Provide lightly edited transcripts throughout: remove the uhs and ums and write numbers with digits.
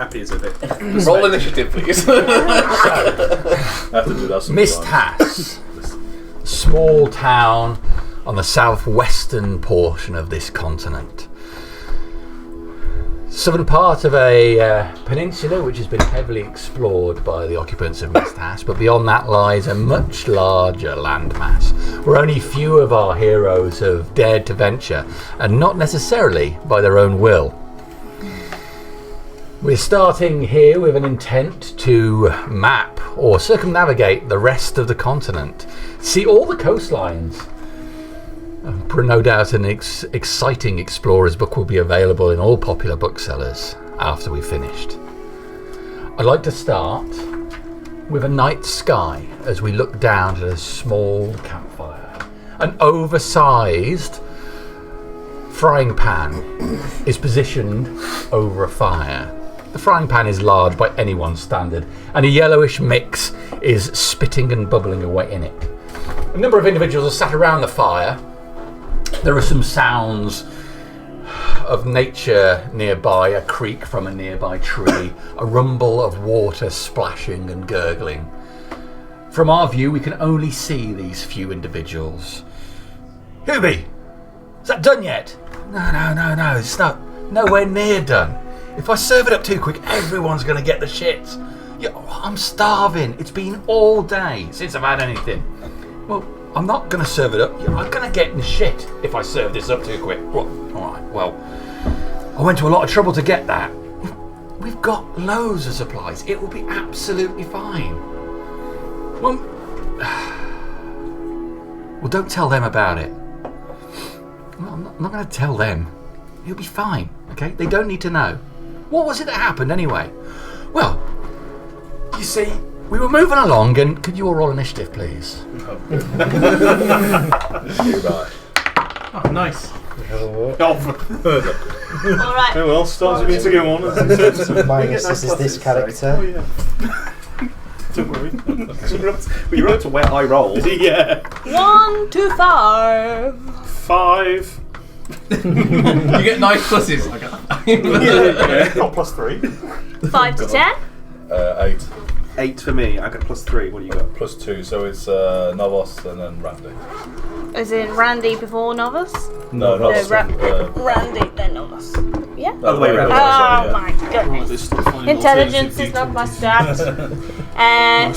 Happy as a bit. Roll initiative, please. Misthas, small town on the southwestern portion of this continent. Southern part of a peninsula which has been heavily explored by the occupants of Misthas, but beyond that lies a much larger landmass where only few of our heroes have dared to venture, and not necessarily by their own will. We're starting here with an intent to map or circumnavigate the rest of the continent, see all the coastlines. No doubt an exciting explorer's book will be available in all popular booksellers after we've finished. I'd like to start with a night sky as we look down at a small campfire. An oversized frying pan is positioned over a fire. The frying pan is large by anyone's standard, and a yellowish mix is spitting and bubbling away in it. A number of individuals are sat around the fire. There are some sounds of nature nearby, a creak from a nearby tree, a rumble of water splashing and gurgling. From our view, we can only see these few individuals. Hooby, is that done yet? No, it's not nowhere near done. If I serve it up too quick, everyone's going to get the shits. Yeah, I'm starving. It's been all day since I've had anything. Well, I'm not going to serve it up. I'm going to get in shit if I serve this up too quick. Well, alright, well, I went to a lot of trouble to get that. We've got loads of supplies. It will be absolutely fine. Well, don't tell them about it. Well, I'm not going to tell them. It'll be fine, okay? They don't need to know. What was it that happened anyway? Well, you see, we were moving along, and could you all roll initiative, please? Oh, nice. Alright. Who else starts me to go on? Minus, this is this character. Oh, yeah. Don't worry. You're up to where I roll. Yeah. 1 to 5. 5. You get nice pluses. Got +3. 5 to 10. 8. 8 for me. I got +3. What do you got? +2, so it's Novos and then Randy. As in Randy before Novus? No, Novos. Randy, then Novus. Yeah? Other way around. Oh my goodness. Intelligence is not my stat. 10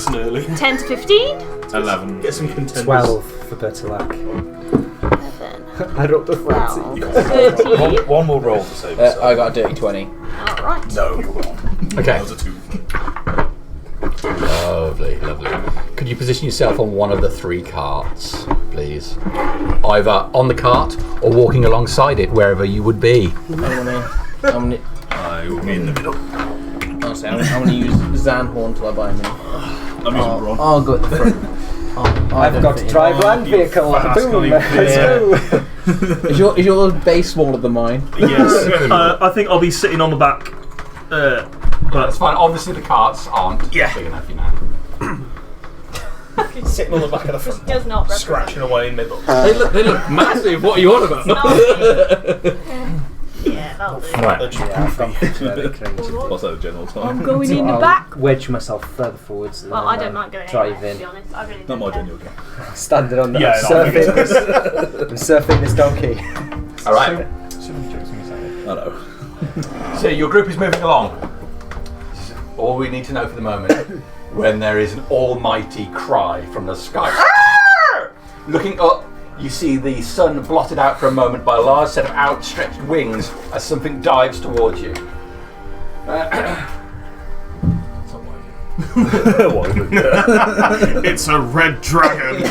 to 15. 11. Get some contenders. 12 for better luck. 11. I rolled a 12. 13. One more roll to save yourself. I got a dirty 20. Alright. No, you won't. Okay. That was a 2. Lovely. Could you position yourself on one of the 3 carts, please? Either on the cart or walking alongside it, wherever you would be. I will be in the middle. Honestly, I'm going to use Zanhorn till I buy a mini. I'm using Braun. I'll go at the front. I've got to drive land vehicle. Boom! Let's go. Is your base smaller than mine? Yes. I think I'll be sitting on the back. But that's fine. Obviously, the carts aren't big enough, you know. Sitting on the back of the front. Does not represent. Scratching away in the middle. They look massive. What are you on about? Yeah, that'll do. Right. I've gone for What's that, general time? I'm going in the back. Wedge myself further forwards. And Well, then, I don't mind going drive anywhere, to be in. honest. I really Not don't my care. general game. Standing on the I'm surfing this donkey. All right. I know. So your group is moving along. This is all we need to know for the moment. When there is an almighty cry from the sky. Looking up, you see the sun blotted out for a moment by a large set of outstretched wings as something dives towards you. It's a red dragon.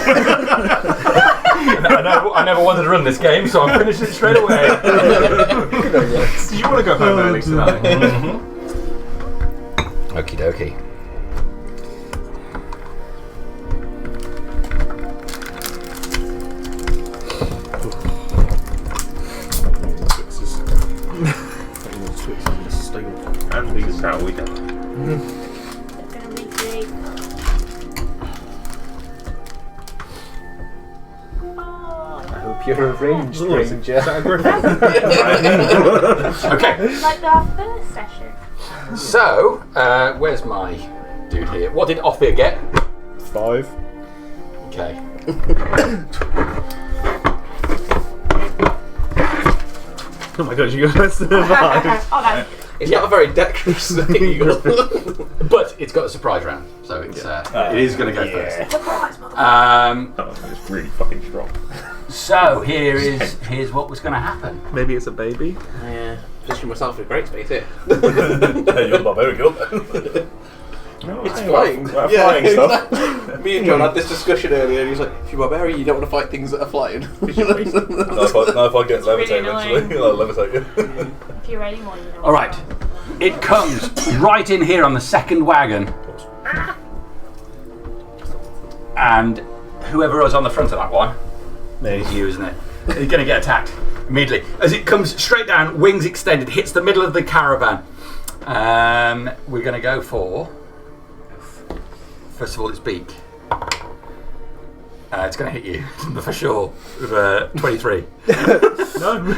I never wanted to run this game, so I'm finishing it straight away. Do you want to go home early tonight? Okie dokie. And these how we done. I hope you're a range ranger. Okay. Like our first session. So, where's my dude here? What did Ophir get? 5. Okay. Oh my god, you're going to survive. It's not a very dexterous eagle. But it's got a surprise round, so it's it is going to go first. It's really fucking strong. So here's what was going to happen. Maybe it's a baby. Yeah, position myself in a great space here. You're the barbarian, you're It's flying. Flying stuff. Me and John had this discussion earlier, and he's like, if you're barbarian, you don't want to fight things that are flying. Now if I get levitate, actually, I'll levitate you. If you're ready, more, you know. All right, it comes right in here on the second wagon, and whoever was on the front of that one, it's you, isn't it? You're going to get attacked immediately as it comes straight down, wings extended, hits the middle of the caravan. We're going to go for. First of all, its beak. It's going to hit you for sure. With 23. No.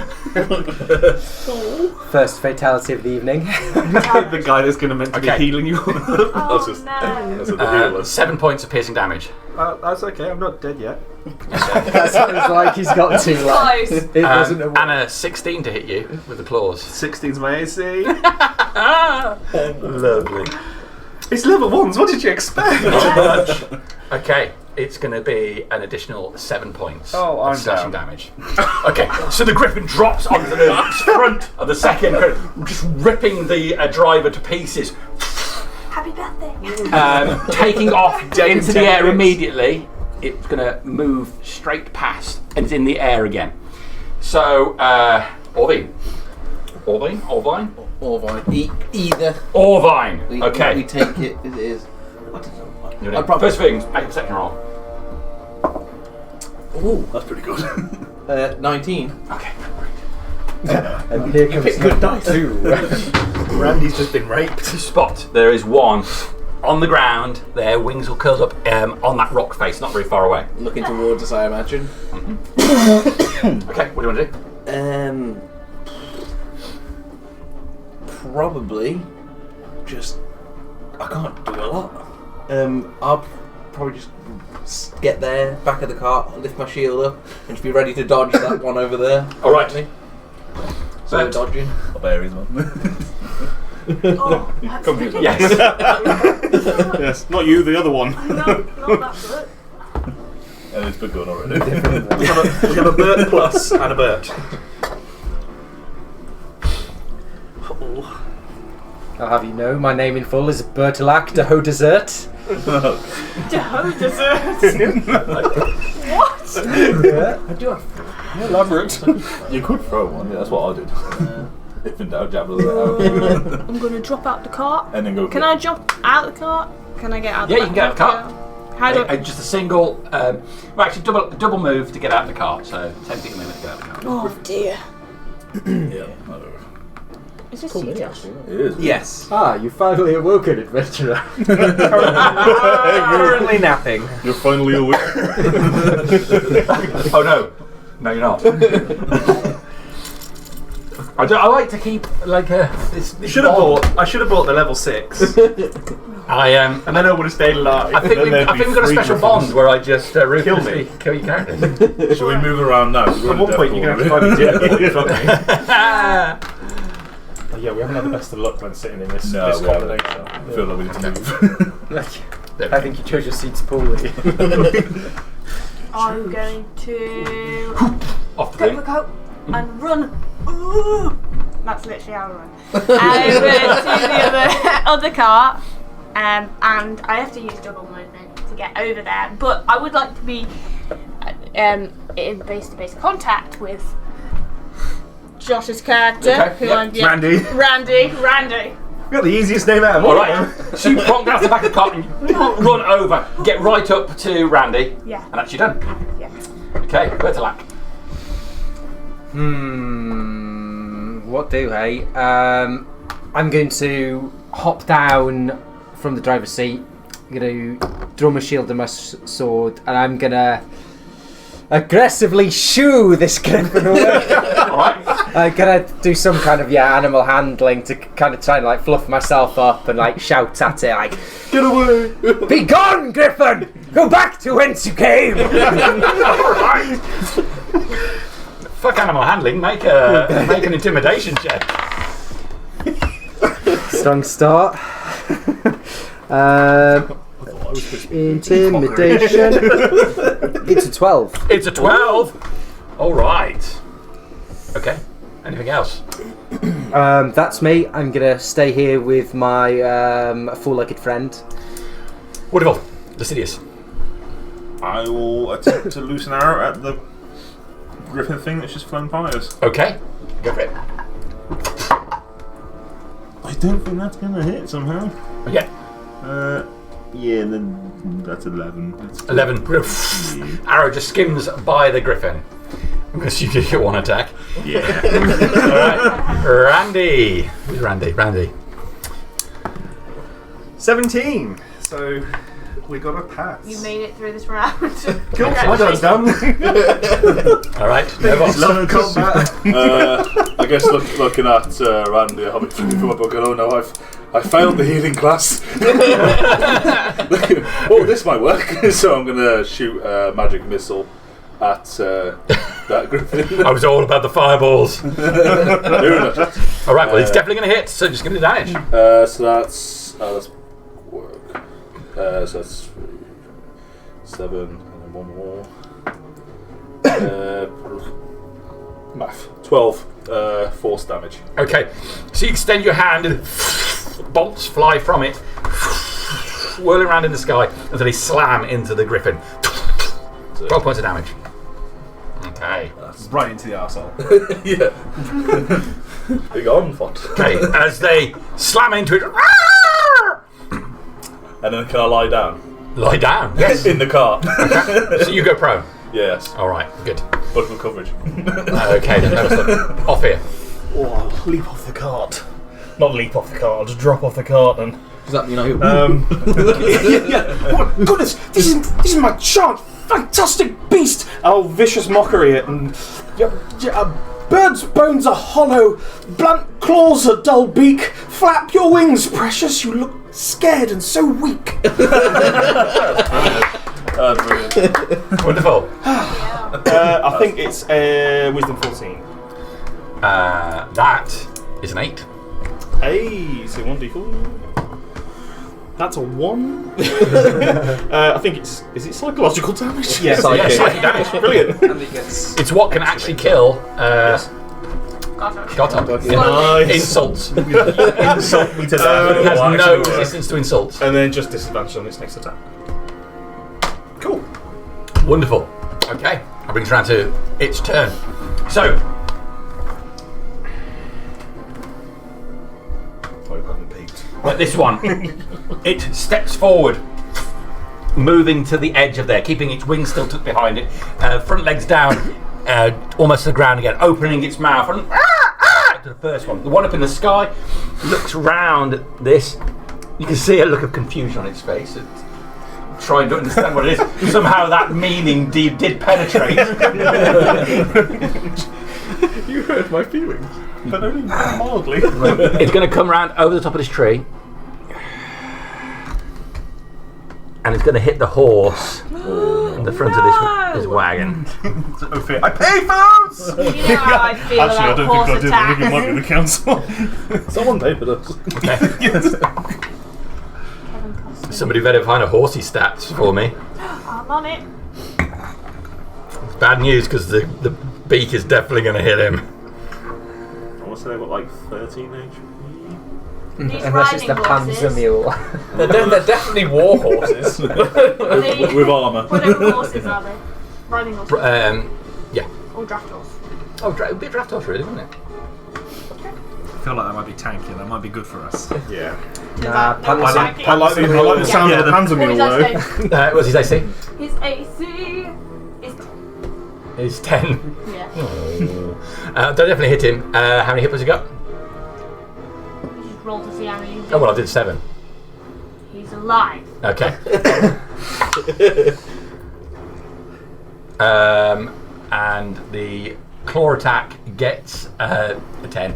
First fatality of the evening. The guy that's going to meant to be healing you. Oh, just- no. That's 7 points of piercing damage. That's okay, I'm not dead yet. That sounds like he's got too Close. It wasn't a And a 16 to hit you with the claws. 16's my AC. Lovely. It's level 1s, what did you expect? Okay, it's going to be an additional 7 points Oh, of I'm slashing down. damage. Okay, so the griffin drops onto the front of the second, just ripping the driver to pieces, Happy birthday. taking off into the air immediately. It's going to move straight past, and it's in the air again. So, Orvine. Orvine? Either. Orvine. We Okay. take it as it is. First things, make a perception roll. Ooh, That's pretty good. 19. Okay. And here comes pick good dice. 2. Randy's just been raped. Spot. There is one on the ground. Their wings will curl up on that rock face, not very far away. Looking towards us, I imagine. Okay, what do you want to do? Probably just. I can't do a lot. I'll probably just get there, back of the cart, lift my shield up, and just be ready to dodge that one over there. All right. So we're dodging. Barbarians, man. Oh, that's ridiculous. Yes. Yes, not you, the other one. No, not that good. And it's been going already. We have a Bert plus and a Bert. I'll have you know, my name in full is Bertolac de Haut Desert. Dough dessert. What? Yeah. I do have. Elaborate. You could throw one, yeah, that's what I did. If in doubt, jab it out. I'm going to drop out the cart. And then go. Can I jump out the cart? Can I get out the Yeah, you can get out the cart. How do I... Just a single, well, actually double move to get out of the cart. So 10 feet a minute to get out of the cart. Oh dear. Yeah, I know. Is this Celia? It is. Yes. Ah, you finally awoken, adventurer. Currently napping. You're finally awake. Oh no, you're not. I like to keep like this. I should have bought the level 6. And And then I would have stayed alive. I think we've got a special bond where I just ruthlessly kill your characters. Shall we move around now? At one point, you're going to have to find me dead in front of me. Oh, yeah, we haven't had the best of luck when sitting in this No, we haven't. combination. I feel like we need to move. I think you chose your seats poorly. I'm going to Off the take thing. the coat and run. Ooh. That's literally how I run. Over to the other cart, and I have to use double movement to get over there. But I would like to be in face-to-face contact with Josh's character, Okay, who yep. I'm Randy. Randy. We got the easiest name out of all. All right. So you plonk down to the back of the cart and you run over, get right up to Randy, Yeah. and that's you done. Yeah. Okay, Bertolac. What do, hey? I'm going to hop down from the driver's seat. I'm going to draw my shield and my sword, and I'm going to aggressively shoo this griffin away. All right. I'm gonna do some kind of animal handling to kind of try and like fluff myself up and like shout at it like, Get away! "Be gone, Griffin! Go back to whence you came!" Alright. Fuck animal handling, make an intimidation check. Strong start. Intimidation. It's a 12. It's a 12. Alright. Okay. Anything else? That's me. I'm gonna stay here with my four-legged friend. Wonderful. Lascivious. I will attempt to loose an arrow at the griffin thing that's just flown by us. Okay. Go for it. I don't think that's going to hit somehow. Okay. Yeah, then that's 11. 11. Arrow just skims by the griffin. I'm going to assume you get one attack. Yeah. Alright. Randy. Who's Randy? Randy. 17. So we got a pass. You made it through this round. Cool. My time's done. Alright. Move on. Love combat. I guess looking at Randy, I'll be thinking from my book, oh no, I failed the healing class. Oh, this might work. So I'm going to shoot a magic missile at that griffin. I was all about the fireballs. Alright, well, it's definitely going to hit, so just give me the damage. So that's work. So that's 7 and then one more. Math. 12 force damage. Okay, so you extend your hand and bolts fly from it, whirling around in the sky until they slam into the griffin. 12 points of damage. Okay. Right into the arsehole. Yeah. Big on foot. Okay, as they slam into it, And then can I lie down? lie down. Yes. In the car. So you go prone. Yes. Alright, good. But for coverage. Okay, then off here. Oh, I'll leap off the cart. Not leap off the cart, I'll just drop off the cart and... Does that mean I... Oh my goodness, this is my giant, fantastic beast! I'll vicious mockery it and... a bird's bones are hollow, blunt claws a dull beak, flap your wings, precious, you look scared and so weak. Brilliant. Wonderful. I think it's Wisdom 14. That is an 8. Hey, so 1d4. That's a 1. I think it's... Is it psychological damage? Yeah, Yes, psychic damage. Brilliant. And it gets... It's what can actually kill Gotham. Nice. Insults. Insult me to death. It has no resistance to insults. And then just disadvantage on its next attack. Cool. Wonderful. Okay, that brings us around to its turn. So, Hope I haven't peaked. but this one, it steps forward, moving to the edge of there, keeping its wings still tucked behind it, front legs down, almost to the ground again, opening its mouth and to the first one. The one up in the sky looks round at this. You can see a look of confusion on its face. It's trying to understand what it is. Somehow that meaning did penetrate. You hurt my feelings. But only mildly. It's going to come round over the top of this tree. And it's going to hit the horse in the front of this wagon. I pay for those! You know how I feel Actually, I about don't horse think I did. I think it might be the attacks. council. Someone paid for this. Somebody better find a horsey stats for me. I'm on it. It's bad news because the beak is definitely going to hit him. I want to say they've got like 13 HP. These Unless it's the riding Panzer horses. Mule. They're definitely war horses. With armour. Whatever horses are they? Riding horses. Yeah. Or draft horse. Oh, it would be a draft horse, really, wouldn't it? I feel like that might be tanky. That might be good for us. Yeah. Nah, They're all Panzer- tanky. I like the sound of the Panzer What Mule does though. that say? What's his AC? His AC is... It's 10. Yeah. Don't definitely hit him. How many hit points you got? You just roll to see how many you do. Oh, well, I did 7. He's alive. Okay. And the claw attack gets a 10.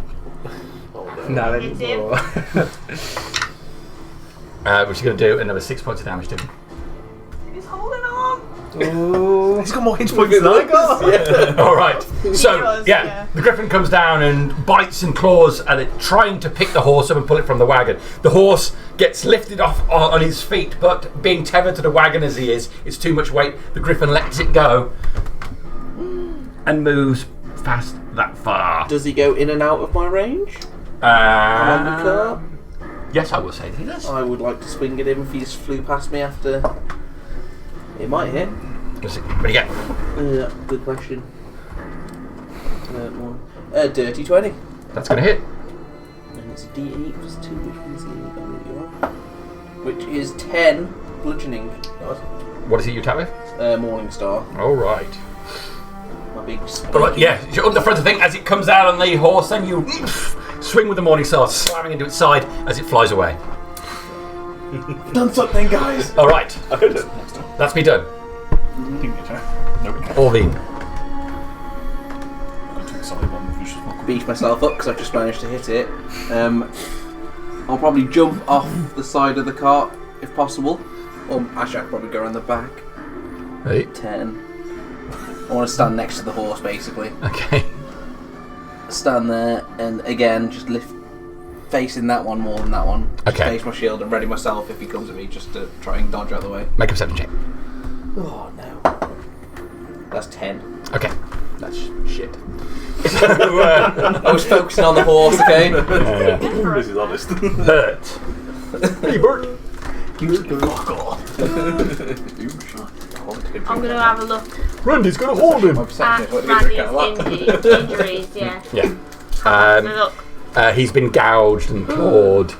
No, Hits him. Which is going to do another 6 points of damage to him. He's holding on. Oh. He's got more hit points than I got. All right. So, does, yeah, yeah. the griffin comes down and bites and claws at it, trying to pick the horse up and pull it from the wagon. The horse gets lifted off on his feet, but being tethered to the wagon as he is, it's too much weight. The griffin lets it go and moves past that far. Does he go in and out of my range? On the car? Yes, I will say that he does. I would like to swing at him if he's flew past me after. It might hit. What do you get? Good question. Dirty 20. That's going to hit. And it's a D8 plus 2, which means which is 10 bludgeoning. What is it you attack with? Morning Star. All right. My big All right, yeah, you're up the front of the thing. As it comes out on the horse, then you swing with the morning star, slamming into its side as it flies away. Done something, guys! All right, that's me done. Orvine. Beat myself up because I've just managed to hit it. I'll probably jump off the side of the cart if possible. Or actually, I'd probably go around the back. Right. 10. I want to stand next to the horse, basically. Okay. Stand there and again, just lift, facing that one more than that one. Just Okay. face my shield and ready myself if he comes at me, just to try and dodge out of the way. Make a perception check. Oh no. That's 10. Okay. That's shit. So, I was focusing on the horse, okay? This is honest. Bert. Hey, Bert. I'm going to have a look Randy's going to hold him. at Randy's injuries, yeah. Yeah. Have a look. He's been gouged and clawed.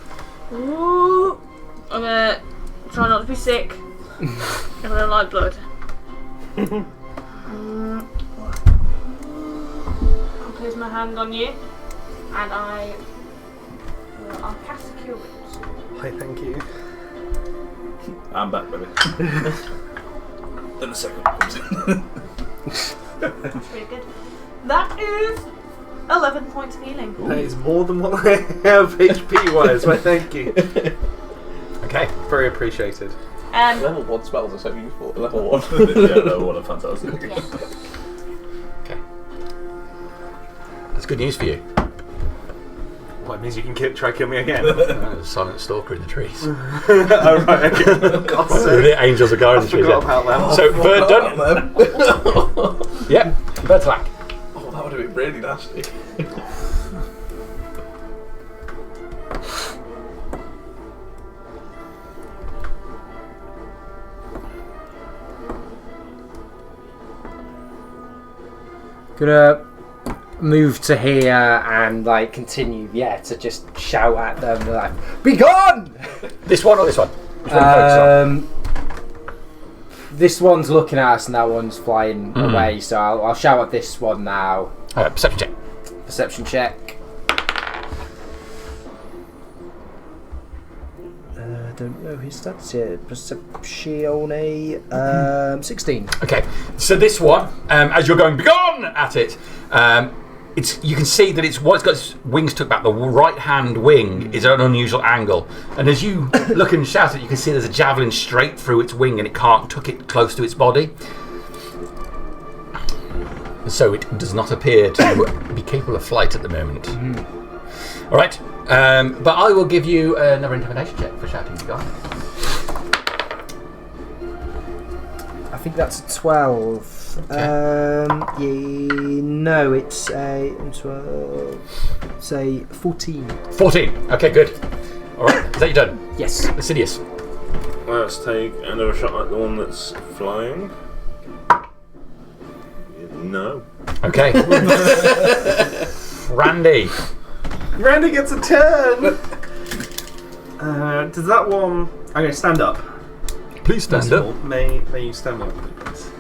Ooh. I'm going to try not to be sick. I'm going to like blood. I'll place my hand on you and I'll cast a cure wounds. Hi, thank you. I'm back, baby. Then the second one comes in. That's pretty good. That is 11 points of healing. That is more than what I have HP wise, but thank you. Okay. Very appreciated. Level 1 spells are so useful. Level 1. Yeah, no, what a fantastic. Yeah. Okay. That's good news for you. Well, it means you can try kill me again. There's a silent stalker in the trees. Oh, right, okay. God's sake. The angels are guarding the trees. Forgot about that. So, Bert done. Yep. Bird's attack. Oh, that would have been really nasty. Gonna move to here and like continue, to just shout at them like, "Be gone!" This one or this one? Which one focus This one's looking at us and that one's flying away, so I'll shout at this one now. on? Perception check. Perception check. Don't know his stats yet. Perception 16. Okay, so this one, as you're going begone at it, you can see that it's got its wings took back. The right hand wing is at an unusual angle, and as you look and shout it, you can see there's a javelin straight through its wing, and it can't tuck it close to its body. So it does not appear to be capable of flight at the moment. All right, but I will give you another intimidation check for shouting begone. I think that's a 12. No, it's a 12. Say 14. 14. Okay, good. All right, is that you done? Yes. Assidious. Let's take another shot at the one that's flying. No. Okay. Randy. Randy gets a turn! Does that one... I'm going to stand up. Please stand up. May you stand up, please?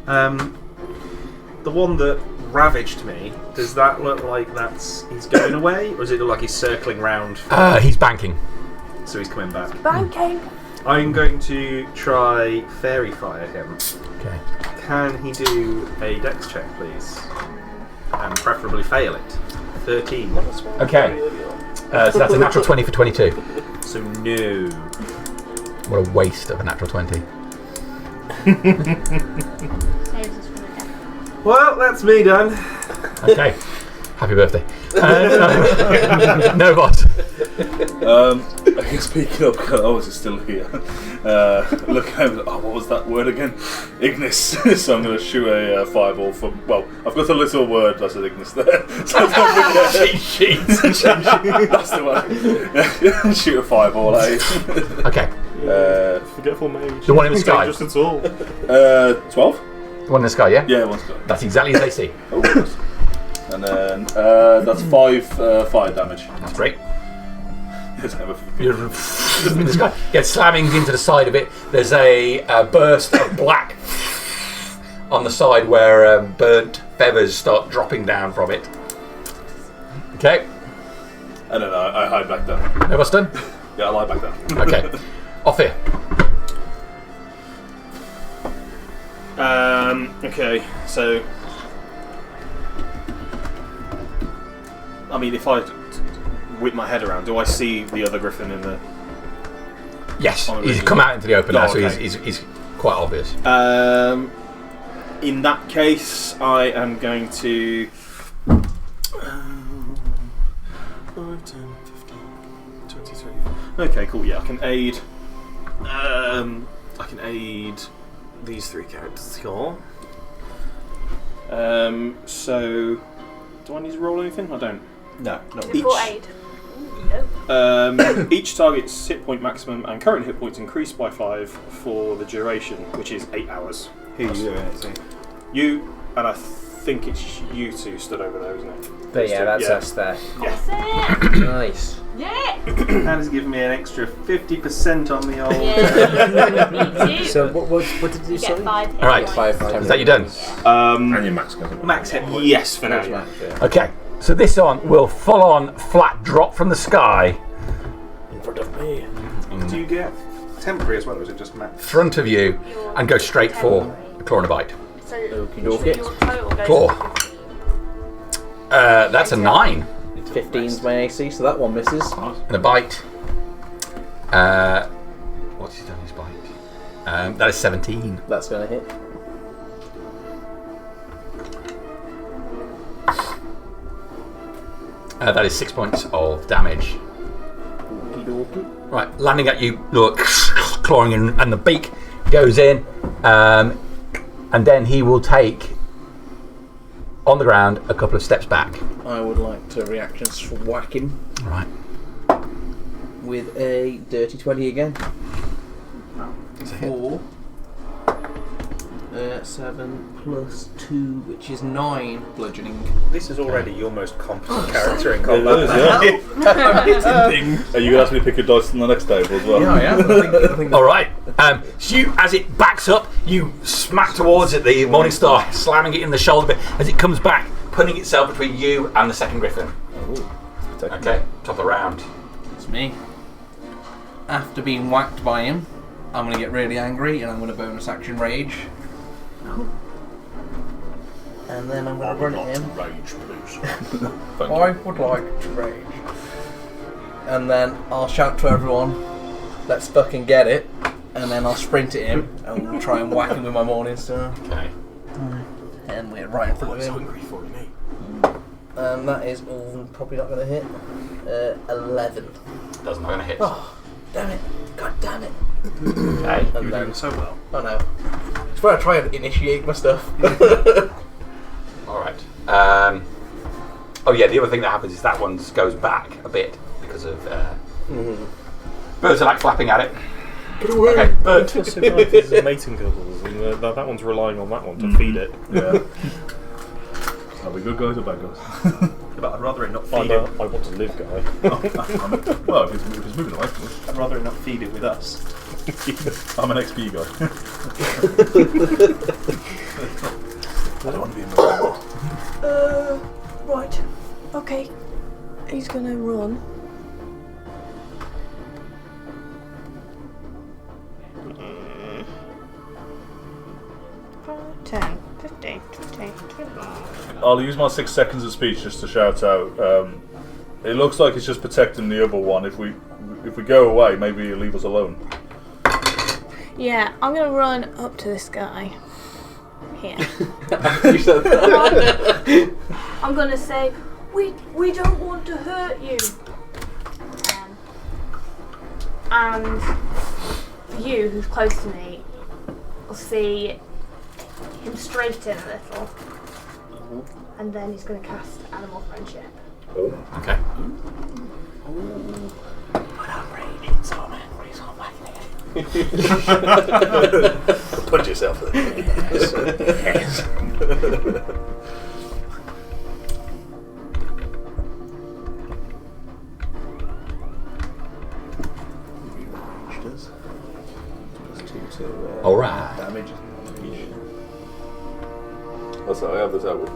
The one that ravaged me, does that look like he's going away? Or does it look like he's circling round? He's banking. So he's coming back. Banking. I'm going to try Fairy Fire him. Okay. Can he do a dex check, please? and preferably fail it. 13. Okay. So that's a natural 20 for 22. So no. What a waste of a natural 20. Saves us from the death. Well, that's me done. Okay. Happy birthday. No, boss. I guess speaking up, oh, is it still here? Looking over, what was that word again? Ignis. So I'm going to shoot a fireball from, well, I've got a little word that says Ignis there. So don't forget. Cheat sheet. That's the one. Shoot a fireball at it. Okay. Forgetful mage. The one in the sky. Just at all. 12? The one in the sky, yeah? Yeah, one's got. That's exactly as they see. Oh, nice. And then that's 5 fire damage. That's great. Yes, I have a You're in the sky. Get slamming into the side of it. There's a burst of black on the side where burnt feathers start dropping down from it. Okay. And then I hide back down. No, what's done? Yeah, I lie back down. Okay. Off here. Okay, so I mean, if I whip my head around, do I see the other griffin in the? Yes. On the He's ridge. come out into the open now, so okay. he's quite obvious. In that case, I am going to 5, 10, 15, 20, 25. Okay, cool. Yeah, I can aid. I can aid these 3 characters here. So, do I need to roll anything? I don't. No, not Each- For aid. No. Each target's hit point maximum and current hit points increase by 5 for the duration, which is 8 hours. who you doing it to. You, and I think it's you two stood over there, isn't it? But yeah, that's Yeah. us there. That's it. Nice. Yeah. That has given me an extra 50% on the old. Yeah. Me too. So what did you You say? get 5 hit All right. points. 5 times. Is that you done? And your max goes up. Max hit point. Yes, for now. Max, yeah. Okay. So this one will full on flat drop from the sky In front of me. Do you get temporary as well, or is it just max? front of you and go straight for a claw and a bite. So Okey your dokey. total goes Claw. to 50. That's a 9 15's my AC, so that one misses. and a bite. What's he done his bite? That is 17. That's going to hit. That is 6 points of damage. Okey dokey. Right, landing at you, look, clawing in, and the beak goes in, and then he will take on the ground a couple of steps back. I would like to reaction whack him Right. with a dirty 20 again. It's a hit. 4. 7 plus 2, which is 9 bludgeoning. This is already your most competent character in combat. Are you going to ask me to pick a dice on the next table as well? Yeah, I am. I think All right. So you, as it backs up, you smack towards it, the Morning Star, slamming it in the shoulder bit as it comes back, putting itself between you and the second griffin. Okay, top of the round. it's me. After being whacked by him, I'm going to get really angry and I'm going to bonus action rage. And then I'm going to run at him. Rage, please. I would like to rage. And then I'll shout to everyone, let's fucking get it. And then I'll sprint at him and we'll try and whack him with my Morning Star. Okay. And we're right in front of him. hungry for me. And that is probably not going to hit. 11. Does not going to hit. Oh, damn it. God damn it. Okay. You're And then, doing so well. oh no. It's where I try and initiate my stuff. All right. Oh yeah, the other thing that happens is that one goes back a bit because of birds are like flapping at it. Okay, bird. What's so nice is the mating couple, and that one's relying on that one to feed it. Yeah. Are we good guys or bad guys? But I'd rather it not I'm feed a it. I want to live guy. Well, if it's moving away from us. I'd rather it not feed it with us. I'm an XP guy. I don't want to be in the Right. Okay. He's gonna run. 15, 20. I'll use my 6 seconds of speech just to shout out. It looks like it's just protecting the other one. If we go away, maybe he'll leave us alone. Yeah, I'm gonna run up to this guy. Here. You said that. I'm gonna say, we don't want to hurt you. And you, who's close to me, will see him straighten a little, and then he's gonna cast Animal Friendship. Okay. But I'm raining, so I'm angry, so I'm whacking Punch yourself. Yes. All right. Damage. That's how I have this out with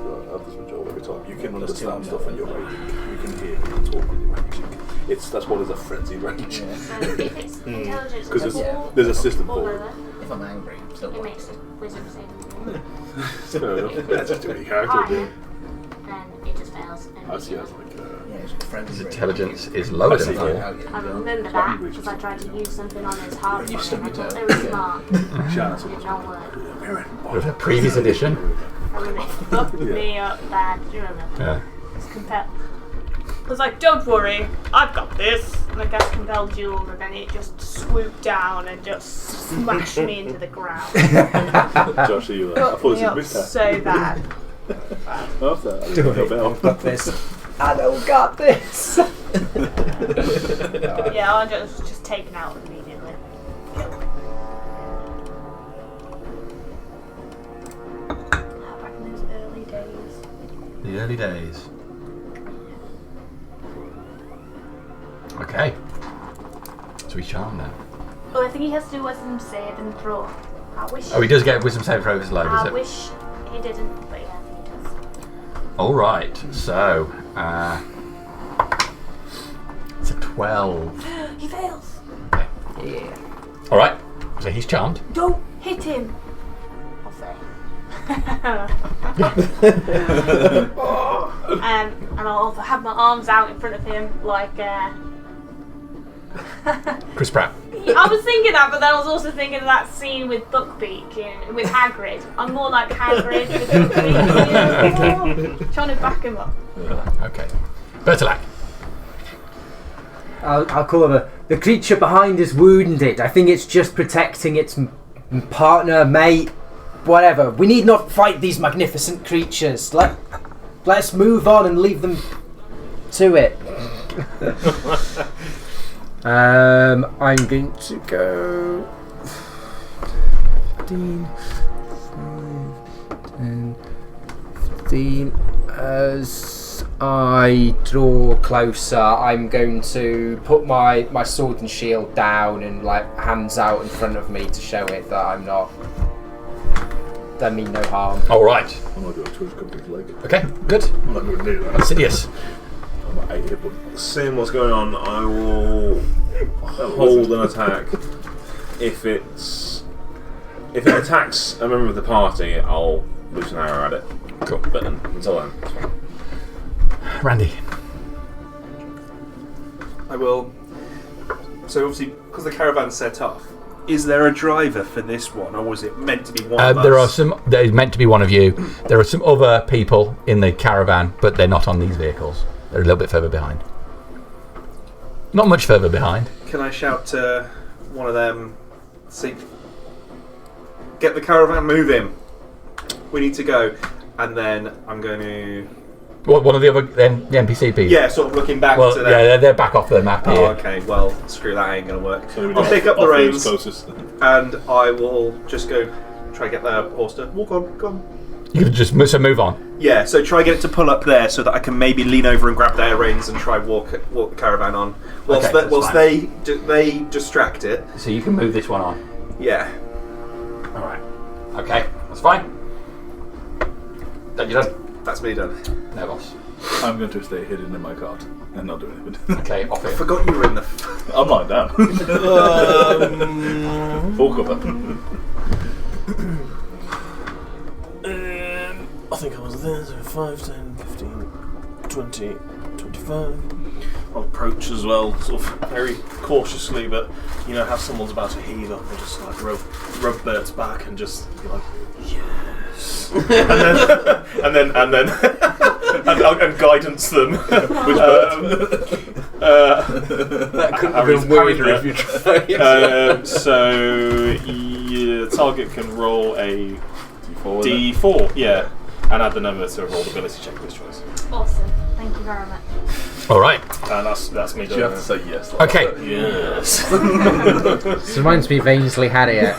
Joel every time. You can understand two, stuff yeah. when you're raging. You can hear people talk when you're raging. That's what is a frenzied rage. If it's intelligence, Because it's there's a system all for it. over. If I'm angry, I'm still It white. makes a wisdom saving Fair enough. That's just doing character. higher, and it just fails. And I see. I was like, Yeah, it's friendly. His intelligence is lower than I see. 4. I remember that because I tried to use something on his heart You and I stubbed thought your they toe. were smart. chance. It did not work. With a previous edition. I mean, it fucked me up bad. Do you remember? Yeah. It's compelled. I was like, don't worry, I've got this. And I guess compelled duel, and then it just swooped down and just smashed me into the ground. Josh, are you I Fucked thought me it up was a so bad. After that, I Do didn't it. know I've got this. I don't got this. Yeah, I was just taken out immediately. Back in those early days. The early days. Okay. So he's charmed now. Oh, I think he has to do wisdom save and throw. I wish. Oh, he does get wisdom save throw low, I does it? wish he didn't, but yeah, he does. All right. So, it's a 12. He fails. Yeah. All right. So he's charmed. Don't hit him. I'll say. And I'll have my arms out in front of him like. Chris Pratt. I was thinking that, but then I was also thinking of that scene with Buckbeak with Hagrid. I'm more like Hagrid with Buckbeak, trying to back him up. Okay. Bertolac. I'll call him the creature behind is wounded. I think it's just protecting its partner, mate, whatever. We need not fight these magnificent creatures. Let's move on and leave them to it. I'm going to go 15, 10, 15. As I draw closer, I'm going to put my sword and shield down and hands out in front of me to show it that I'm not. That mean no harm. All right. I'm not going to his company's leg. Okay. Good. I'm not going to do that. Sidious. I'm at 8 hit points. Seeing what's going on, I will hold an attack. If it attacks a member of the party, I'll loose an arrow at it. Cool. But until then, it's fine. Randy. I will. So obviously, because the caravan's set off, is there a driver for this one, or was it meant to be one of us? There are some. There's meant to be one of you. There are some other people in the caravan, but they're not on these vehicles. They're a little bit further behind. Not much further behind. Can I shout to one of them? See, get the caravan moving. We need to go, and then I'm going to. What, one of the other the NPC people? Yeah, sort of looking back Well, to them. yeah, they're back off the map here. Oh, okay. Well, screw that. Ain't gonna work. So we I'll just pick up the offer his reins, closest. and I will just go try to get the horse to walk on. Go on. You could just move on. Yeah, so try get it to pull up there so that I can maybe lean over and grab their reins and try walk the caravan on. Whilst, Okay, that's they distract it. So you can move this one on. Yeah. All right. Okay, that's fine. Then you're done. That's me done. No boss. I'm going to stay hidden in my cart and not do anything. Okay, off I it. forgot you were in the. I'm lying down. Full cover. 5, 10, 15, 20, 25. I'll approach as well, sort of very cautiously, but you know how someone's about to heave up, and just like rub Bert's back and just be like, yes, and guidance them. Which That couldn't have been weirder if you tried. So the target can roll a D4, yeah, and add the number to a roll ability check of his choice. Awesome. Thank you very much. All right. And that's me doing You have to it. say yes. Okay. Yes. This reminds me of Ainsley Harriet.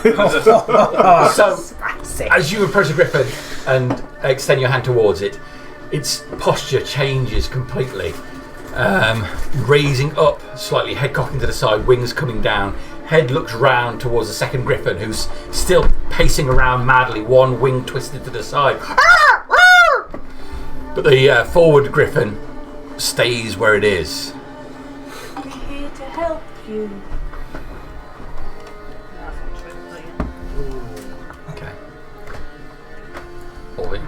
So, as you approach the griffin and extend your hand towards it, its posture changes completely. Raising up slightly, head cocking to the side, wings coming down. Head looks round towards the second griffin, who's still pacing around madly, one wing twisted to the side. But the forward griffin stays where it is. I'm here to help you. Okay. Orvin.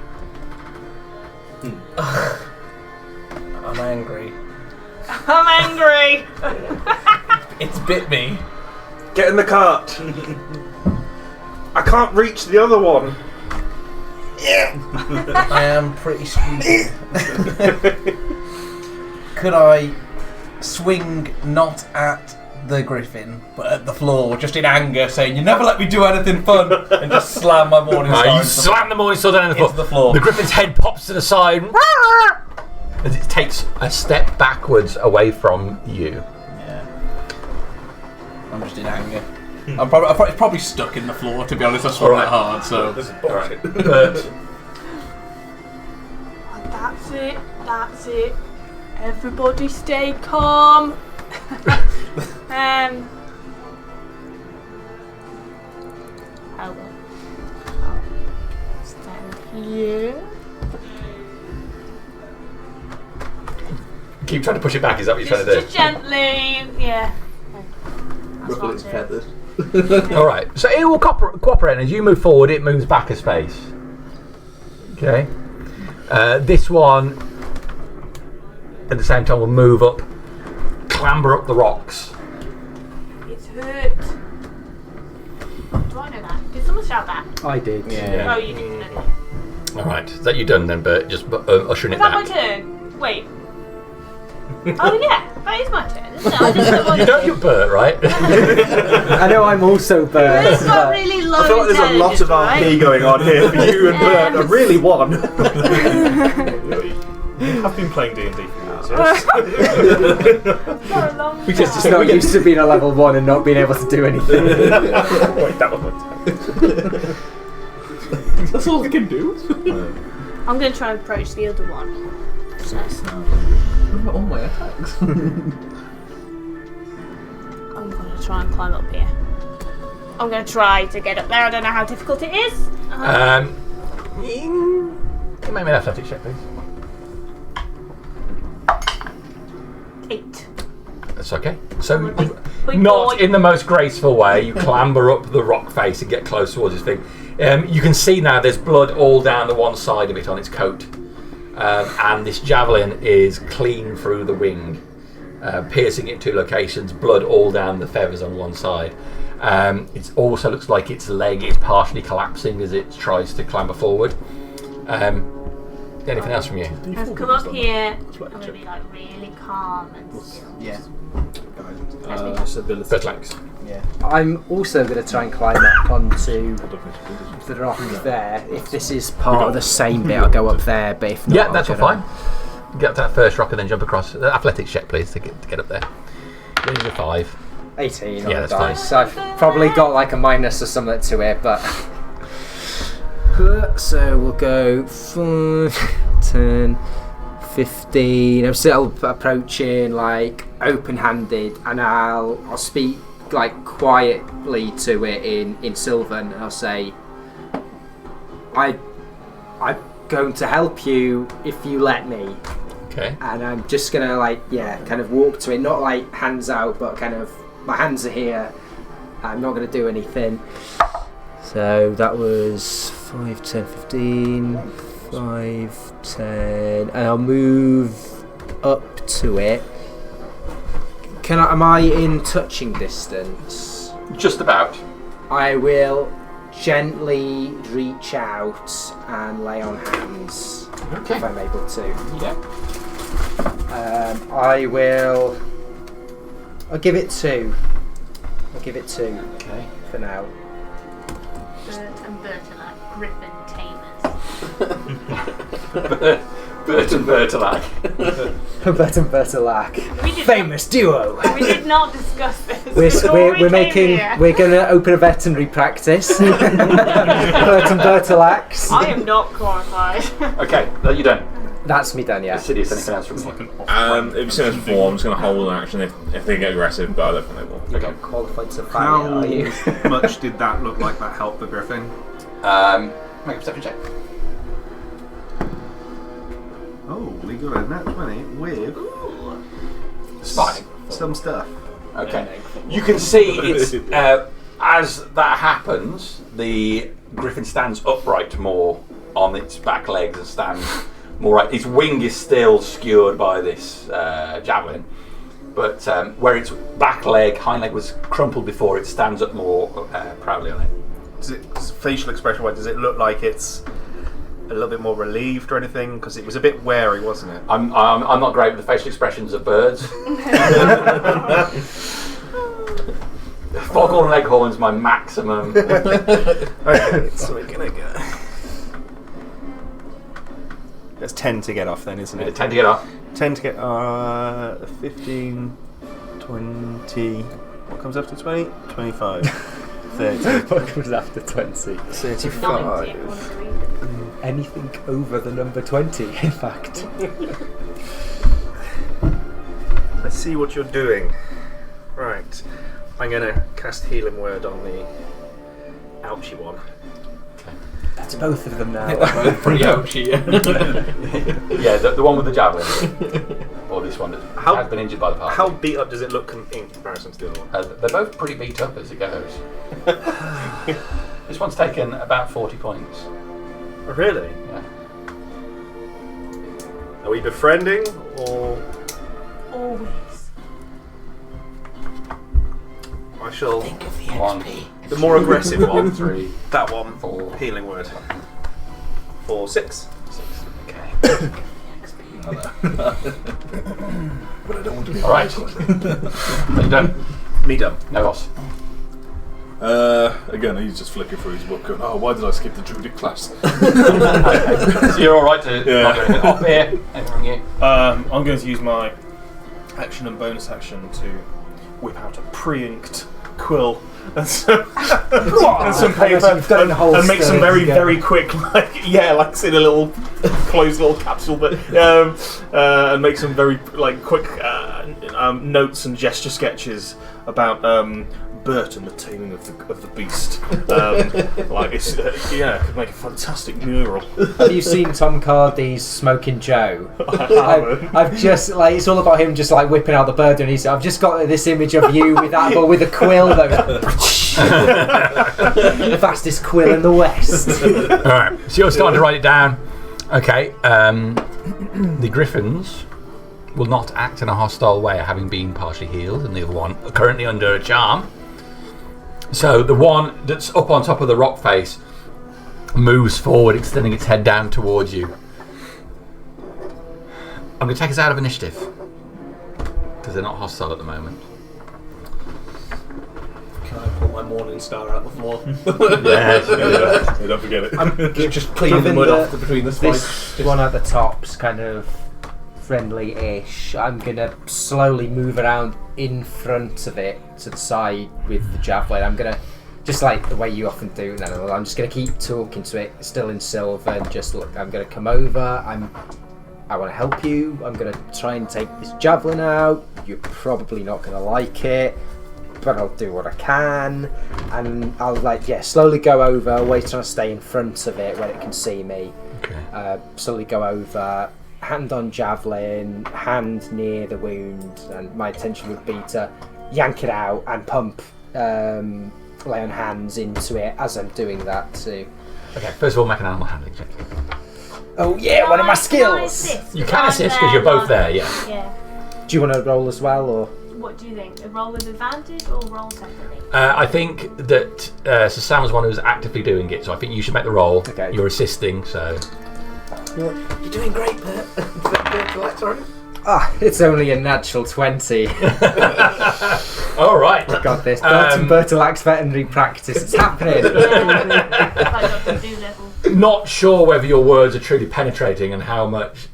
I'm angry. I'm angry. It's bit me. Get in the cart. I can't reach the other one. I am pretty squeaky. Could I swing not at the griffin, but at the floor, just in anger, saying, "You never let me do anything fun," and just slam my morning star You into slam the morning sword down into the floor. The griffin's head pops to the side as it takes a step backwards away from you. Yeah. I'm just in anger. I'm probably stuck in the floor, to be honest. I swung Alright. that hard, so. But That's it. That's it. Everybody stay calm. How will stand here? keep trying to push it back. Is that what you're trying to do? Just gently, yeah. That's Ruffle what its I'm feathers. All right. So it will cooperate. As you move forward, it moves back a space. Okay. This one, at the same time, will move up, clamber up the rocks. doing. It's hurt. Do I know that? Did someone shout that? I did. Yeah. Oh, you didn't know. All right. Is that you done then, Bert? Just ushering Is it that my back. turn? Wait. Oh yeah, that is my turn, isn't it? I just don't want You don't, you Bert, right? I know I'm also Bert. Bert's got really low I feel like there's a lot of intelligence, RP going on here for you and Bert. I really won. You have been playing D&D for years, yes? For a long We're just time. not used to being a level 1 and not being able to do anything. Wait, that was my turn. That's all we can do. I'm going to try and approach the other one. So What about all my attacks? I'm going to try and climb up here. I'm going to try to get up there. I don't know how difficult it is. You make me an athletics check, please. 8. That's okay. So, Big not boy. in the most graceful way, you clamber up the rock face and get close towards this thing. You can see now there's blood all down the one side of it on its coat. And this javelin is clean through the wing, piercing it in 2 locations, blood all down the feathers on one side. It also looks like its leg is partially collapsing as it tries to clamber forward. Anything else from you? I've come up here. I'm going to be like really calm and still. Yeah. Ability Good checks. Yeah. I'm also going to try and climb up onto the rock there. If this is part of the same bit, I'll go up there, but if not, Yeah, that's all I'll fine. Get up to that first rock and then jump across. Athletics check, please, to get up there. Range of 5. 18 on Yeah, the that's fine. dice. So I've probably got like a minus or something to it, but... So we'll go 5, 10, 15. I'm still approaching like open-handed, and I'll speak like quietly to it in Sylvan. I'll say, I'm going to help you if you let me. Okay. And I'm just gonna kind of walk to it, not like hands out, but kind of my hands are here. I'm not gonna do anything. So that was 5, 10, 15, 5, 10, and I'll move up to it. Am I in touching distance? Just about. I will gently reach out and lay on hands Okay. if I'm able to. Yeah. I'll give it 2. I'll give it 2 Okay. for now. Bert and Bert are like griffin tamers. Bert and Bertolac. Bert and Bertolac. We did Famous duo. We did not discuss this. We're going to open a veterinary practice. Bert and Bertolacs. I am not qualified. Okay, no, you don't. That's me done, yeah. Sidious, anything else from you? If you've seen us before, I'm just going to hold an action if they get aggressive, but I don't think they will. You're not qualified to fight, How are you? much did that look like that helped the griffin? Make a perception check. Oh, we got a nat 20 with Spotting. some stuff. Okay. You can see it's as that happens, the griffin stands upright more on its back legs and stands more right. Its wing is still skewered by this javelin, but where its back leg, hind leg was crumpled before, it stands up more proudly on it. Does facial expression wise, does it look like it's a little bit more relieved or anything? Because it was a bit wary, wasn't it? I'm not great with the facial expressions of birds. Foghorn leghorn's my maximum. Okay, so we're gonna go. That's 10 to get off then, isn't it? 10 to get off. 10 to get 15, 20. What comes after 20? 25. 30. What comes after 20? 35. Anything over the number 20, in fact. Let's see what you're doing. Right. I'm gonna cast Healing Word on the ouchie one. That's both of them now. Pretty ouchy. Yeah, the one with the javelin. Or this one that has been injured by the party. How beat up does it look in comparison to the other one? They're both pretty beat up as it goes. This one's taken about 40 points. Oh, really? Yeah. Are we befriending or? Always. I shall. Think of the One, The more aggressive one. 3, That one. 4, Healing Word. For 6. 6. Okay. But I don't want to be. Alright. Are you done? Me done. No loss. Again, he's just flicking through his book going, oh, why did I skip the Druidic class? Okay. So you're alright to Yeah. off here. Anything from you? I'm going to use my action and bonus action to whip out a pre-inked quill and some paper and make some very quick, like in a little closed little capsule, but and make some very quick notes and gesture sketches about Bert and the taming of the beast. It's could make a fantastic mural. Have you seen Tom Cardy's Smoking Joe? I haven't. I've just it's all about him just whipping out the bird, and I've just got this image of you with that, but with a quill though. The fastest quill in the West. Alright, so you're starting to write it down. Okay, the griffins will not act in a hostile way, having been partially healed, and the other one are currently under a charm. So the one that's up on top of the rock face moves forward, extending its head down towards you. I'm going to take us out of initiative, because they're not hostile at the moment. Can I pull my morning star out the floor? Yes, Yeah, don't forget it. I'm just clean the mud off between the spikes. This one at the top's kind of friendly-ish. I'm gonna slowly move around in front of it to the side with the javelin. I'm gonna, just like the way you often do, I'm just gonna keep talking to it, still in silver, and just look. I'm gonna come over. I want to help you. I'm gonna try and take this javelin out. You're probably not gonna like it, but I'll do what I can. And I'll slowly go over, always trying to stay in front of it where it can see me. Okay. Slowly go over. Hand on javelin, hand near the wound, and my intention would be to yank it out and pump lay on hands into it as I'm doing that too. Okay, first of all, make an animal handling check. Oh yeah, one of my skills. You can assist because you're both there, yeah. Yeah. Do you want to roll as well, or? What do you think? A roll with advantage or roll separately? I think that so Sam was one who was actively doing it, so I think you should make the roll. Okay. You're assisting, so. You're doing great, Bert. Sorry. Ah, it's only a natural 20. All right. Got this. Bertolac's veterinary practice. It's happening. Not sure whether your words are truly penetrating and how much,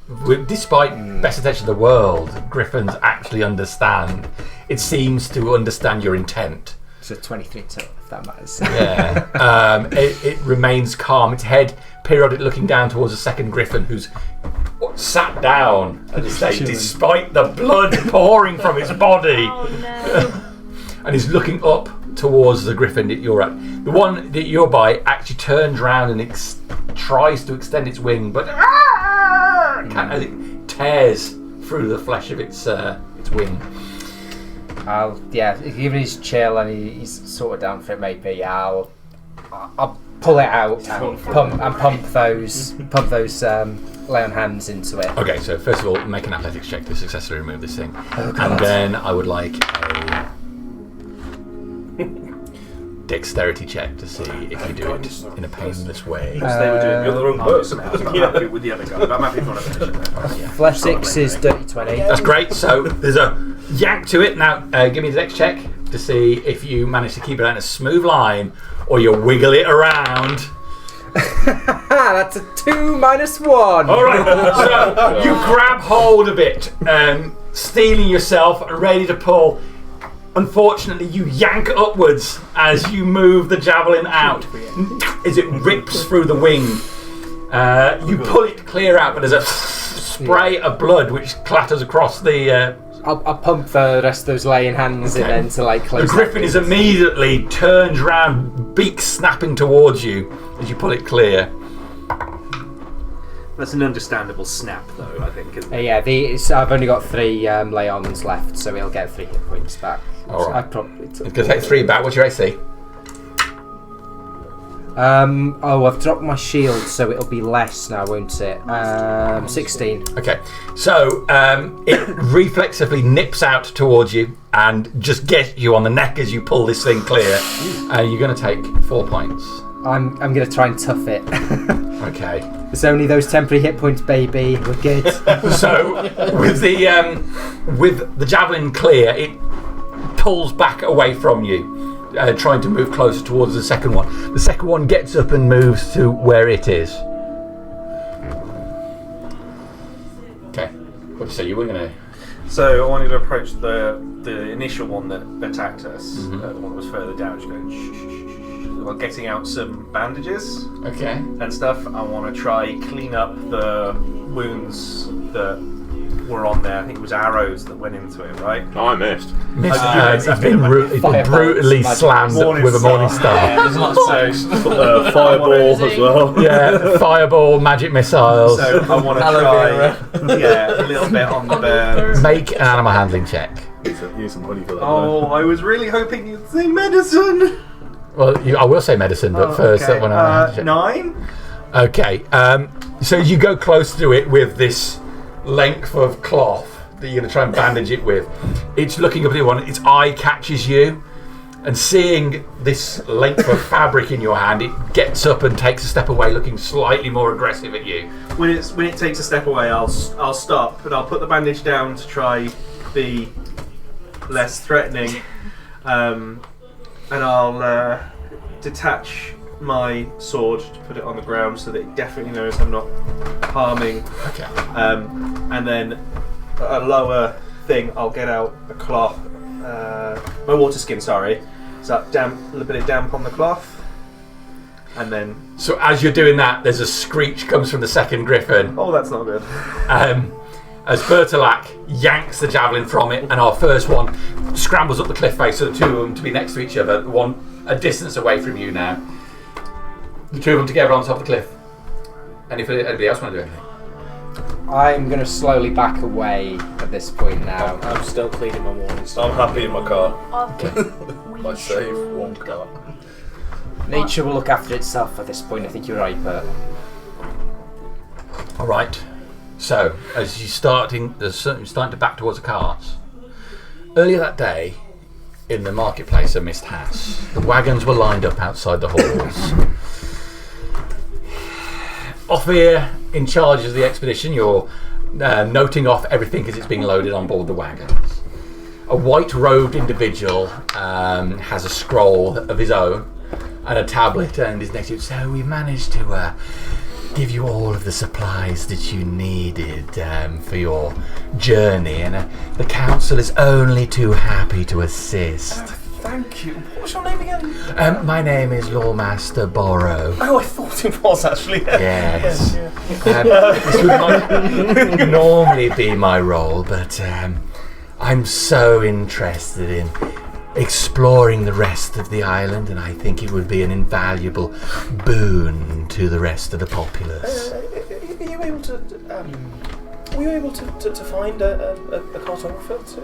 despite best intention of the world, griffins actually understand. It seems to understand your intent. So 23 total, if that matters. Yeah. It remains calm. Its head periodically looking down towards the second griffin, who's sat down at this stage, despite the blood pouring from its body. Oh no. And he's looking up towards the griffin that you're at. The one that you're by actually turns around and tries to extend its wing, but as it tears through the flesh of its wing. Given he's chill and he's sort of down for it, maybe I'll pull it out and pump those lay on hands into it. Okay, so first of all, make an athletics check to successfully remove this thing, and then I would like a dexterity check to see if you do it in a painless way. They were doing the wrong person. I was not happy with the other guy, but I'm happy if you want to finish it. Flesh 6 is dirty 20. That's great. So there's a yank to it. Now, give me the dex check to see if you manage to keep it in a smooth line or you wiggle it around. That's a 2 minus 1. All right. So you grab hold of it, stealing yourself and ready to pull. Unfortunately, you yank upwards as you move the javelin out, as it rips through the wing. You pull it clear out, but there's a spray of blood which clatters across the. I'll pump the rest of those laying hands in then to close. The griffin is immediately turns round, beak snapping towards you as you pull it clear. That's an understandable snap, though, I think. Isn't it? Yeah, I've only got 3 lay-ons left, so he'll get 3 hit points back. All right. I probably It's going to take 3 back. What's your AC? I've dropped my shield, so it'll be less now, won't it? 16. Okay, so it reflexively nips out towards you and just gets you on the neck as you pull this thing clear. You're going to take 4 points. I'm going to try and tough it. Okay. It's only those temporary hit points, baby. We're good. So with the javelin clear, it pulls back away from you, trying to move closer towards the second one. The second one gets up and moves to where it is. Okay. What did you say? You were going to... So I wanted to approach the initial one that attacked us, the one that was further down, just going shh, shh, shh, shh, while getting out some bandages and stuff. I want to try clean up the wounds that were on there. I think it was arrows that went into it, right? I missed. It's been brutally slammed with a morning star. Yeah, there's lots of Fireball as well. Yeah, fireball, magic missiles. So I want to try, a little bit on the burns. Make an animal handling check. Use some money for that. Oh, I was really hoping you'd say medicine. Well, I will say medicine, but first okay. that one I have to check. 9. Okay, so you go close to it with this length of cloth that you're going to try and bandage it with. It's looking up at the one, its eye catches you, and seeing this length of fabric in your hand, it gets up and takes a step away, looking slightly more aggressive at you. When it takes a step away, I'll stop, and I'll put the bandage down to try be less threatening, and I'll detach my sword to put it on the ground so that it definitely knows I'm not harming. Okay. And then a lower thing, I'll get out a cloth, my water skin, sorry. So a little bit of damp on the cloth, and then. So as you're doing that, there's a screech comes from the second griffin. Oh, that's not good. As Bertolac yanks the javelin from it, and our first one scrambles up the cliff face, so the two of them to be next to each other, the one a distance away from you now. The two of them together on top of the cliff. Anybody else want to do anything? I'm going to slowly back away at this point now. I'm still cleaning my morning I'm stuff. happy in my car. My Safe, one car. Nature will look after itself at this point. I think you're right, but All right. So, as you're starting to back towards the carts, earlier that day, in the marketplace of Mist House, the wagons were lined up outside the halls. Off here, in charge of the expedition, you're noting off everything as it's being loaded on board the wagons. A white-robed individual has a scroll of his own and a tablet, and is next to it. So we managed to give you all of the supplies that you needed for your journey, and the council is only too happy to assist. Thank you. What's your name again? My name is Lawmaster Borrow. Oh, I thought it was actually. Yes. Yeah. This would not normally be my role, but I'm so interested in exploring the rest of the island, and I think it would be an invaluable boon to the rest of the populace. Are you able to? Were you able to find a cartographer to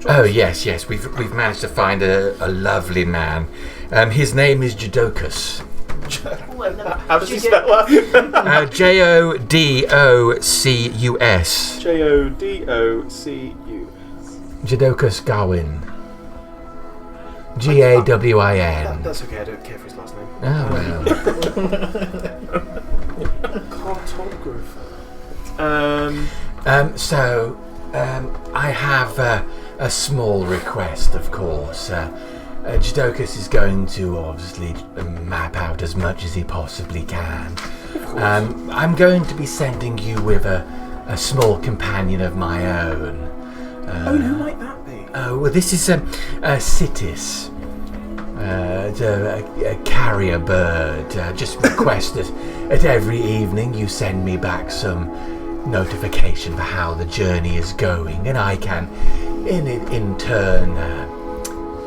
Oh yes, we've managed to find a lovely man. His name is Jodocus. How does he spell that? Jodocus. Jodocus. Jodocus Garwin. Gawin. That's okay. I don't care for his last name. Oh well. Cartographer. I have a small request, of course. Jodocus is going to obviously map out as much as he possibly can. I'm going to be sending you with a small companion of my own. Who might that be? Oh, well, this is Sitis. It's a carrier bird. Just request that at every evening you send me back some notification for how the journey is going, and I can, in turn,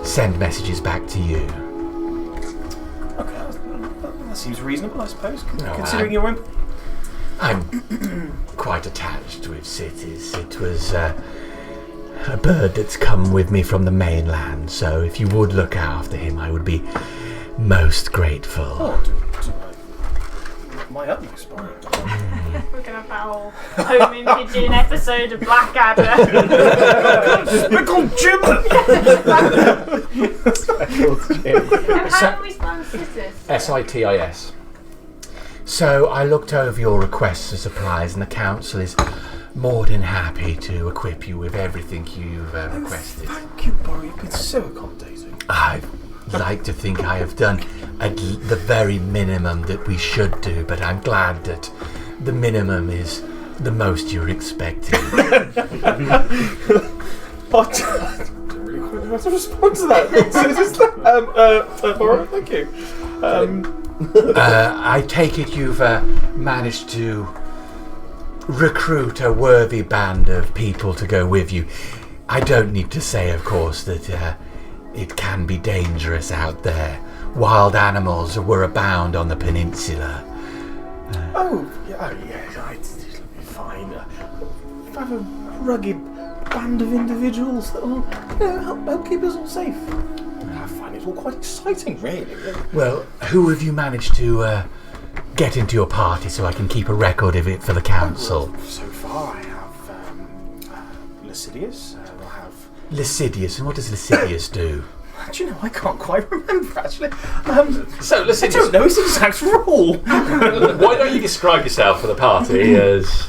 send messages back to you. Okay, that seems reasonable, I suppose, considering your own. I'm quite attached with Sitis. It was a bird that's come with me from the mainland, so if you would look after him, I would be most grateful. Oh, my utmost, Barry. We're going to have that whole homing pigeon episode of Blackadder. We're called Jim! And how do we spell Sitis? Sitis. So I looked over your requests for supplies, and the council is more than happy to equip you with everything you've requested. Thank you, Barry. You've been so accommodating. I'd like to think I have done at the very minimum that we should do, but I'm glad that the minimum is the most you're expecting. What? I don't really quite know how to respond to that. Barry, thank you. I take it you've managed to recruit a worthy band of people to go with you. I don't need to say, of course, that it can be dangerous out there. Wild animals were abound on the peninsula. I'd be fine. If I have a rugged band of individuals that will help keep us all safe. I find it all quite exciting, really. Well, who have you managed to get into your party so I can keep a record of it for the council? So far I have Lycidius, I have... Lycidius, and what does Lycidius do? Do you know, I can't quite remember, actually. So, Lycidius... I don't know his exact role. Why don't you describe yourself for the party as...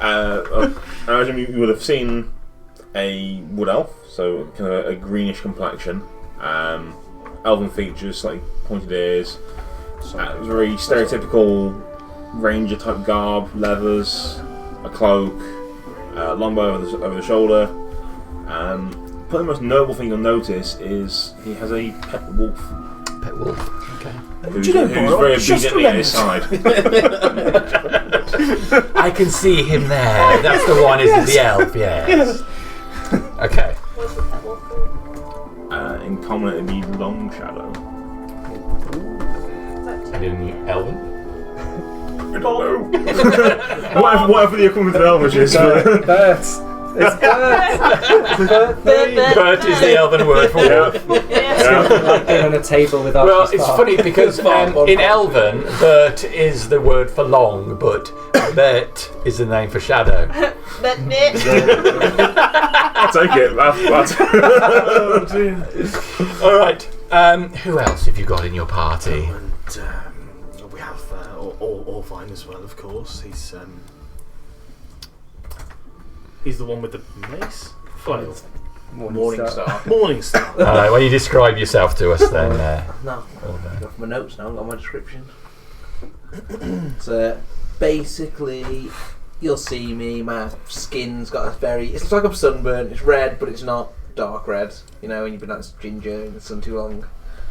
I imagine you would have seen a wood elf, so kind of a greenish complexion, elven features, like pointed ears, very stereotypical ranger type garb, leathers, a cloak, longbow over the shoulder. But the most notable thing you'll notice is he has a pet wolf. Pet wolf, okay. Who's very obediently at his side. I can see him there. That's the one, isn't the elf? Yes. Okay. What's the pet wolf called? In common, it'd be Long Shadow. And in Elven? I don't know. whatever the equivalent of Elvish is. Birds. It's birds. Bert is the Elven word for wolf. Yeah. Like being on a table with Well, it's funny because in Elven, Bert is the word for long, but Bert is the name for shadow. But it. I'll take it. All right. Who else have you got in your party? And we have Orvine as well, of course. He's the one with the mace. Flail. Morningstar. When you describe yourself to us, then. No, I've got my notes now. I've got my description. So basically, you'll see me. My skin's got a very. It's like I'm sunburned. It's red, but it's not dark red. You know, when you've been out ginger in the sun too long.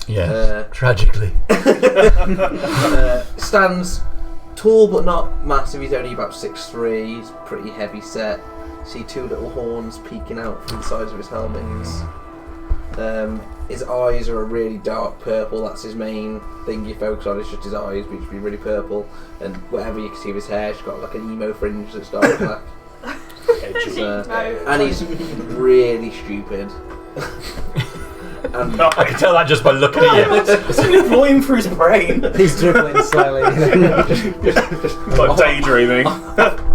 Yeah. Tragically. Stands tall but not massive. He's only about 6'3". He's pretty heavy set. See two little horns peeking out from the sides of his helmet. His eyes are a really dark purple. That's his main thing you focus on. It's just his eyes, which be really purple. And whatever you can see of his hair, he's got like an emo fringe that's dark black. And he's really stupid. And I can tell that just by looking at you. It's an employing for his brain. He's dribbling slowly. Like daydreaming.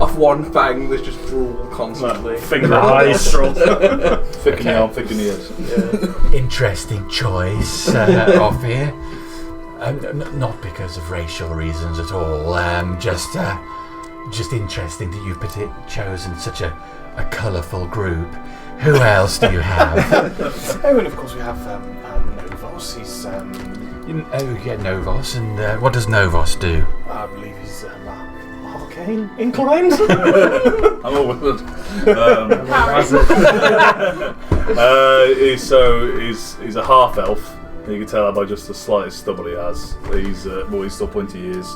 off one fang, there's just drool constantly. Finger Nice. thick in the arm, thick in the ears. Interesting choice of here. Not because of racial reasons at all. Just interesting that you've chosen such a colourful group. Who else do you have? Oh, and of course we have Novos. He's Novos. And what does Novos do? I believe he's arcane inclined. I'm all with He's a half elf. You can tell that by just the slightest stubble he has. He's still pointy ears.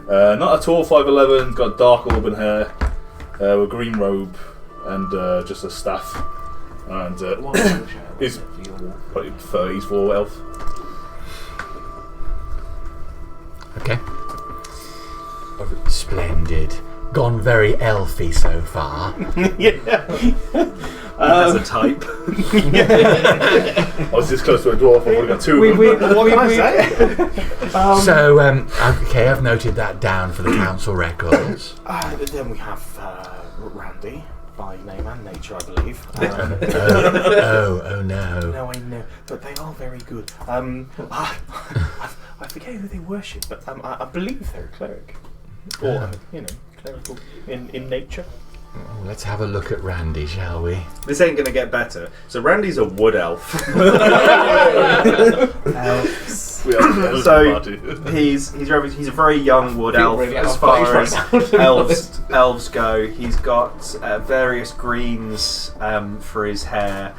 Not at all 5'11", got dark auburn hair, with a green robe, and just a staff. And he's probably 30s for elf. Okay. Splendid. Gone very elfy so far. Yeah. As a type. I was this close to a dwarf. I've already got two. What can I say? So, okay, I've noted that down for the council records. Then we have Randy, by name and nature, I believe. Oh no. No, I know, but they are very good. I forget who they worship, but I believe they're a cleric, or clerical in nature. Well, let's have a look at Randy, shall we? This ain't gonna get better. So Randy's a wood elf. So he's a very young wood elf really as far as elves go. He's got various greens for his hair,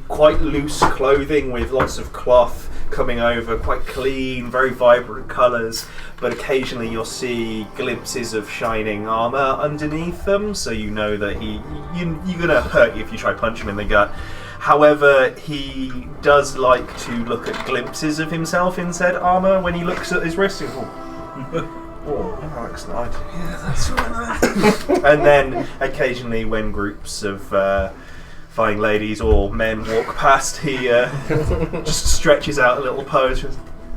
quite loose clothing with lots of cloth coming over, quite clean, very vibrant colours, but occasionally you'll see glimpses of shining armour underneath them, so you know that you're gonna hurt you if you try punch him in the gut. However, he does like to look at glimpses of himself in said armour when he looks at his wrist. Oh, excellent. Yeah, that's right. And then occasionally when groups of fine ladies or men walk past, he just stretches out a little pose.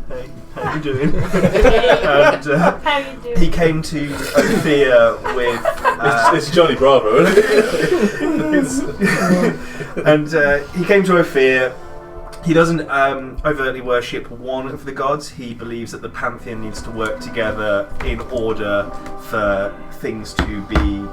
Hey, how you doing? And How you doing? he came to Ophir with... it's Johnny Bravo, isn't it? and he came to Ophir. He doesn't overtly worship one of the gods. He believes that the pantheon needs to work together in order for things to be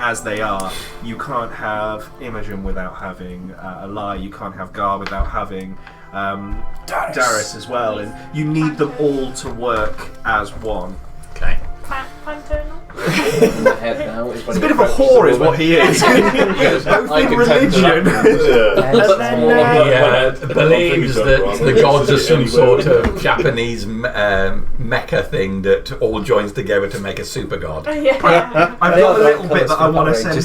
as they are. You can't have Imogen without having Eli. You can't have Gar without having Darius as well. And you need them all to work as one. Okay. Panternal? He's a bit of a whore is what he is. Both in religion. He believes that the gods are some sort of Japanese mecha thing that all joins together to make a super god. I've got a little bit that I want to send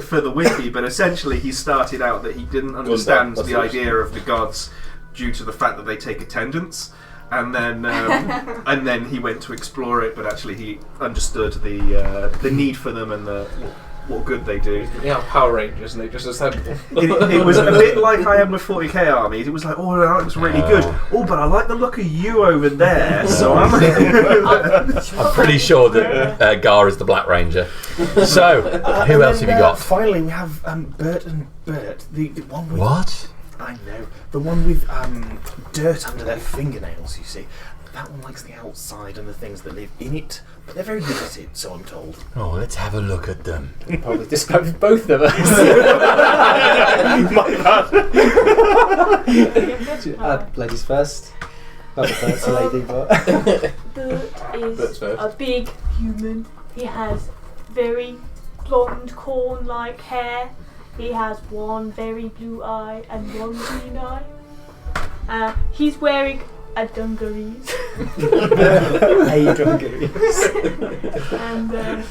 for the wiki, but essentially he started out that he didn't understand the idea of the gods due to the fact that they take attendance. And then he went to explore it, but actually he understood the need for them and the what good they do. Yeah, Power Rangers, and they just assemble. It was a bit like I am with 40k armies. It was like, oh, that looks really good. Oh, but I like the look of you over there. So I'm pretty sure that Gar is the Black Ranger. So, who else have you got? Finally, we have Bert and Bert. The one with... What? I know. The one with dirt under their fingernails, you see. That one likes the outside and the things that live in it, but they're very good at it, so I'm told. Oh, let's have a look at them. Probably described both of us. My bad. Ladies first. Not the first lady, but... Bert is a big human. He has very blonde corn-like hair. He has one very blue eye and one green eye. He's wearing a dungarees. And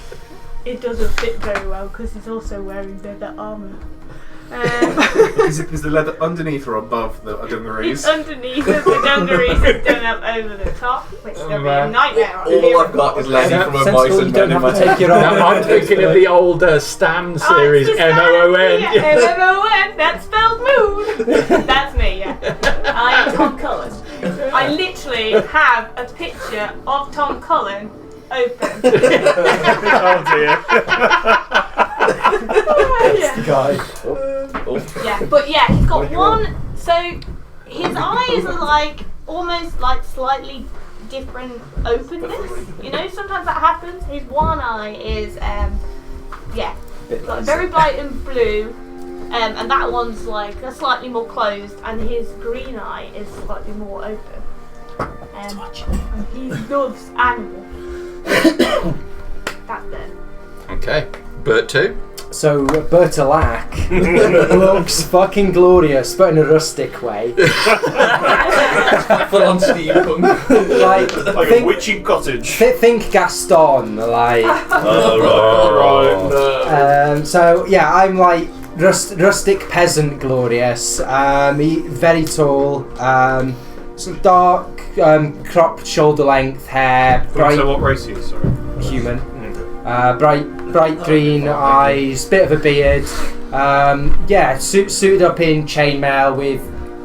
it doesn't fit very well because he's also wearing leather armour. Is the leather underneath or above the dungarees? It's underneath the dungarees. It's done up over the top, which is going to be a nightmare. All I've got is Lenny from a Mice and Men in my take your Now, I'm thinking of the old Stan series, M-O-O-N. Yeah, M-O-O-N, that's spelled moon. That's me, yeah. I am Tom Cullen. I literally have a picture of Tom Cullen open. Oh dear. Yeah, but yeah, he's got one. So his eyes are like almost like slightly different openness. You know, sometimes that happens. His one eye is like very bright and blue, and that one's like a slightly more closed, and his green eye is slightly more open. And he loves animals. That's it. Okay, Bert 2. So, Bertolac looks fucking glorious, but in a rustic way. Full on steampunk. Like a witchy cottage. Think Gaston, like. Right. So, yeah, I'm like rustic peasant glorious. Very tall, some dark, cropped shoulder length hair. Bright, So what race are you, sorry? human. Bright green eyes, bit of a beard. Suited up in chainmail with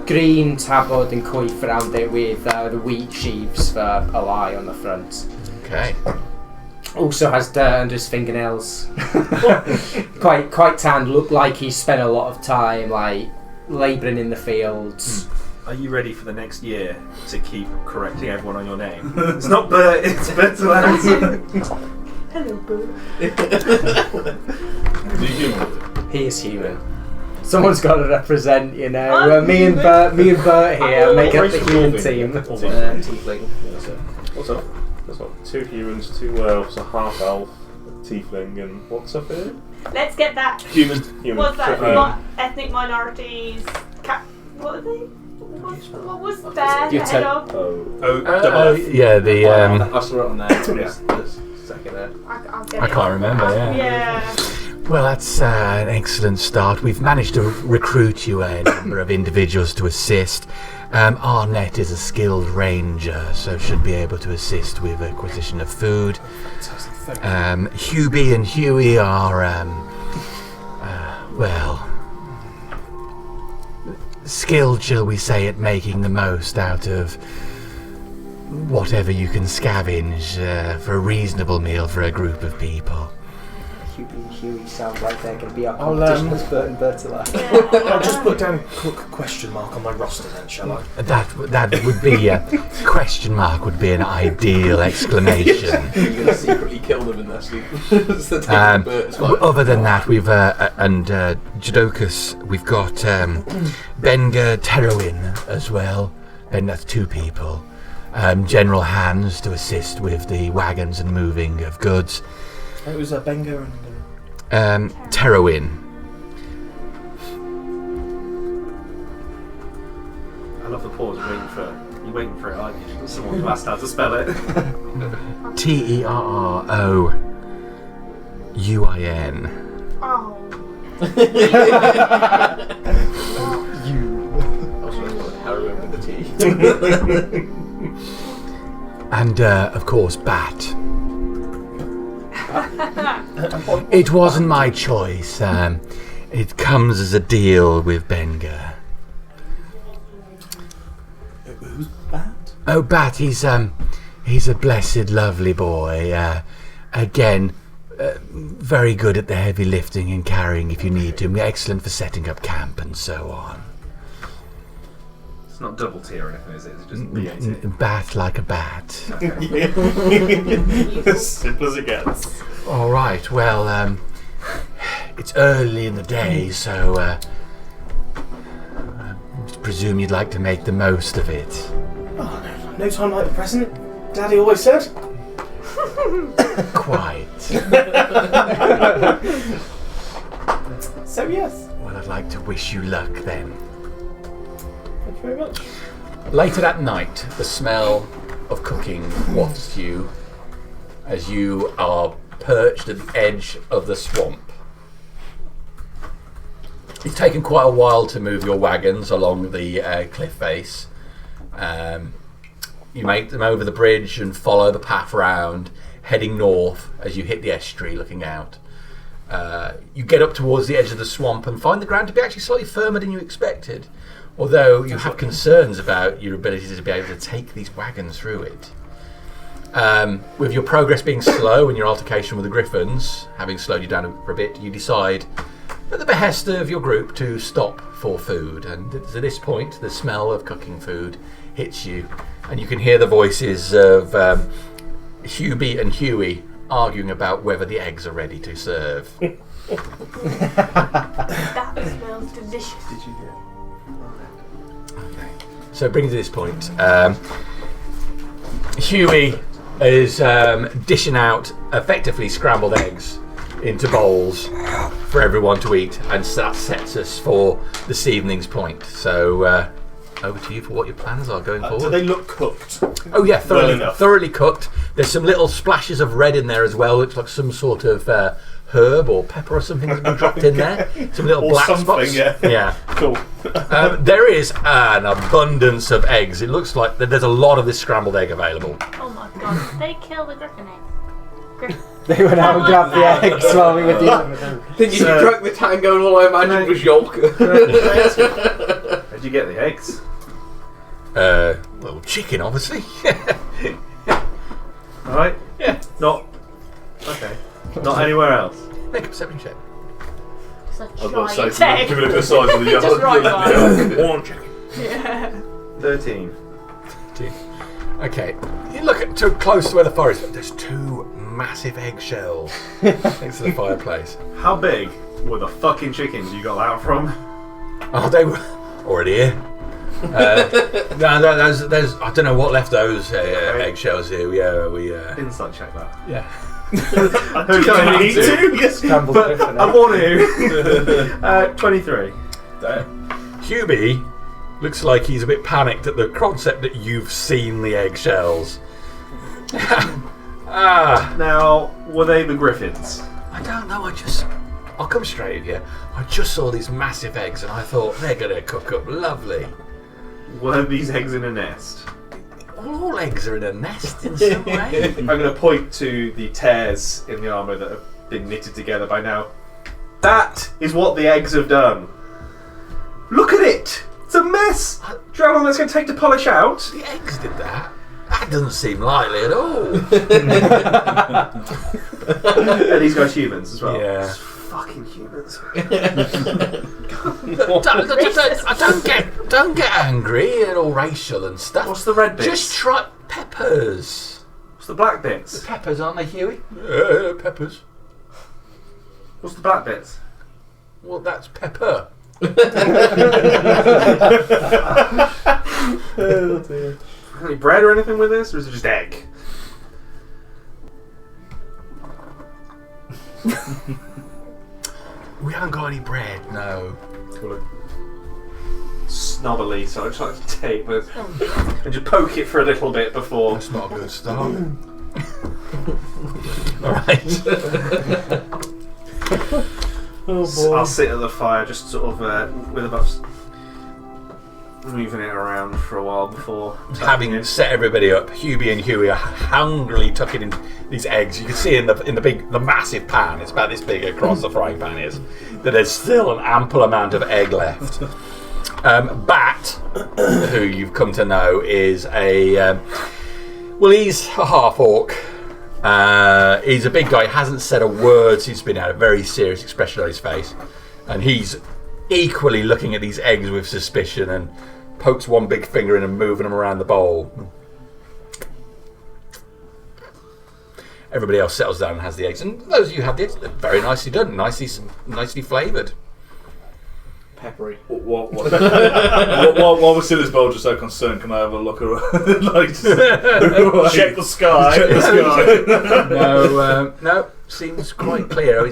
green tabard and coif around it with the wheat sheaves for a lie on the front. Okay. Also has dirt under his fingernails. quite tanned. Look like he's spent a lot of time like labouring in the fields. Are you ready for the next year to keep correcting everyone on your name? It's not Bert, it's Bertolac. Hello, Bert. He is human. Someone's got to represent, you know. Me and Bert here make up the human team. Tiefling. What's up? That's what? 2 humans, 2 elves, a half elf, a tiefling, and what's up here? Let's get that. Human. What's that? So, Ethnic minorities. What are they? What was their Your head of? Yeah, the... I saw it on there. Second there. I'll get I it. can't remember, yeah. Yeah. Well, that's an excellent start. We've managed to recruit you a number of individuals to assist. Arnett is a skilled ranger, so should be able to assist with acquisition of food. Hubie and Huey are, skilled, shall we say, at making the most out of whatever you can scavenge for a reasonable meal for a group of people. Hubie and Huey sound like they're going to be our competition with Bert and Bertolac. I'll just put down cook question mark on my roster then, shall I? That would be a question mark would be an ideal exclamation. You're going to secretly kill them in their sleep. Other than that, we've and Jodocus, we've got Benga Terowin as well. And that's 2 people. General hands to assist with the wagons and moving of goods. It was a Benga and Terowin. I love the pause. You're waiting for it, aren't you? Someone to ask how to spell it. Terrouin. Oh. Heroin with the T. And of course, Bat. It wasn't my choice. It comes as a deal with Benga. Who's Bat? Oh, Bat, he's a blessed, lovely boy. Again, very good at the heavy lifting and carrying if you need to. Excellent for setting up camp and so on. It's not double T or anything, is it? It's just BAT. Bat like a bat. Okay. As simple as it gets. All right. Well, it's early in the day, so I presume you'd like to make the most of it. Oh, no time like the present. Daddy always said. Quite. So yes. Well, I'd like to wish you luck then. Thank you very much. Later that night, the smell of cooking wafts you as you are perched at the edge of the swamp. It's taken quite a while to move your wagons along the cliff face. You make them over the bridge and follow the path round, heading north as you hit the estuary looking out. You get up towards the edge of the swamp and find the ground to be actually slightly firmer than you expected, although you have concerns about your ability to be able to take these wagons through it. With your progress being slow and your altercation with the griffins having slowed you down for a bit, you decide at the behest of your group to stop for food, and at this point the smell of cooking food hits you and you can hear the voices of Hubie and Huey arguing about whether the eggs are ready to serve. That smells delicious. Did you hear? Okay. So bringing to this point, Huey is dishing out effectively scrambled eggs into bowls for everyone to eat, and so that sets us for this evening's point. So over to you for what your plans are going forward. Do they look cooked? Oh yeah, Well thoroughly cooked. There's some little splashes of red in there as well. Looks like some sort of herb or pepper or something has been dropped in there. Some little Or black something, spots. yeah. Cool. There is an abundance of eggs. It looks like there's a lot of this scrambled egg available. Oh my god, did they kill the griffin eggs? They went out and grabbed the eggs while we were dealing with them. Thinking you broke the tango and all I imagined was yolk. How'd you get the eggs? Well, chicken, obviously. Alright? Yeah. Not. Okay. Not anywhere else. Make a perception check. It's a I've got to giant say, egg. give it a size of the Just yellow. right by. One chicken. Yeah. 13. Okay. You look at too close to where the fire is. There's two massive eggshells next to the fireplace. How big were the fucking chickens you got that from? Oh, they were already here. No, there's I don't know what left those eggshells here. We Insight check that. yeah. I don't need to. Yes, Scrambled but griffin I egg. want to. 23. Hubie looks like he's a bit panicked at the concept that you've seen the eggshells. Now, were they the griffins? I don't know, I'll come straight with you. I just saw these massive eggs and I thought they're going to cook up lovely. Were these eggs in a nest? All eggs are in a nest in some way. I'm going to point to the tears in the armour that have been knitted together by now. That is what the eggs have done. Look at it! It's a mess! Do you know how long that's going to take to polish out? The eggs did that? That doesn't seem likely at all. And these guys humans as well. Yeah. It's fucking humans. Don't get angry and all racial and stuff. What's the red bits? Just try peppers. What's the black bits? The peppers, aren't they, Huey? Peppers. What's the black bits? Well, that's pepper. Oh dear. Any bread or anything with this, or is it just egg? We haven't got any bread, no. Snobbily, so I just like to take this and just poke it for a little bit before. That's not a good start. Alright. Oh boy. I'll sit at the fire, just sort of with about moving it around for a while before Having set everybody up, Hubie and Huey are hungrily tucking in these eggs. You can see in the massive pan, it's about this big across the frying pan is, that there's still an ample amount of egg left. Bat, who you've come to know, is he's a half orc. He's a big guy, hasn't said a word since he's been out, a very serious expression on his face. And he's equally looking at these eggs with suspicion and pokes one big finger in and moving them around the bowl. Everybody else settles down and has the eggs. And those of you who have the eggs, they're very nicely done, nicely flavoured. Peppery. While we're still in this bowl, just so concerned, can I have a look around? Check the sky. Check the sky. No, seems quite clear.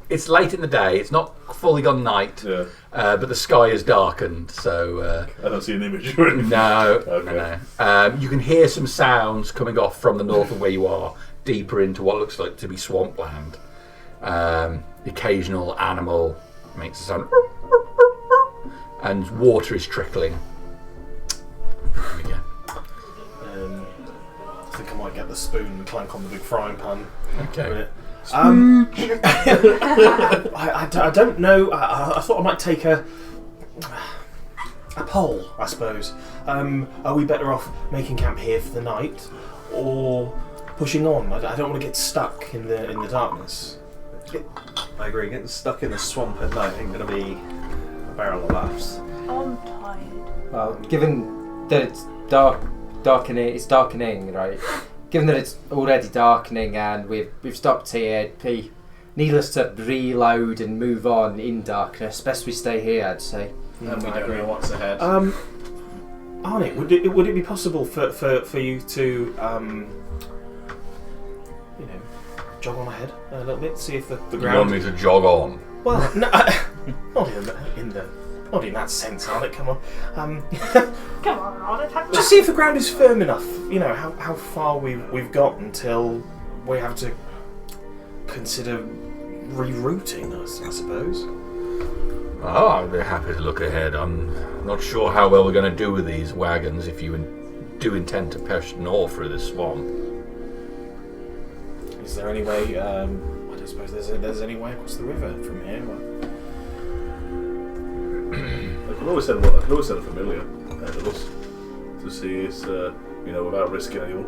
It's late in the day. It's not fully gone night, but the sky is darkened. So I don't see an image or anything. no, Okay. no. You can hear some sounds coming off from the north of where you are, deeper into what looks like to be swampland. The occasional animal makes a sound, and water is trickling. There we go. I think I might get the spoon and clank on the big frying pan. Okay. I don't know. I thought I might take a poll, I suppose. Are we better off making camp here for the night, or pushing on? I don't want to get stuck in the darkness. I agree. Getting stuck in the swamp at night ain't going to be a barrel of laughs. I'm tired. Well, given that it's darkening, right? Given that it's already darkening and we've stopped here, it'd be needless to reload and move on in darkness. Best we stay here, I'd say. And we don't know what's ahead. Arnie, would it be possible for you to jog on ahead a little bit, see if the You ground. want me to jog on? Well, no, not in that sense, Arnie. Come on. Come on, Arnie. Just see if the ground is firm enough. You know how far we've got until we have to consider rerouting us, I suppose. Oh, I'd be happy to look ahead. I'm not sure how well we're going to do with these wagons if you do intend to push north through this swamp. Is there any way? I don't suppose there's any way across the river from here. I could always send a familiar ahead of us to see us, without risking anyone.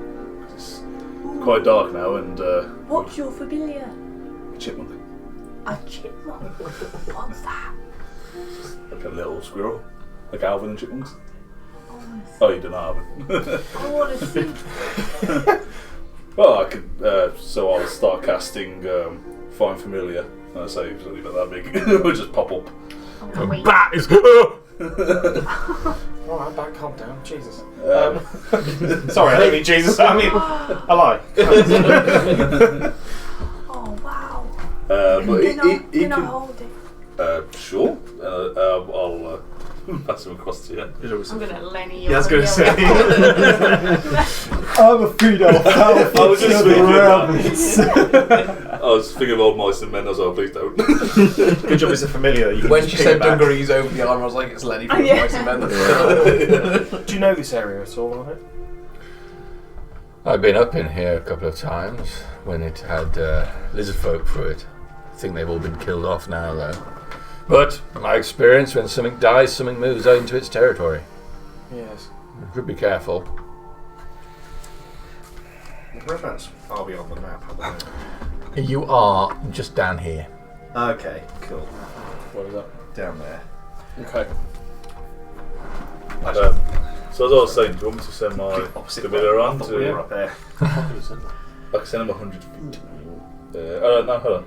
'Cause it's quite dark now, and What's your familiar? chipmunk, A chipmunk? What's that? like a little squirrel, like Alvin and chipmunks. Oh, you don't know Alvin. I want to see. Well, I could. So I'll start casting Find Familiar. And I say it's only about that big. It'll just pop up. Oh, wait. Bat is. Alright, back, calm down. Jesus. Sorry, I don't mean Jesus. I mean, I lie. Oh, wow. But Can I can. hold it? Sure. I'll pass him across to you. I'm going to Lenny you. Yeah, I was going to say. I'm a feed off. I was just thinking I was thinking of old mice and men as well, please don't. Good job, it's a familiar. You can When just she pick said it back. dungarees over the arm, I was like, it's Lenny from Yeah. Mice and Men. Do you know this area at all, on it? I've been up in here a couple of times when it had lizard folk through it. I think they've all been killed off now, though. But my experience, when something dies, something moves out into its territory. Yes. You should be careful. Whereabouts are we on the map? at the moment? You are just down here. Okay, cool. Where was that? Down there. Okay. So as I was saying, do you want me to send my familiar around I thought we were to? up there. I can send him 100 feet. No, hold on.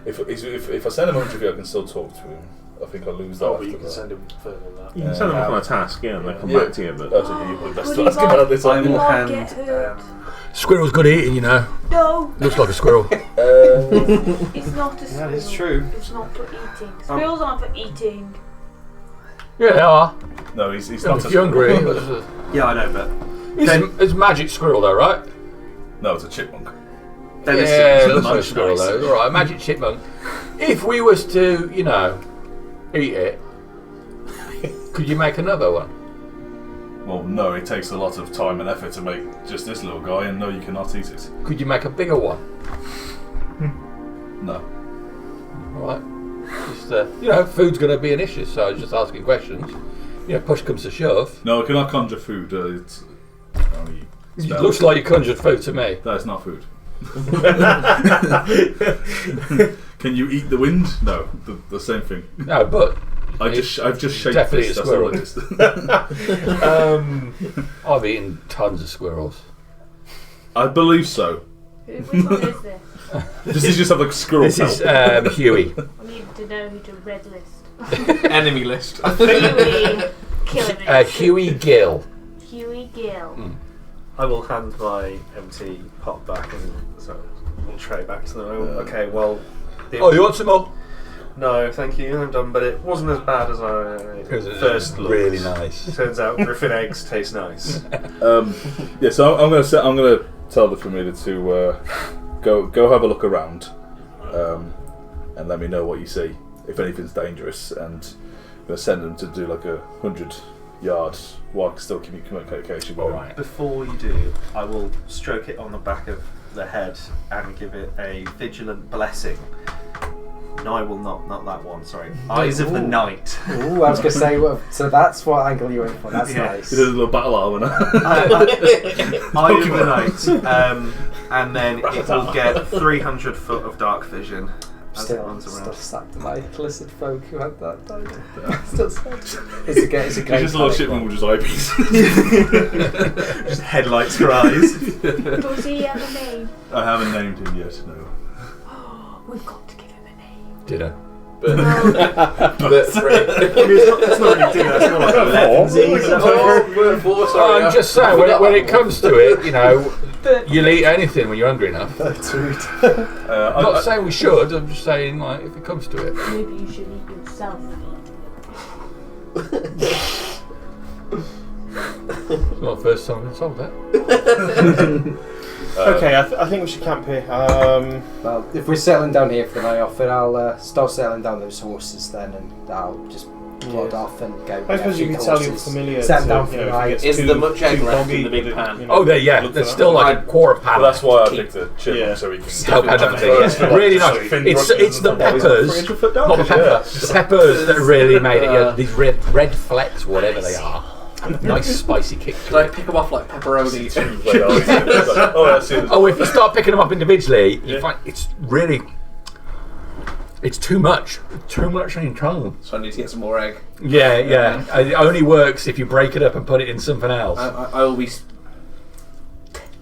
If I send him 100 feet, I can still talk to him. I think I'll lose that. Oh, but after you can that. send him further than that. You can send them off on a task, yeah, and they come Yeah. back to you. But That's what you're probably best Would to he ask about this. I will Might hand. get hurt. Squirrel's good eating, you know. No, Looks like a squirrel. it's not a squirrel. That is true. It's not for eating. Squirrels aren't for eating. Yeah, they are. No, he's not. If you're hungry. Yeah, I know, but It's magic squirrel, though, right? No, it's a chipmunk. then Yeah, it's it looks like a much squirrel, nicer. though. Alright, a magic chipmunk. If we was to, eat it, could you make another one? Well, no, it takes a lot of time and effort to make just this little guy, and no, you cannot eat it. Could you make a bigger one? No. All right. Just, food's going to be an issue, so I was just asking questions. Push comes to shove. No, I cannot conjure food. It's only It spells. looks like you conjured food to me. That is not food. Can you eat the wind? No, the same thing. No, but I've just shaped definitely this. a That's all squirrel. it is. I've eaten tons of squirrels. I believe so. Which one is this? Does he just have like squirrel This is Huey. I need to know who to red list. Enemy list. Huey Killing Huey Gill. Huey Gill. I will hand my empty pot back and tray back to them. Okay, well. Oh, you want some more? No, thank you. I'm done. But it wasn't as bad as I first looked. Really nice. Turns out Griffin eggs taste nice. Yeah, so I'm gonna tell the familiar to go have a look around, and let me know what you see if anything's dangerous, and I'm gonna send them to do like 100-yard while I can still communication with All them. right. Before you do, I will stroke it on the back of the head and give it a vigilant blessing. No, I will not that one, sorry. Eyes of the Night. Ooh, I was going to say, so that's what angle you went for. That's nice. It is a little battle armor. Eye of the Night. And then it will get 300 foot of dark vision as it runs around. Still sad to my lizard folk who had that died. Still sad. It's a great It's just a little shipment with just eyepiece. Just headlights for eyes. Does he have a name? I haven't named him yet, no. We've got to give him a name. Dinner. It's not really dinner, it's more like 11s. I'm just saying, when it comes to it, you'll eat anything when you're hungry enough. That's rude. I'm not saying we should, I'm just saying, like, if it comes to it. Maybe you should eat yourself. It's not the first time I've been told that. Okay, I think we should camp here. Well, if we're settling down here for the night off, then I'll start settling down those horses then, and I'll just plod off and go. I suppose you can tell your familiar. Set them down for the night. Is there much egg left in the big pan? Oh, there's still like a quarter pan. Well, that's why I picked the chipmunk, so we can... Still pan it's really nice. It's the peppers, not the pepper. The peppers that really made it. These red flecks, whatever they are. Nice spicy kick to Like it. pick them off like pepperoni. Oh, if you start picking them up individually, you find it's too much. Too much on your tongue. So I need to get some more egg. Yeah. It only works if you break it up and put it in something else. I will be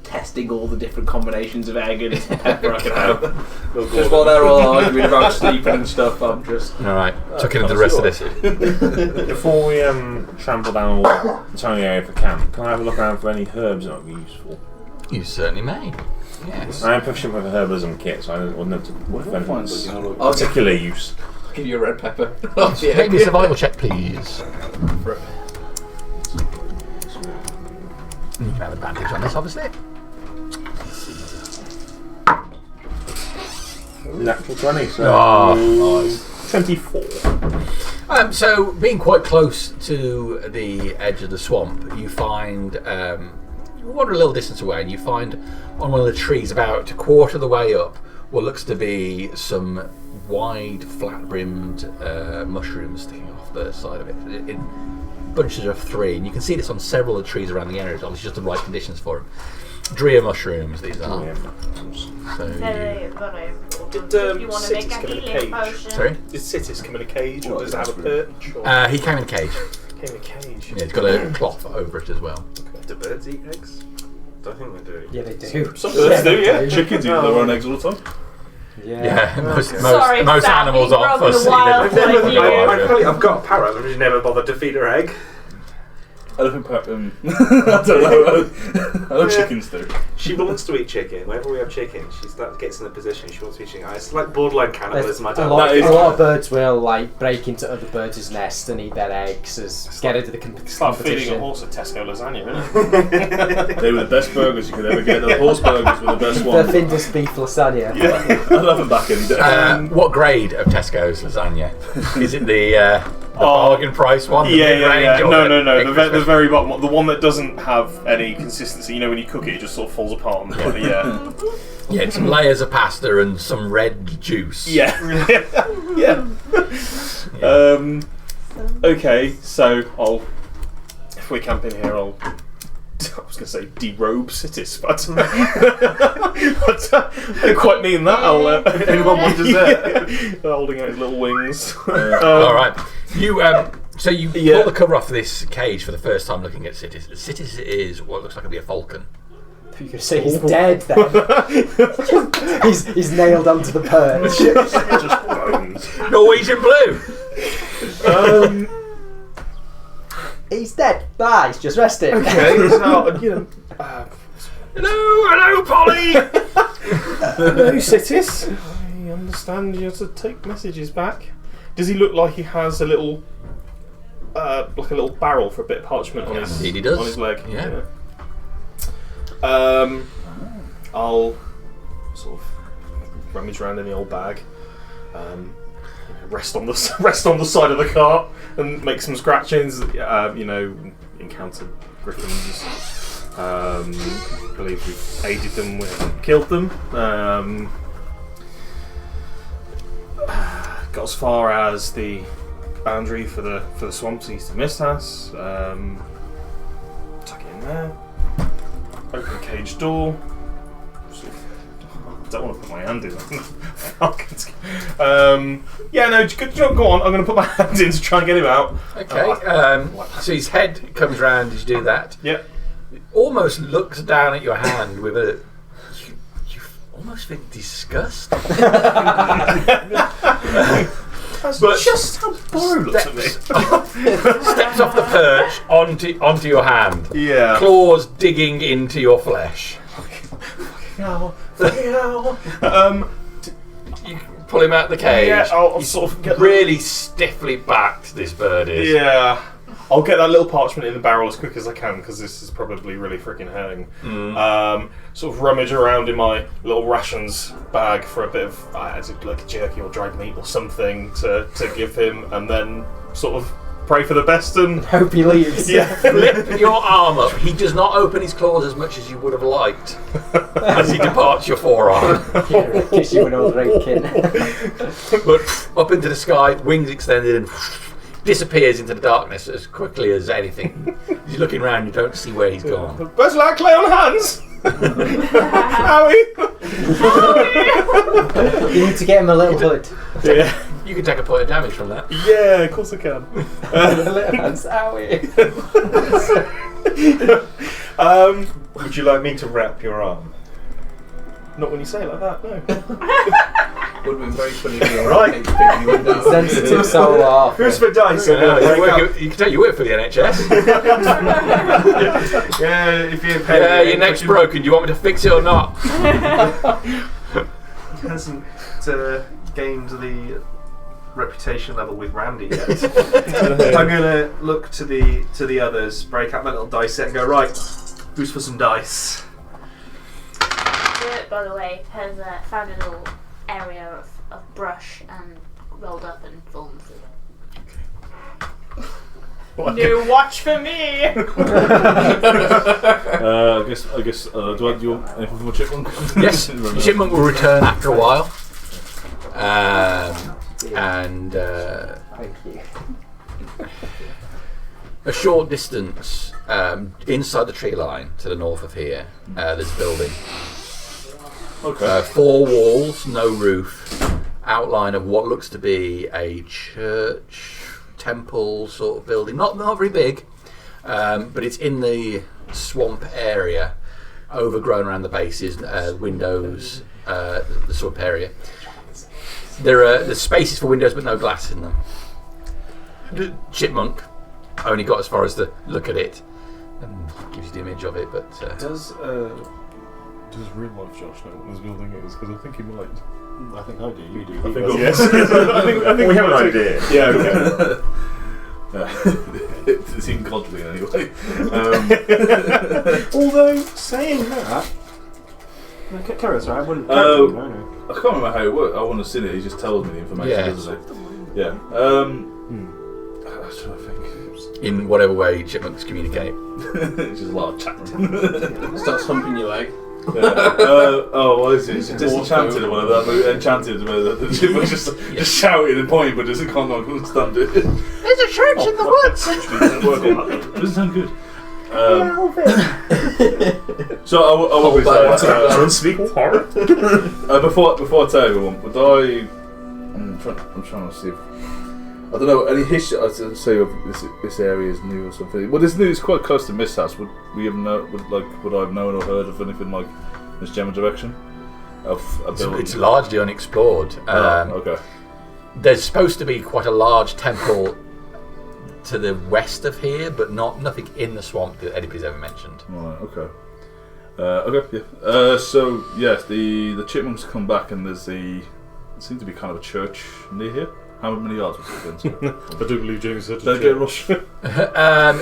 testing all the different combinations of egg and pepper I can have. Just while they're all arguing about sleeping and stuff, I'm just... Alright, chuck into the rest of this. Before we trample down all the tiny area for camp, can I have a look around for any herbs that might be useful? You certainly may. Yes. I am proficient with a herbalism kit, so I wouldn't have to defend one's I'll particular use. give you a red pepper. Make me a survival check, please. You can have advantage on this, obviously. Natural 20, so... 24. So, being quite close to the edge of the swamp, you find, you wander a little distance away and you find on one of the trees about a quarter of the way up what looks to be some wide, flat-brimmed mushrooms sticking off the side of it in bunches of 3. And you can see this on several of the trees around the area, it's just the right conditions for them. Drea mushrooms, these are. So Did you want to make Sitis a come in a healing cage? potion? Sorry? Did Sitis come in a cage, or does it have a perch? Or He came in a cage. came in a cage? Yeah, it's got a cloth over it as well. Do birds eat eggs? I think they do. Yeah, they do. Some birds do, yeah. Chickens eat their own eggs all the time. Yeah, most Sorry, Sam, animals being aren't grown fussy. wild They don't like know. you. I've got a parrot. I've just never bothered to feed her egg. Elephant I don't know. I know chickens do. She wants to eat chicken. Whenever we have chicken, gets in a position she wants to eat chicken. It's like borderline cannibalism. I A don't lot, like a lot of birds will like break into other birds' nests and eat their eggs as get into the It's like feeding a competition. horse a Tesco lasagna, isn't it? They were the best burgers you could ever get. The horse burgers were the best The ones. Findus beef lasagna. I love them back in the day. What grade of Tesco's lasagna? Is it the bargain price one. Yeah. No. The very bottom one, the one that doesn't have any consistency. You know, when you cook it, it just sort of falls apart on the bottom. Yeah. Yeah, some layers of pasta and some red juice. Yeah. Okay, so if we're camping here, I was going to say derobe Citis, but I don't quite mean that. Anyone want dessert? Holding out his little wings. All right. You so you pull the cover off this cage for the first time looking at Citis. Citis is what looks like it'll be a falcon. You could say he's dead then. he's nailed onto the perch. Just bones. Norwegian blue. He's dead. Bye. He's just resting. Okay, so Hello, Polly. hello, Citis. I understand you have to take messages back. Does he look like he has a little, like a little barrel for a bit of parchment on his Indeed he does. on his leg? Yeah. I'll sort of rummage around in the old bag, rest on the side of the cart, and make some scratchings. Encountered griffins. Believe we've aided them, we haven't killed them. Got as far as the boundary for the swamps east of Misthouse. Tuck it in there. Open cage door. I don't want to put my hand in. Go on. I'm going to put my hand in to try and get him out. Okay. So his head comes round as you do that. Yep. Almost looks down at your hand with a. You almost think disgust. That's But just how Borrow looks at me. Steps off the perch onto your hand. Yeah. Claws digging into your flesh. Fucking hell. You pull him out the cage. Yeah, I'll sort of get really stiffly backed. This bird is. Yeah. I'll get that little parchment in the barrel as quick as I can because this is probably really freaking hurting. Sort of rummage around in my little rations bag for a bit of like jerky or dried meat or something to give him, and then sort of pray for the best and hope he leaves. Yeah. Flip your arm up. He does not open his claws as much as you would have liked as he departs your forearm. Kiss you an old raking. But up into the sky, wings extended, and disappears into the darkness as quickly as anything. You're looking around, you don't see where he's gone. Best like clay on hands. Howie. You need to get him a little hood. Yeah. You can take a point of damage from that. Yeah, of course I can. Little hands, Howie. Would you like me to wrap your arm? Not when you say it like that, no. Would have been very funny if you were Right. Sensitive soul off. Here's for dice. You can tell you work for the NHS. Yeah, if you pay. Your neck's broken. Do you want me to fix it or not? He hasn't gained the reputation level with Randy yet. I'm gonna look to the others, break out my little dice set, and go right. Who's for some dice? By the way, has found a little area of brush and rolled up and fallen through. New watch for me. I guess. Do you want anything from a chipmunk? Yes, the chipmunk will return after a while. Thank you. A short distance inside the tree line to the north of here, there's a building. Okay. 4 walls, no roof. Outline of what looks to be a church, temple sort of building. Not very big, but it's in the swamp area, overgrown around the bases, windows, the swamp area. There's spaces for windows, but no glass in them. The chipmunk only got as far as the look at it and gives you the image of it, but Does real life Josh know what this building is? Because I think he might. I think I do. You do. I think Yes. I think We have an idea. Yeah, okay. It seemed godly anyway. Although, saying that... Carry on, sorry, I wouldn't. I can't remember how it worked. I want to see it. He just tells me the information, Yeah. doesn't he? Yeah. I'm trying to think. In whatever way chipmunks communicate. It's just a lot of chatting. Starts humping your leg. What is it? It's Disenchanted or one of that. Enchanted, where the chipmunk just shouting and pointing, but just can't understand it. There's a church in the woods! Doesn't sound good. So I will say, Unspeakable horror. before I tell everyone, would I'm trying to see if I don't know any history. I'd say of this area is new or something. Well, this new is quite close to Mist House. Would I have known or heard of anything like this general direction of a building? It's largely unexplored. Okay. There's supposed to be quite a large temple to the west of here, but nothing in the swamp that anybody's ever mentioned. Right. Okay. Okay. Yeah. So yes, the chipmunks come back, and it seems to be kind of a church near here. How many yards was it again? I do believe James said Don't get rushed.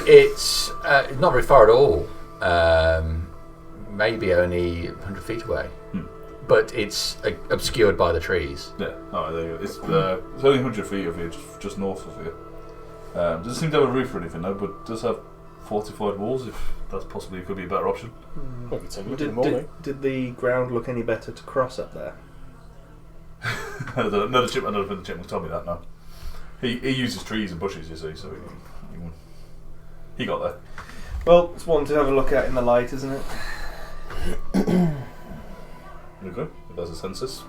It's not very far at all. Maybe only 100 feet away. But it's obscured by the trees. Yeah. Oh, there you go. It's only 100 feet of here, just north of here. Doesn't seem to have a roof or anything though, but does have fortified walls. If that's possibly could be a better option. I could take a look in the morning. Did the ground look any better to cross up there? I don't think the chipmunk told me that. No, he uses trees and bushes, you see, so he got there. Well, it's one to have a look at in the light, isn't it? Okay, if there's a census.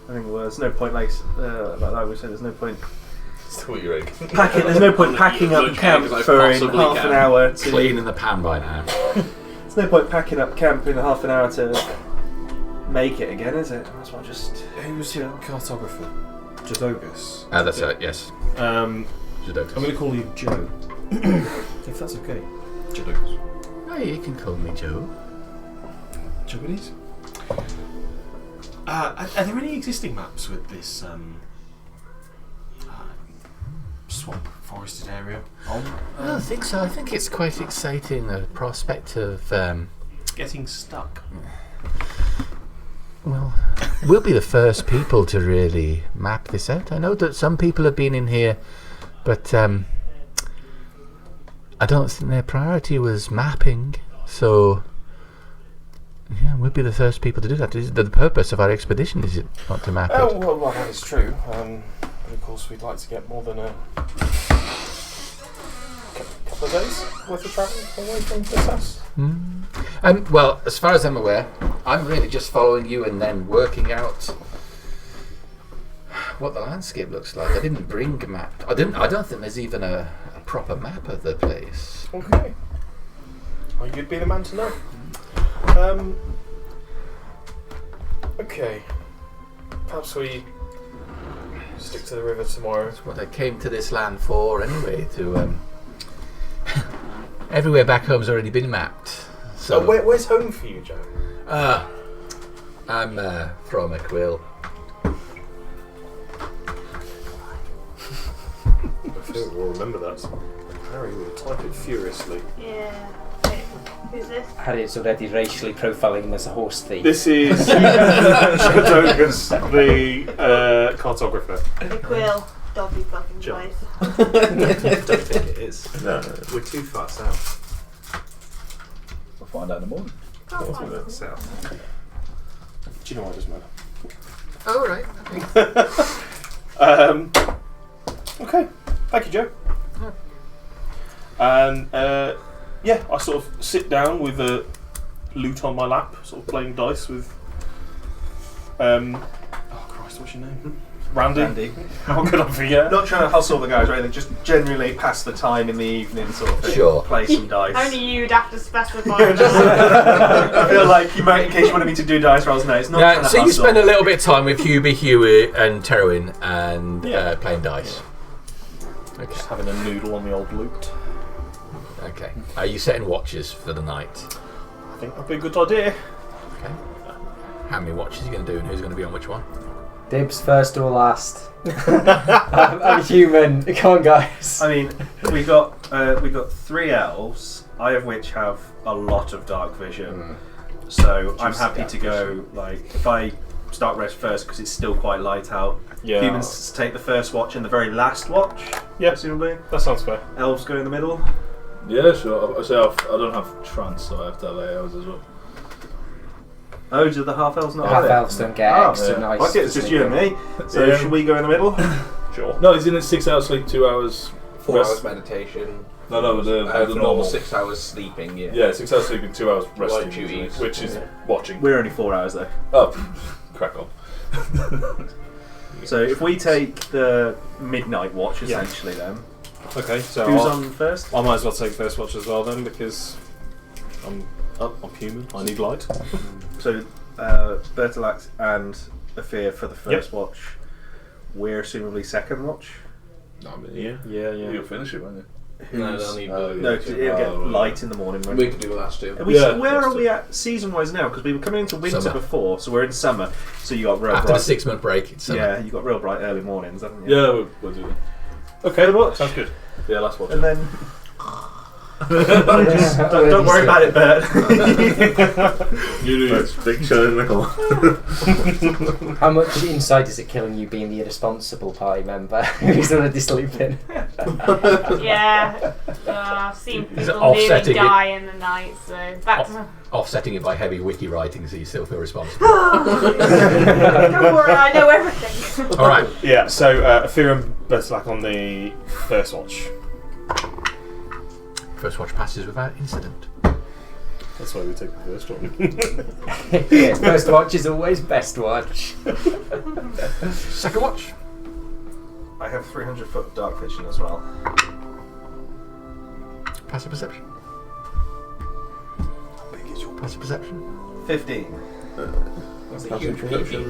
I think there's no point, like I would say, there's no point Still your egg. There's no point packing up camp for in half an hour to clean in the pan by now. There's no point packing up camp in half an hour to make it again, is it? That's what just. Who was your cartographer? Jadogus. That's it. Yes. I'm Jadogus. going to call you Joe, if that's okay. Jadogus. Oh, you can call me Joe. Joe it is. Are there any existing maps with this swamp forested area on? I don't think so. I think it's quite exciting, the prospect of getting stuck. Well, we'll be the first people to really map this out. I know that some people have been in here, but I don't think their priority was mapping. So, yeah, we'll be the first people to do that. Is the purpose of our expedition, is it not to map it? Well, that is true. But of course, we'd like to get more than a couple of days worth of travel away from this house. Well, as far as I'm aware, I'm really just following you and then working out what the landscape looks like. I didn't bring a map. I don't think there's even a proper map of the place. Okay. Well, you'd be the man to know. Okay. Perhaps we stick to the river tomorrow. That's what I came to this land for, anyway. To everywhere back home's already been mapped. So where's home for you, Joe? I'm from a quill. I feel we'll remember that. Harry will type it furiously. Yeah. Wait, who's this? Harriet's already racially profiling him as a horse thief. This is Jadogus, the cartographer. The quill. Dodgy fucking John. choice. I don't think it is. No. We're too far south. We'll find out in the morning. Can't find it. South. Do you know what doesn't matter? Oh, right. Okay. Thank you, Joe. And yeah, I sort of sit down with a lute on my lap, sort of playing dice with. Oh Christ, what's your name? Randy. How could I forget? Not trying to hustle the guys or anything, just generally pass the time in the evening, sort of thing. Sure. Play some dice. Only you'd have to specify. I feel like you might, in case you wanted me to do dice rolls, no, it's not. Yeah, so you spend a little bit of time with Hubie, Huey, and Terwin, and playing dice. Okay. Just having a noodle on the old lute. Okay. Are you setting watches for the night? I think that'd be a good idea. Okay. How many watches are you going to do, and who's going to be on which one? Dibs first or last. I'm human. Come on, guys. I mean, we got 3 elves, I of which have a lot of dark vision. So I'm happy to go. Like, if I start rest first because it's still quite light out. Yeah. Humans take the first watch and the very last watch. Yeah, presumably. that sounds fair. Elves go in the middle. Yeah, sure. I don't have trance, so I have to have 8 hours as well. Oh, do the half elves not Half have it? elves don't get extra nice. Okay, it's just you and me. So should we go in the middle? Sure. No, he's in it 6 hours sleep, 2 hours. 4 rest. hours meditation. No, the normal 6 hours sleeping. Yeah. Yeah, 6 hours sleeping, 2 hours resting, Light duties. which is watching. We're only 4 hours though. Oh, crack on. So if we take the midnight watch, essentially, then Okay, so who's on first? I might as well take first watch as well then, because I'm human. I need light. So Bertolax and Afir for the first watch. We're assumably second watch. Yeah. You'll finish it, won't you? No, they'll need No, because it'll get light in the morning. We could do the last two. Where are we at season-wise now? Because we were coming into winter Summer. before, so we're in summer. So you got real After the bright. 6-month break, it's summer. Yeah, you got real bright early mornings, haven't you? Yeah, we'll do it. Okay, watch. sounds good. Yeah, last watch. And then. Don't worry about it, Bert. You do it. Big show in the corner. How much inside is it killing you being the irresponsible party member who's already sleeping? Yeah, I've seen Is it people nearly offsetting die in the night, so that's. Offsetting it by heavy wiki writing so you still feel responsible. Don't worry, I know everything. Alright. Yeah, so Afir and Bertolax on the first watch. First watch passes without incident. That's why we take the first one. Yeah, first watch is always best watch. Second watch. I have 300-foot dark vision as well. Passive perception. Passive perception. 15. That's a huge peepee.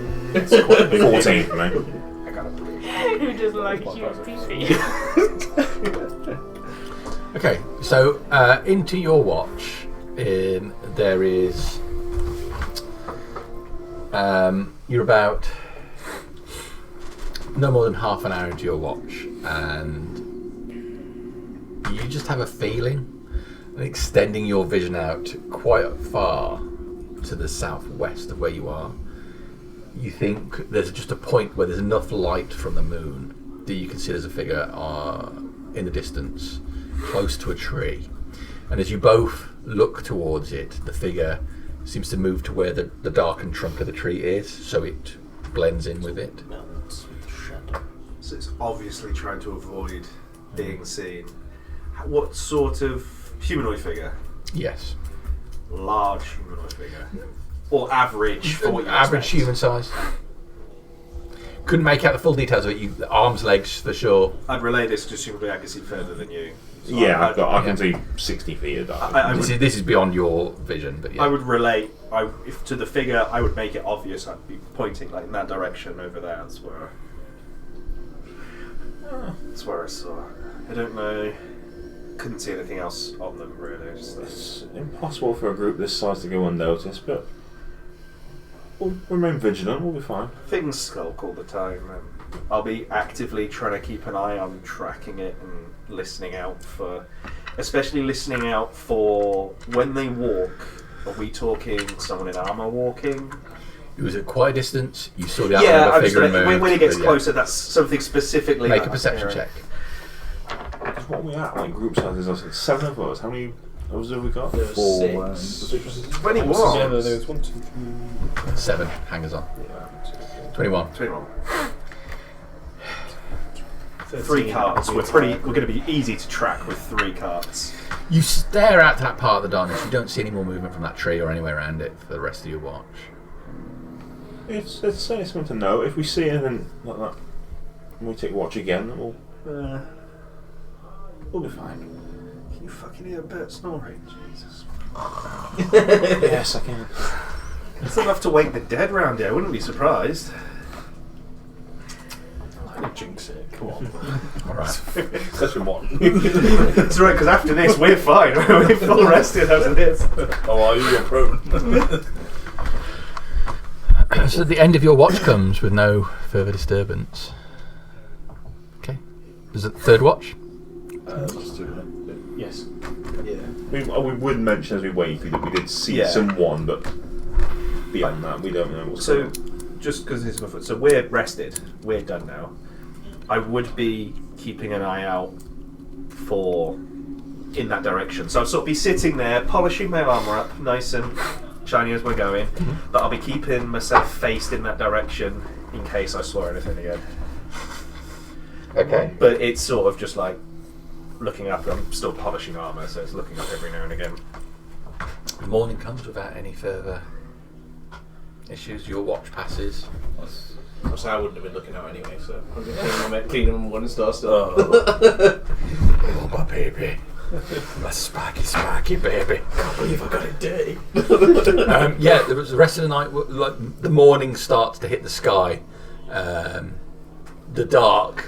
14 for me. I got a blue. Who doesn't like a huge pee-pee? Okay, so into your watch, there is. You're about no more than half an hour into your watch, and you just have a feeling, extending your vision out quite far to the southwest of where you are. You think there's just a point where there's enough light from the moon that you can see there's a figure in the distance, close to a tree. And as you both look towards it, the figure seems to move to where the darkened trunk of the tree is, so it blends in with it. So it's obviously trying to avoid being seen. What sort of humanoid figure? Yes. Large humanoid figure? Or average for what you Average expect? human size. Couldn't make out the full details of it. The arms, legs, for sure. I'd relay this because presumably I can see further than you. So Yeah, I can yeah. see 60 feet of dark. This is beyond your vision, but yeah. I would relate. If to the figure, I would make it obvious. I'd be pointing like in that direction over there. That's where. That's where I saw. I don't know. Couldn't see anything else on them really. It's impossible for a group this size to go unnoticed, but we'll remain vigilant. We'll be fine. Things skulk all the time. I'll be actively trying to keep an eye on tracking it and listening out for, especially listening out for when they walk. Are we talking someone in armour walking? It was at quite a distance. You saw the outline of a figure and moved. when it gets but yeah. closer, that's something specifically. Make that a I'm perception hearing. check. What are we at? Like group sizes? I said 7 of us. How many of us have we got? There's 4. 6. 21. Yeah, there's 1, 2, 3. 7 hangers on. 21. 21. 3 carts. We're going to be easy to track with 3 carts. You stare out to that part of the darkness. You don't see any more movement from that tree or anywhere around it for the rest of your watch. It's certainly something to know. If we see anything like that, when we take a watch again, then we'll be fine. Can you fucking hear Bert snoring? Jesus. Yes, I can. It's enough to wake the dead round here. I wouldn't be surprised. I didn't jinx it. Come on. Alright. Session 1. That's right, because after this, we're fine. We're full rested after this. Oh, are you? You're prone. So the end of your watch comes with no further disturbance. Okay. Is it the third watch? Let's do that. Yes. Yeah. We would mention as we wait that we did see someone, but beyond that, we don't know what's So, going on. just because this is my foot. So we're rested. We're done now. I would be keeping an eye out for in that direction. So I'll sort of be sitting there, polishing my armour up, nice and shiny as we're going. But I'll be keeping myself faced in that direction in case I saw anything again. Okay. But it's sort of just like looking up. I'm still polishing armour, so it's looking up every now and again. The morning comes without any further issues. Your watch passes. So I wouldn't have been looking out anyway, so I'm just cleaning them one star still. Oh, my baby. My sparky baby. Can't believe I got it dirty. Yeah, the rest of the night, like the morning starts to hit the sky. The dark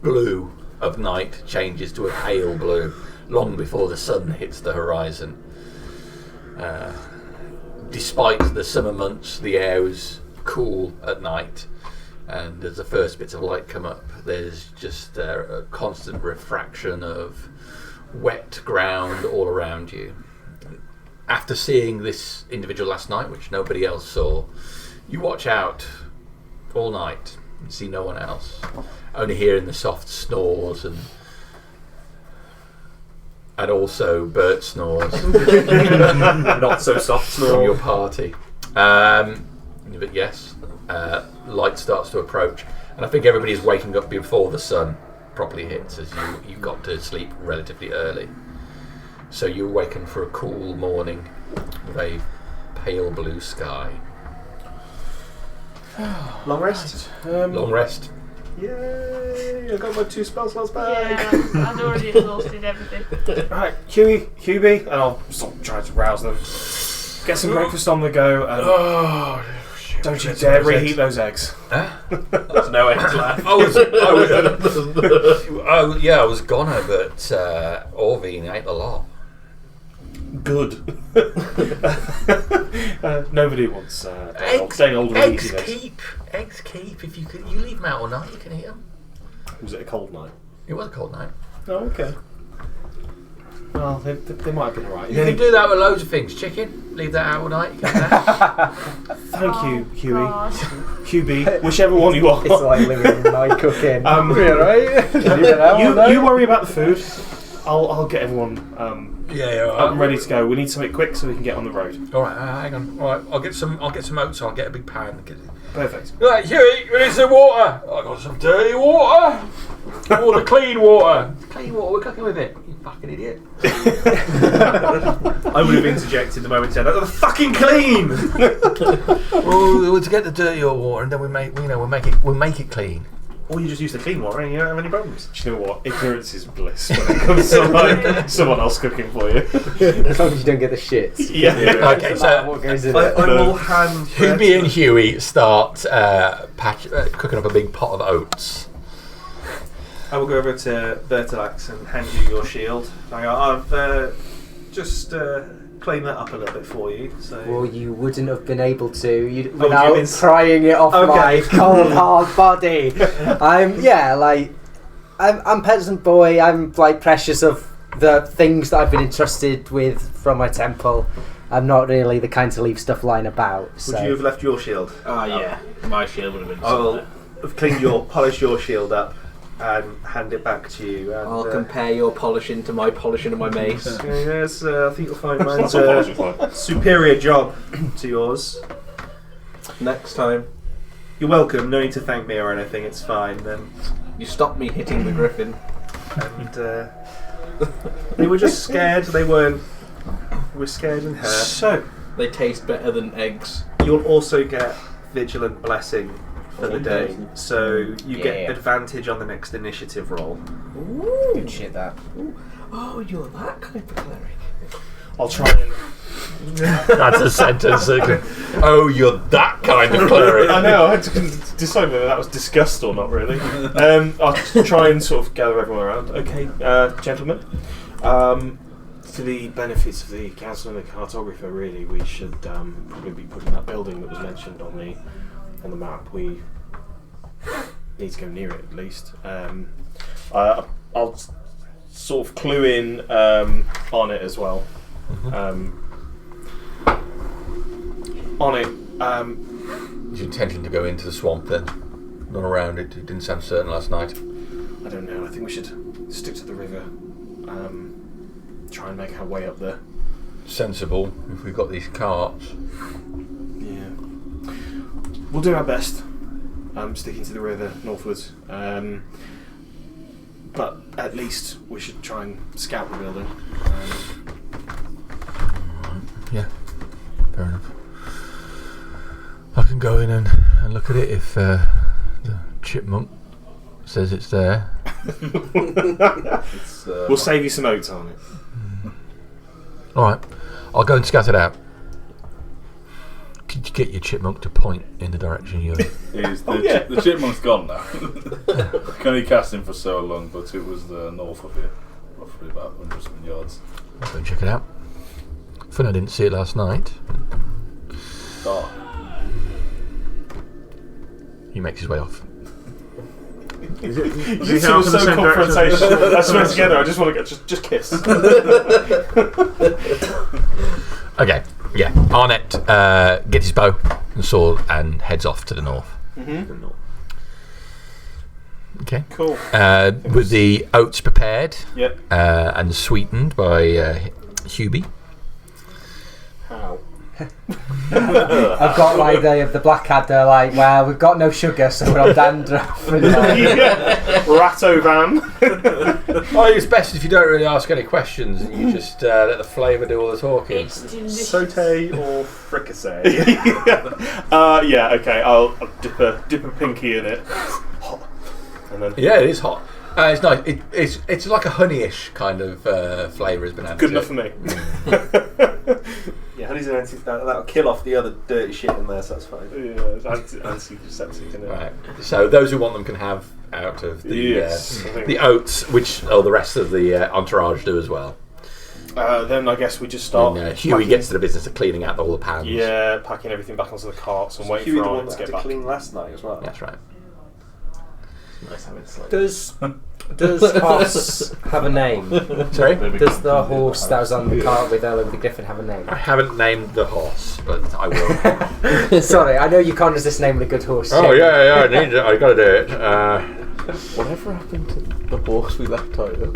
blue of night changes to a pale blue long before the sun hits the horizon. Despite the summer months, the air is cool at night, and as the first bits of light come up, there's just a constant refraction of wet ground all around you. After seeing this individual last night, which nobody else saw, you watch out all night and see no one else, only hearing the soft snores and also bird snores. Not so soft snore from your party. But yes, light starts to approach, and I think everybody's waking up before the sun properly hits, as you got to sleep relatively early. So you awaken for a cool morning with a pale blue sky. Long rest? Long rest. Yay! I got my 2 spell slots back. Yeah, I'd already exhausted everything. Right, Huey, and I'll stop trying to rouse them. Get some breakfast on the go, and don't you dare reheat those eggs. There's no eggs left. I was gonna, but Orvine ate a lot. Good. Nobody wants Eggs eating keep. If you leave them out all night, you can eat them. Was it a cold night? It was a cold night. Oh, okay. Well, they might have been alright. You can do that with loads of things. Chicken, leave that out all night. You can do that. Thank you, Huey. God. QB, whichever one you are. It's like living in my cooking. You worry about the food. I'll get everyone up and ready to go. We need something quick so we can get on the road. All right, hang on. All right, I'll get some oats. I'll get a big pan. Perfect. Right, Huey, we need some water. I got some dirty water. All the clean water. Clean water. We're cooking with it. You fucking idiot. I would have interjected the moment he said, "Oh, fucking clean." Well, to get the dirty water, and then we'll make it clean. Or you just use the clean water and you don't have any problems. Do you know what? Ignorance is bliss when it comes to like someone else cooking for you. As long as you don't get the shits. Yeah. Okay, so what goes in I it? will hand Huey and Huey start cooking up a big pot of oats. I will go over to Bertilax and hand you your shield. I've just cleaned that up a little bit for you. So. Well, you wouldn't have been able to you've without been prying it off my cold hard body. I'm peasant boy. I'm like precious of the things that I've been entrusted with from my temple. I'm not really the kind to leave stuff lying about. So. Would you have left your shield? Yeah. My shield would have been. I'll have polished your shield up and hand it back to you. And, I'll compare your polishing to my polishing of my mace. Yes, I think you'll find mine's polishing a fine. superior job to yours. Next time, You're welcome. No need to thank me or anything. It's fine. you stop me hitting the griffin. And they were just scared. They weren't. We're scared and hurt. So, They taste better than eggs. You'll also get Vigilant Blessing for the day, so you get Yeah. advantage on the next initiative roll. Ooh. Good shit, that. Oh, you're that kind of cleric. I'll try and. That's a sentence. Oh, you're that kind of cleric. I know. I had to decide whether that was disgust or not. Really. I'll try and sort of gather everyone around. Okay, gentlemen. For the benefits of the council and the cartographer, really, we should probably be putting that building that was mentioned on the map. We need to go near it at least. I'll sort of clue in on it as well. On it, Is your intention to go into the swamp then? Not around it? It didn't sound certain last night. I don't know. I think we should stick to the river. Try and make our way up there. Sensible, if we've got these carts. Yeah. We'll do our best. Sticking to the river northwards. But at least we should try and scout the building. Yeah, fair enough. I can go in and look at it if the chipmunk says it's there. We'll save you some oats on it. Alright, I'll go and scout it out. Could you get your chipmunk to point in the direction you're... The chipmunk's gone now. I can only cast him for so long, but it was the north of here, roughly about 100 yards. I'll go and check it out. Fun I didn't see it last night. Dark. He makes his way off. You two are so confrontational. I swear together, I just want to just kiss. Okay, yeah. Arnett gets his bow and sword and heads off to the north. Mm-hmm. Okay. Cool. With the oats prepared. Yep. And sweetened by Hubie. How? I've got like the black ad. They're like, well, we've got no sugar, so we're on dandruff. And, Ratovan. Well, it's best if you don't really ask any questions and you just let the flavour do all the talking. It's delicious. Saute or fricassee? Yeah. Okay. I'll dip a pinky in it. And then Yeah, it is hot. It's nice. It's like a honeyish kind of flavour has been added. good to enough for it. me. Yeah, honey's an that'll kill off the other dirty shit in there, so that's fine. Yeah, it's antiseptic, isn't it? Right. So those who want them can have out of the Yes. the oats, which the rest of the entourage do as well. Then I guess we just start. And, Huey gets to the business of cleaning out all the pans. Yeah, packing everything back onto the carts and waiting Huey for the our one to that get had to back. clean last night as well. That's right. Nice having slightly. Does Hoss have a name? Sorry? Does the horse that was on the cart with Ellen the Griffin have a name? I haven't named the horse, but I will. Sorry, I know you can't resist naming a good horse. Oh, yeah, I need it. I gotta do it. Whatever happened to the horse we left over?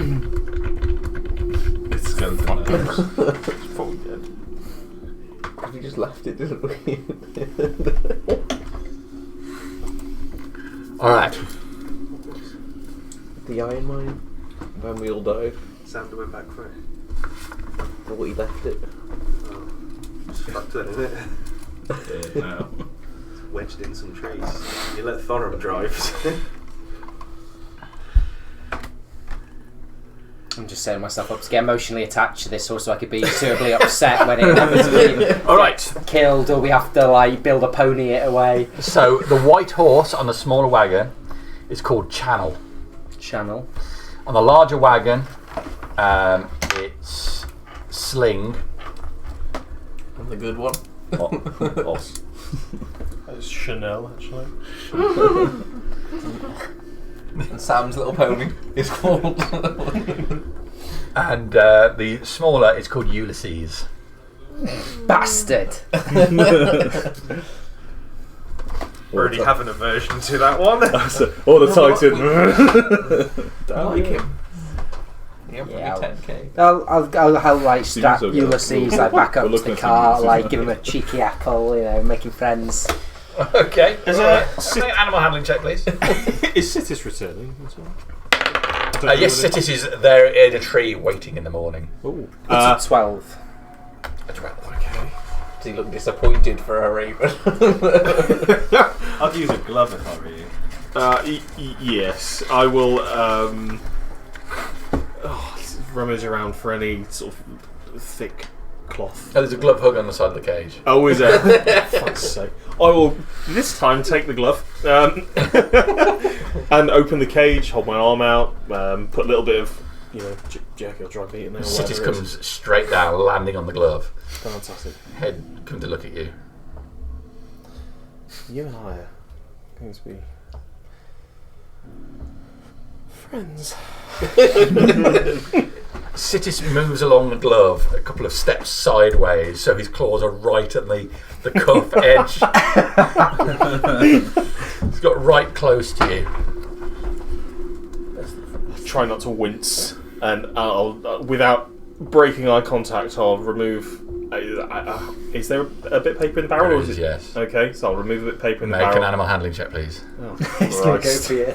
It's skeleton. It's probably dead. We just left it, didn't we? Alright. The iron mine, when we all died. Sander went back for it. Thought he left it. Oh, it's fucked then, isn't it? Yeah, no. It's wedged in some trees. You let Thorum drive. I'm just setting myself up to get emotionally attached to this horse so I could be terribly upset when it happens to be Alright. killed, or we have to like build a pony it away. So the white horse on the smaller wagon is called Channel. Channel. On the larger wagon, it's Sling. And the good one. Boss. It's Chanel, actually. And Sam's little pony is called. And the smaller is called Ulysses. Bastard. Already have an aversion to that one. All the Titan. I like him. Yeah, Yeah, probably 10k. I'll like strap okay. Ulysses like back up We're to looking the at car, some like give him a cheeky apple, making friends. Okay. Is animal handling check, please. Is Sitis returning as well? Yes, Sitis is there in a tree waiting in the morning. Ooh. It's a 12. A 12. Okay. Does he look disappointed for a raven? I'd use a glove if I were you. Yes, I will rummage around for any sort of thick cloth. Oh, there's a glove hook on the side of the cage. Oh, is there? Fuck's sake. I will this time take the glove and open the cage, hold my arm out, put a little bit of jerky or dry meat in there. Sitis comes straight down, landing on the glove. Fantastic. Head come to look at you. You and I are going to be friends. Sitis moves along the glove a couple of steps sideways, so his claws are right at the cuff edge. He's got right close to you. Try not to wince, and I'll, without breaking eye contact, I'll remove. Is there a bit of paper in the barrel? There or is, is it? yes. Okay, so I'll remove a bit of paper in the Make barrel. an animal handling check, please. Oh, It's going to go for you.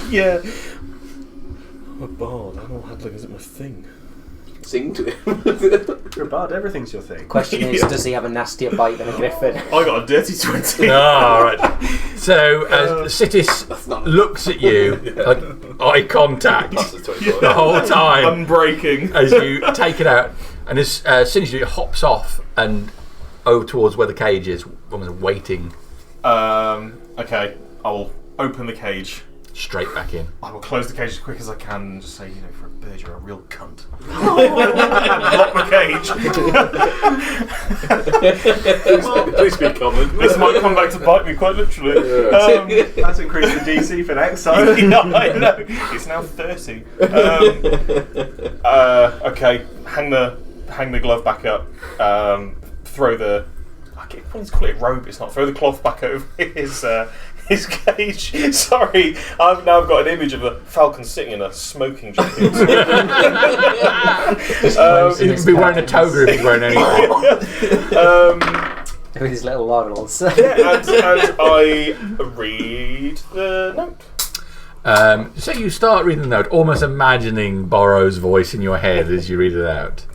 yeah. I'm a bard. Animal handling isn't my thing. Sing to him. You're a bard, everything's your thing. Question is, does he have a nastier bite than a griffin? I got a dirty 20. All right. So Sitis looks at you, like eye contact, the whole time Unbreaking. as you take it out, and as soon as you do, it hops off and over towards where the cage is, almost waiting Okay, I'll open the cage. straight back in. I will close the cage as quick as I can and just say, for a bird, you're a real cunt. Lock the cage. Please be common. This might come back to bite me, quite literally. That's increased the DC for next time. Yeah, I know. It's now 30. Okay, hang the glove back up. Throw the. I keep wanting to call it robe. It's not. Throw the cloth back over his cage. Sorry, I've got an image of a falcon sitting in a smoking jacket. He'd be wearing a toga if he's wearing anything. With his little laurels. And I read the note. So you start reading the note, almost imagining Borrow's voice in your head as you read it out.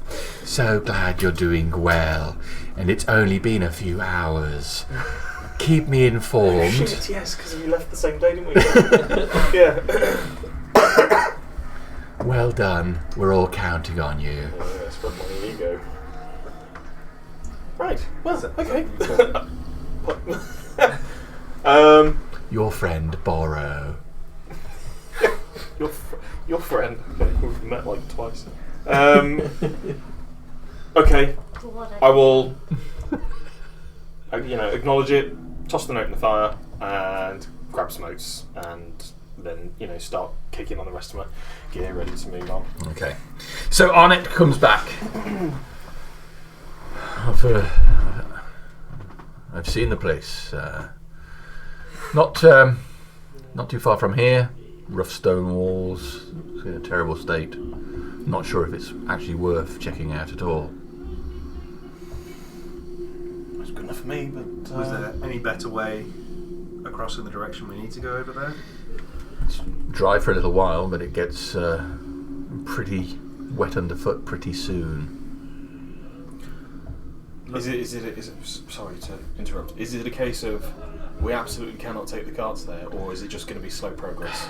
So glad you're doing well, and it's only been a few hours. Keep me informed. Shit, yes, because we left the same day, didn't we? Yeah. Well done. We're all counting on you. Spread my ego. Right. Well, okay. Your friend Borrow. Your friend. Okay, we've met like twice. Okay. I will. Acknowledge it. Toss the note in the fire and grab some oats, and then start kicking on the rest of my gear, ready to move on. Okay. So Arnett comes back. I've seen the place. Not too far from here. Rough stone walls. It's in a terrible state. Not sure if it's actually worth checking out at all. That's good enough for me, but Was there any better way across in the direction we need to go over there? It's dry for a little while, but it gets pretty wet underfoot pretty soon. Is it? Sorry to interrupt. Is it a case of we absolutely cannot take the carts there, or is it just going to be slow progress?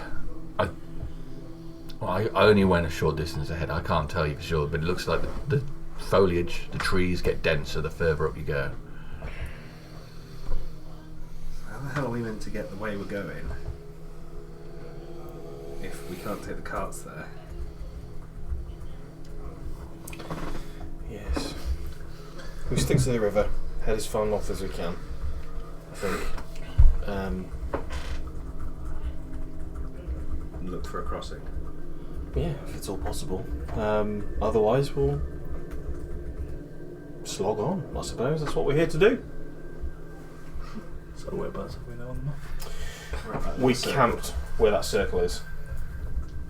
I only went a short distance ahead. I can't tell you for sure, but it looks like the foliage, the trees get denser the further up you go. How the hell are we meant to get the way we're going if we can't take the carts there? Yes. We stick to the river, head as far north as we can, I think. Look for a crossing. Yeah, if it's all possible. Otherwise, we'll slog on, I suppose. That's what we're here to do. So whereabouts are we now on the map? We camped where that circle is.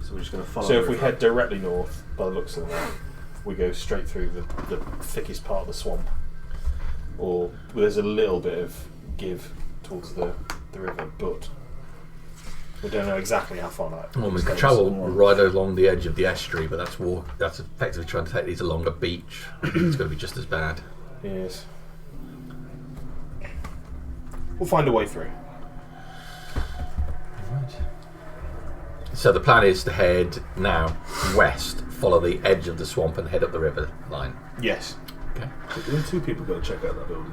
So we're just going to follow. So the if we river. head directly north, by the looks of that, we go straight through the thickest part of the swamp. Or there's a little bit of give towards the river, but we don't know exactly how far that Well, we goes. can travel right along the edge of the estuary, but that's effectively trying to take these along a beach. It's going to be just as bad. Yes. We'll find a way through. So the plan is to head now west, follow the edge of the swamp, and head up the river line. Yes. Okay. Didn't two people go check out that building?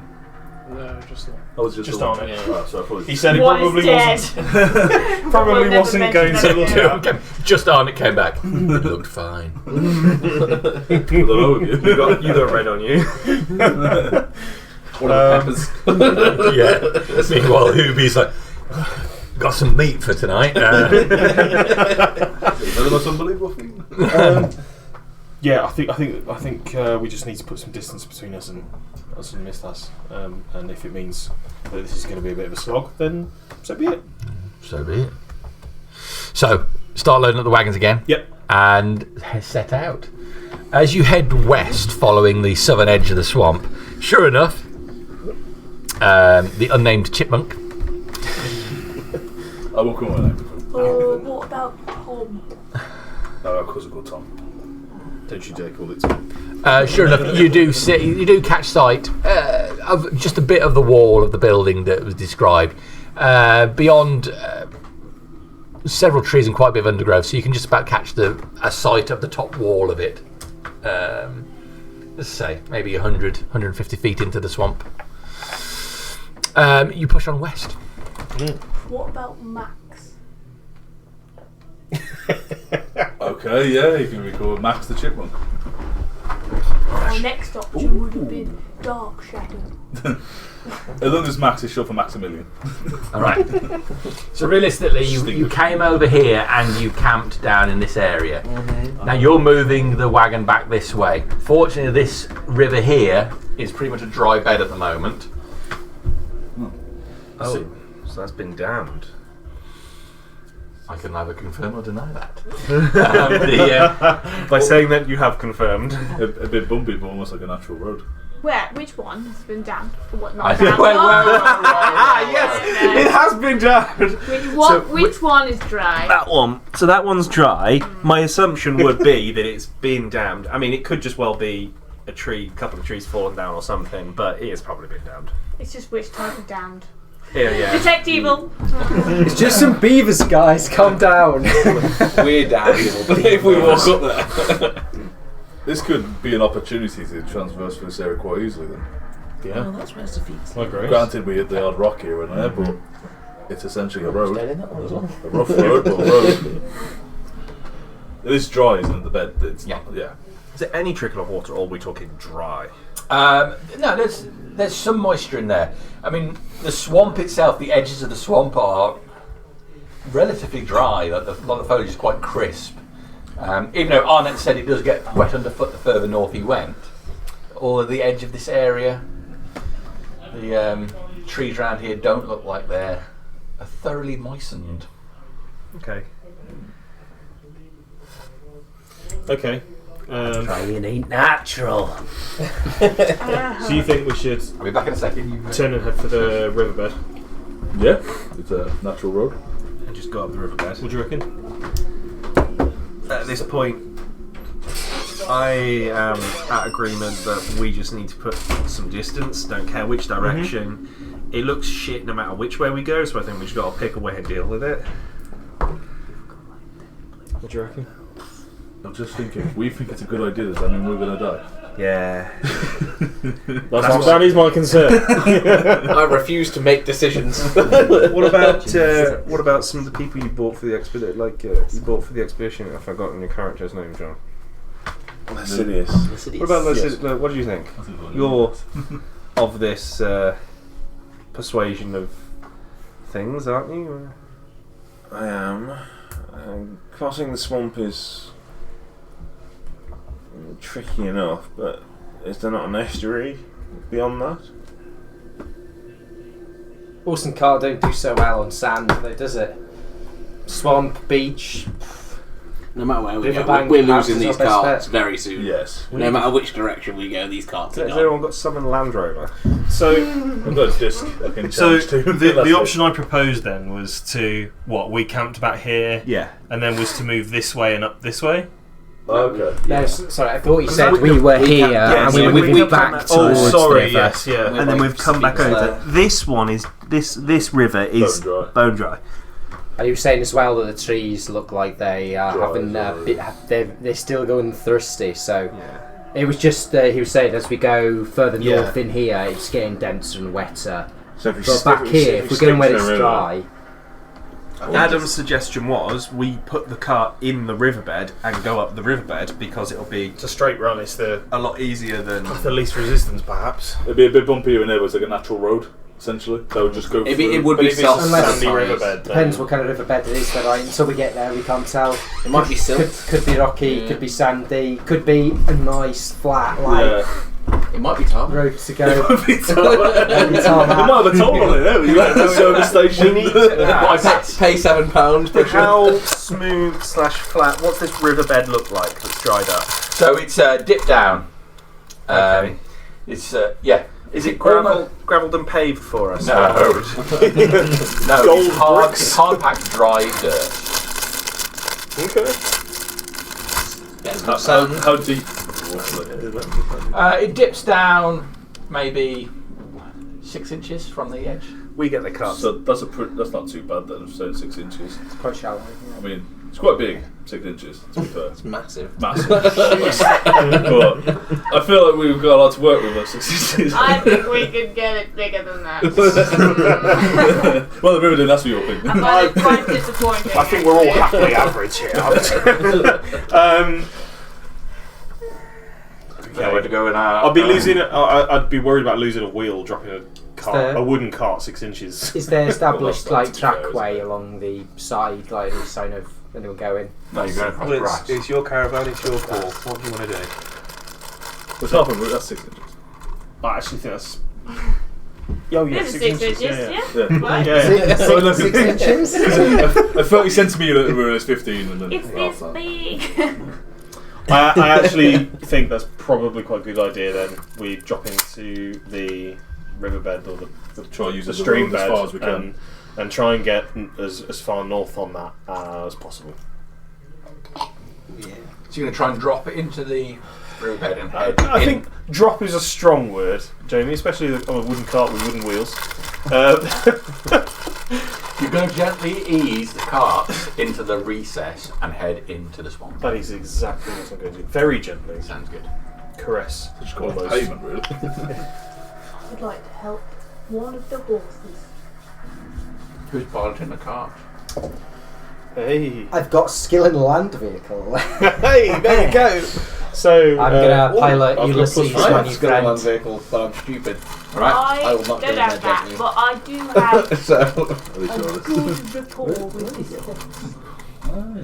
No, just not. I was just Just the one. on it. Oh, so I thought He said he One probably is dead. wasn't. Probably We'll never wasn't going mention to. that Yeah. Okay, just Arnett came back. It looked fine. You got red on you. One of the peppers. Yeah. Meanwhile, Hoobie's like, got some meat for tonight. Is that the most unbelievable thing? Yeah, I think we just need to put some distance between us and Mistas, and if it means that this is going to be a bit of a slog, then so be it. So be it. So start loading up the wagons again. Yep. And set out. As you head west, following the southern edge of the swamp, sure enough, the unnamed chipmunk. I will come with What about Tom? No, of course I call Tom. Don't you dare call it Tom. Sure enough, you do catch sight of just a bit of the wall of the building that was described. Beyond several trees and quite a bit of undergrowth, so you can just about catch a sight of the top wall of it. Let's say maybe 100, 150 feet into the swamp. You push on west. What about Max? Okay, yeah, you can be called Max the Chipmunk. Our next option would have been Dark Shadow. As long as Max is short for Maximilian. Alright. So realistically, you came over here and you camped down in this area. Now you're moving the wagon back this way. Fortunately, this river here is pretty much a dry bed at the moment. So that's been dammed. I can neither confirm or deny that. By saying that you have confirmed. A bit bumpy, but almost like a natural road. Where? Which one has been damned? What? Not I damned? don't- wait. Yes, it has been dammed. Which one is dry? That one. So that one's dry. My assumption would be that it's been dammed. I mean, it could just well be a couple of trees fallen down or something, but it has probably been dammed. It's just which type of damned. Yeah. Detect evil. It's just some beavers, guys. Calm down. We're down if we walk up there. This could be an opportunity to transverse through this area quite easily then. Yeah. Oh, that's where's the feet. I agree. Granted, we hit the odd rock here and there, but it's essentially a road. Dead in that one as well. A rough road, but a road. It is dry, isn't it? The bed. It's not. Yeah. Is there any trickle of water, or are we talking dry? No, there's some moisture in there. I mean, the swamp itself, the edges of the swamp are relatively dry. Like a lot of the foliage is quite crisp. Even though Arnett said it does get wet underfoot the further north he went. All of the edge of this area, the trees around here don't look like they're thoroughly moistened. Okay. Okay. Trying ain't natural. So you think we should I'll be back in a second. turn and head for the riverbed? Yeah, it's a natural road. And just go up the riverbed. What do you reckon? At this point, I am at agreement that we just need to put some distance, don't care which direction. It looks shit no matter which way we go, so I think we just got to pick a way and deal with it. What do you reckon? I'm just thinking, if we think it's a good idea, does that mean we're going to die? Yeah. That is my concern. I refuse to make decisions. What about some of the people you bought for the expedition? You bought for the expedition. I've forgotten your character's name, John. Lascivious. What about Lascivious? What do you think? You're of this persuasion of things, aren't you? I am. Crossing the swamp is tricky enough, but is there not an estuary beyond that? Horse and cart don't do so well on sand, though, does it? Swamp, beach. No matter where we go, Riverbank, we're losing Masters these are best carts bet. very soon. Yes. No matter which direction we go, these carts are Has gone. anyone got summon Land Rover? So, I've got a disc I can so change to. the option I proposed then was to we camped about here, Yeah. and then was to move this way and up this way. Okay. No, sorry, I thought you said we were here and we were moving back towards the river. yes, yeah. And then we've come back over. This one is this river is bone dry. And you were saying as well that the trees look like they are Dry, having yeah. they're still going thirsty. So Yeah. it was just he was saying as we go further Yeah. north in here, it's getting denser and wetter. So if we But back here, if we're going where it's dry, Adam's suggestion was we put the cart in the riverbed and go up the riverbed because it'll be It's a straight run. It's the a lot easier than. least resistance, perhaps. It'd be a bit bumpy here and there, but it's like a natural road. essentially. So just go. It would be sandy self-sandy riverbed. Depends what kind of riverbed it is. Right? Until we get there, we can't tell. It might be silt. Could be rocky. Could be sandy. Could be a nice flat like It might be tar. road to go. It might be tarmac. Maybe It tarmac. might have a toll on it. There, you went to the service station. We need to Pay £7 per How smooth / flat? What's this riverbed look like that's dried up? So it's dip down. Okay. It's Is it gravelled and paved for us? No. No, it's hard packed dry dirt. Okay. How deep? It dips down maybe 6 inches from the edge. We get the cut. So that's not too bad then. So 6 inches. It's quite shallow. I mean, it's quite big. 6 inches. To be fair. It's massive. Massive. But I feel like we've got a lot to work with. 6 inches. I think we could get it bigger than that. Well, the river didn't ask for your thing. I find it quite disappointing. I think we're all happily average here. Yeah, where to go in our... I'd be I'd be worried about losing a wheel, dropping a there- a wooden cart 6 inches. Is there established Well, like that's not too fair, trackway along the side, like any sign of anyone going? No, you're going across Well, grass. it's your caravan, it's your call. What do you want to do? It's half a route. That's 6 inches. I actually think that's. Oh yeah, This is 6 inches, yeah? Yeah. Right? Yeah. 6 inches? A 30 centimetre river is 15, and then It's this big. I actually think that's probably quite a good idea. Then we drop into the riverbed or the Try using the stream road as bed far as we can. and try and get as far north on that as possible. So you're going to try and drop it into the riverbed and head I in. think drop is a strong word, Jamie, especially on a wooden cart with wooden wheels. You're going to gently ease the cart into the recess and head into the swamp. That is exactly what I'm going to do. Very gently. Sounds good. Caress. Just got a Almost. pavement, really. I'd like to help one of the horses. Who's piloting the cart? Hey. I've got skill in land vehicle. Hey, there you go. So I'm gonna pilot I've got Ulysses, plus my five new skill on land friend. vehicle, but I'm stupid. Alright. I I will not don't go have in there, that, don't you? but I do have So, a good rapport with this horse.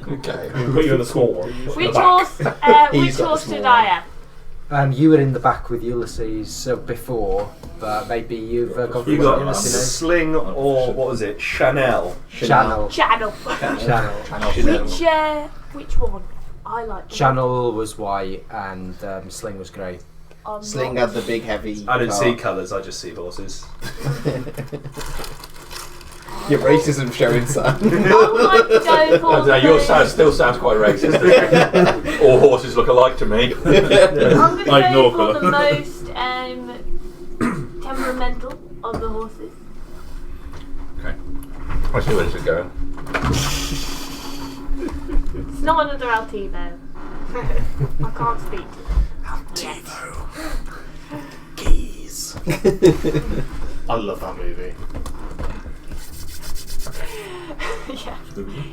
Okay. put you in the small one. Which The back. horse? He's Which got the horse small did one. I have? You were in the back with Ulysses before, but maybe you've gone for You what got Ulysses knows. Sling or what was it? Chanel. Channel. Channel. Which one? I like the Channel was white and Sling was grey. one. I'm Sling not- had the big heavy. I don't car. see colours, I just see horses. Your racism showing, son. I would like to go for No, your the- sound still sounds quite racist. All horses look alike to me. I'm going to I go ignore for the most temperamental of the horses. Okay. I see where this is going. It's not another Altivo. I can't speak to it. Keys. I love that movie. Yeah.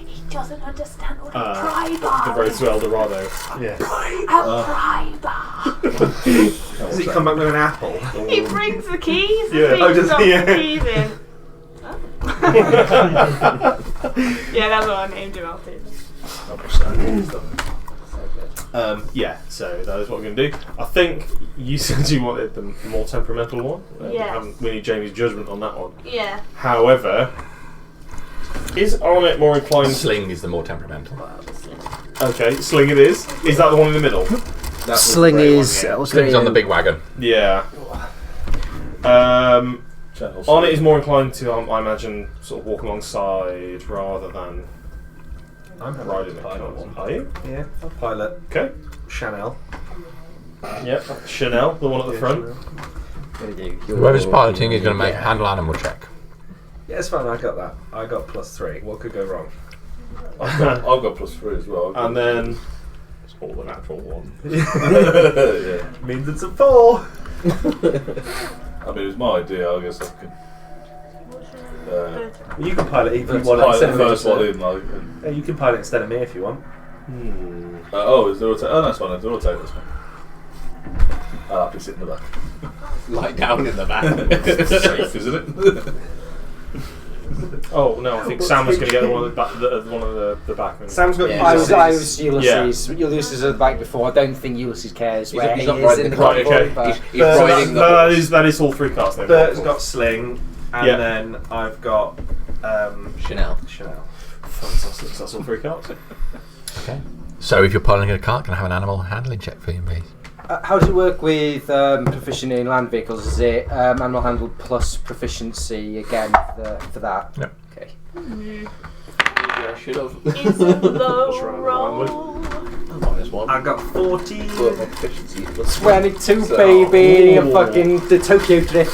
He doesn't understand what a The driver Road is. to El Dorado. Yeah. A driver. Does he come back with an apple? He brings the keys. Yeah. And Oh, he does drops he? the keys in. Yeah, that's what I named him Altivo. Yeah, so that is what we're going to do. I think you said you wanted the more temperamental one. Yes. We need Jamie's judgment on that one. Yeah. However, is Arnett more inclined... Sling is the more temperamental. Okay, Sling it is. Is that the one in the middle? Sling is. Sling's on the big wagon. Yeah. Arnett is more inclined to, I imagine, sort of walk alongside rather than I'm riding the pilot one. Are you? Yeah, I'll pilot Okay. Chanel. Yep. Chanel, the one at the front. Whoever's piloting is going to make a handle animal check. Yeah, it's fine, I got that. I got +3. What could go wrong? I've got +3 as well. And then... It's all the natural one. Yeah. Means it's a 4! I mean, it was my idea. I guess I could. You can pilot if you Let's want pilot instead the of me. first just, one in, like. Yeah, you can pilot instead of me if you want. Oh, is there a rotate? Oh, that's fine. There's a rotate. That's fine. I'll have to sit in the back. Lie down in the back. Safe, isn't it? Oh no, I think Sam was going to get one of the back. Sam's got Yeah. I Ulysses. was Ulysses. Ulysses is at the back before. I don't think Ulysses cares where he's he not is riding in the the car, convoy. okay. But He's riding the horse. that is all 3 cards then. Bert's got Sling, and Yeah. then I've got Chanel. Chanel. Fantastic. So that's all 3 cards. Okay. So if you're piloting a cart, can I have an animal handling check for you, please? how does it work with proficient in land vehicles? Is it animal handle plus proficiency again for that? Yep. Okay. I should have. It's a low roll. -1. I've got 14. But my proficiency was 22, So- baby, and fucking the Tokyo Drift.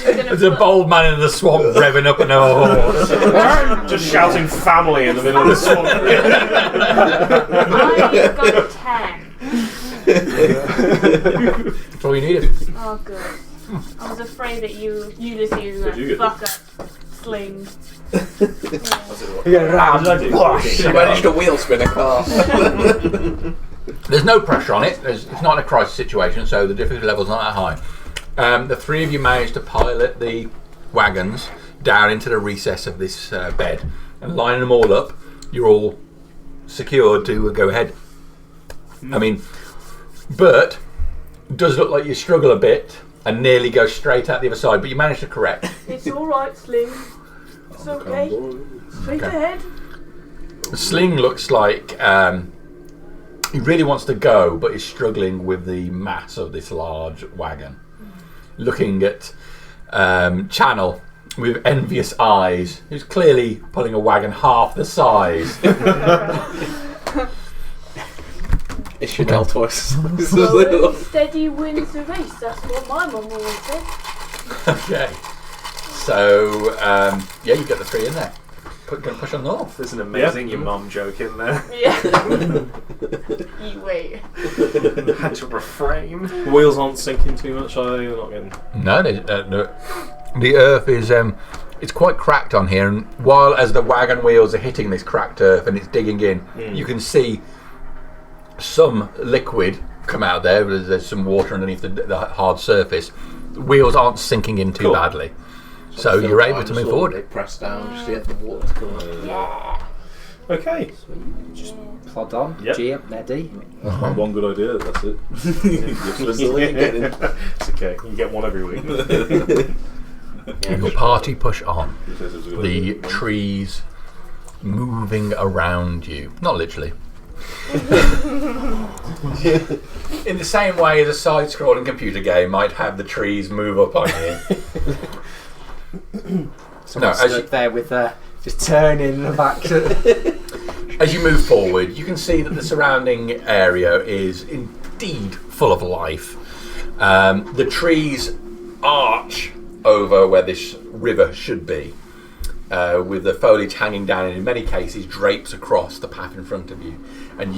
There's a bold man in the swamp revving up an horse. Just shouting family in the middle of the swamp. I got 10. That's all you needed. Oh, good. I was afraid that Ulysses was Did you going get to fuck up Sling. She managed to wheel spin a car. There's no pressure on it. It's not a crisis situation, so the difficulty level's not that high. The 3 of you managed to pilot the wagons down into the recess of this bed and lining them all up. You're all secured to go ahead. I mean, Bert does look like you struggle a bit and nearly go straight out the other side, but you manage to correct. It's alright, Sling. It's okay. Straight ahead. Sling looks like he really wants to go, but is struggling with the mass of this large wagon. Looking at Channel with envious eyes, who's clearly pulling a wagon half the size. It's Chanel twice. Slow and steady wins the race. That's what my mum always said. Okay. So, yeah, you get the 3 in there. Gonna push on north. There's an amazing your mum joke in there. Yeah. You wait. Had to refrain. The wheels aren't sinking too much, are they? They're not getting. No, no. The earth is it's quite cracked on here, and while as the wagon wheels are hitting this cracked earth and it's digging in, you can see some liquid come out there. There's some water underneath the hard surface. The wheels aren't sinking in too badly, so you're able to move forward. They press down just to get the water to come out. Yeah. Okay. Just plod on. Yep. G up, ready. That's my one good idea, that's it. It's okay. You get one every week. Your party push on. The trees moving around you. Not literally. In the same way as a side-scrolling computer game might have the trees move up on you. No, as you, there with just turning the back. as you move forward, you can see that the surrounding area is indeed full of life. The trees arch over where this river should be, with the foliage hanging down, and in many cases drapes across the path in front of you. And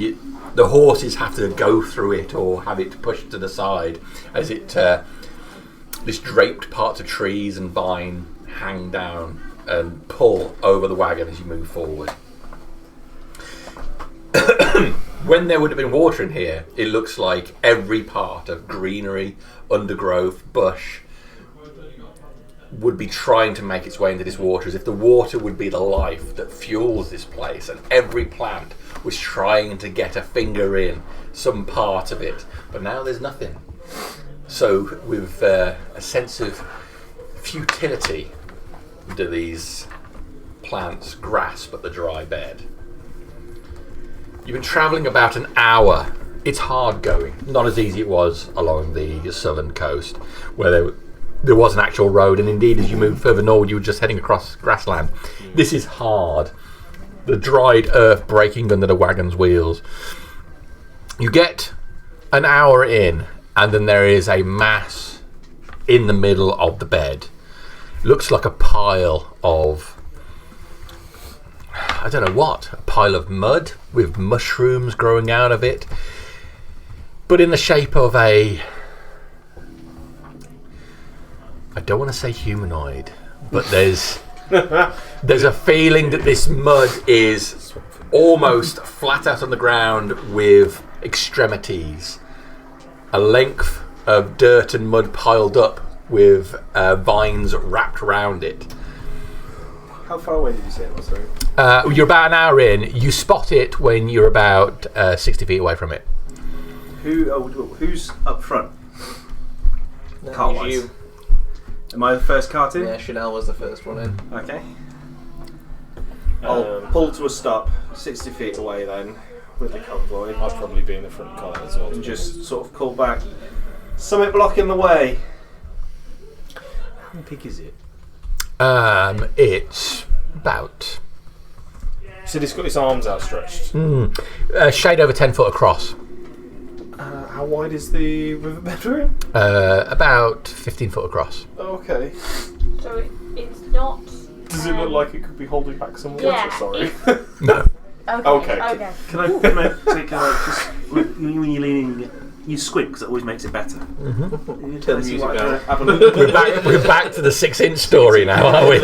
the horses have to go through it or have it pushed to the side as it this draped parts of trees and vine hang down and pull over the wagon as you move forward. When there would have been water in here, it looks like every part of greenery, undergrowth, bush would be trying to make its way into this water, as if the water would be the life that fuels this place, and every plant was trying to get a finger in some part of it, but now there's nothing. So with a sense of futility do these plants grasp at the dry bed. You've been travelling about an hour. It's hard going, not as easy it was along the southern coast, where there was an actual road, and indeed as you move further north you were just heading across grassland. This is hard. The dried earth breaking under the wagon's wheels. You get an hour in, and then there is a mass in the middle of the bed. Looks like a pile of, I don't know what, a pile of mud with mushrooms growing out of it, but in the shape of a, I don't want to say humanoid, but there's a feeling that this mud is almost flat out on the ground with extremities. A length of dirt and mud piled up with vines wrapped around it. How far away did you say it was? Sorry. You're about an hour in. You spot it when you're about 60 feet away from it. Who's up front? Cart-wise. You. Am I the first cart in? Yeah, Chanel was the first one in. Okay. I'll pull to a stop, 60 feet away then, with the convoy. I'd probably be in the front cart as well. And just sort of call back. Something blocking the way. How big is it? It's about... So he's got his arms outstretched. a shade over 10 foot across. How wide is the riverbed we're in? About 15 foot across. Okay. So it's not. Does it look like it could be holding back some water? Yeah, Sorry. No. Okay. Okay. Can I take just when you're leaning, you squint because it always makes it better. Turn the music down. Have a look. We're back to the 6-inch story now, are we?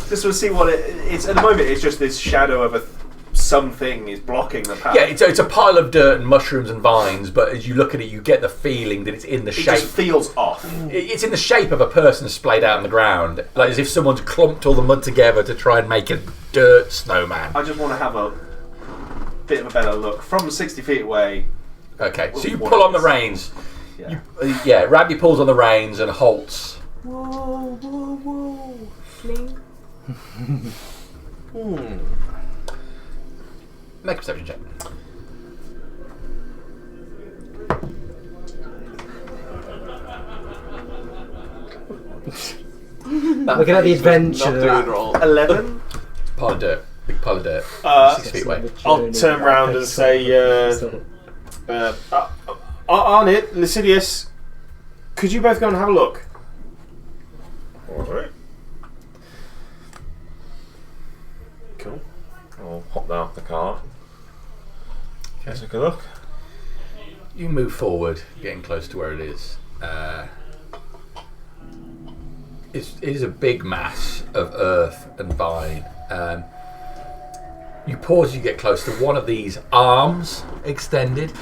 Just to see what it's. At the moment, it's just this shadow of something is blocking the path. Yeah, it's a pile of dirt and mushrooms and vines, but as you look at it, you get the feeling that it's in the It shape. just feels off. It's in the shape of a person splayed out on the ground, like as if someone's clumped all the mud together to try and make a dirt snowman. I just want to have a bit of a better look from 60 feet away. Okay, so you pull on the reins. Yeah. Rabbi pulls on the reins and halts. Whoa, whoa, whoa. Fling. Make a perception check. Looking at the adventure. Not doing roll. 11. Pile of dirt. Big pile of dirt. 6 feet away. I'll turn around and say, Arnit, Lycidius, could you both go and have a look? Alright. Cool. I'll hop down off the cart. Okay. Take a look. You move forward, getting close to where it is. It is a big mass of earth and vine. You pause, you get close to one of these arms extended.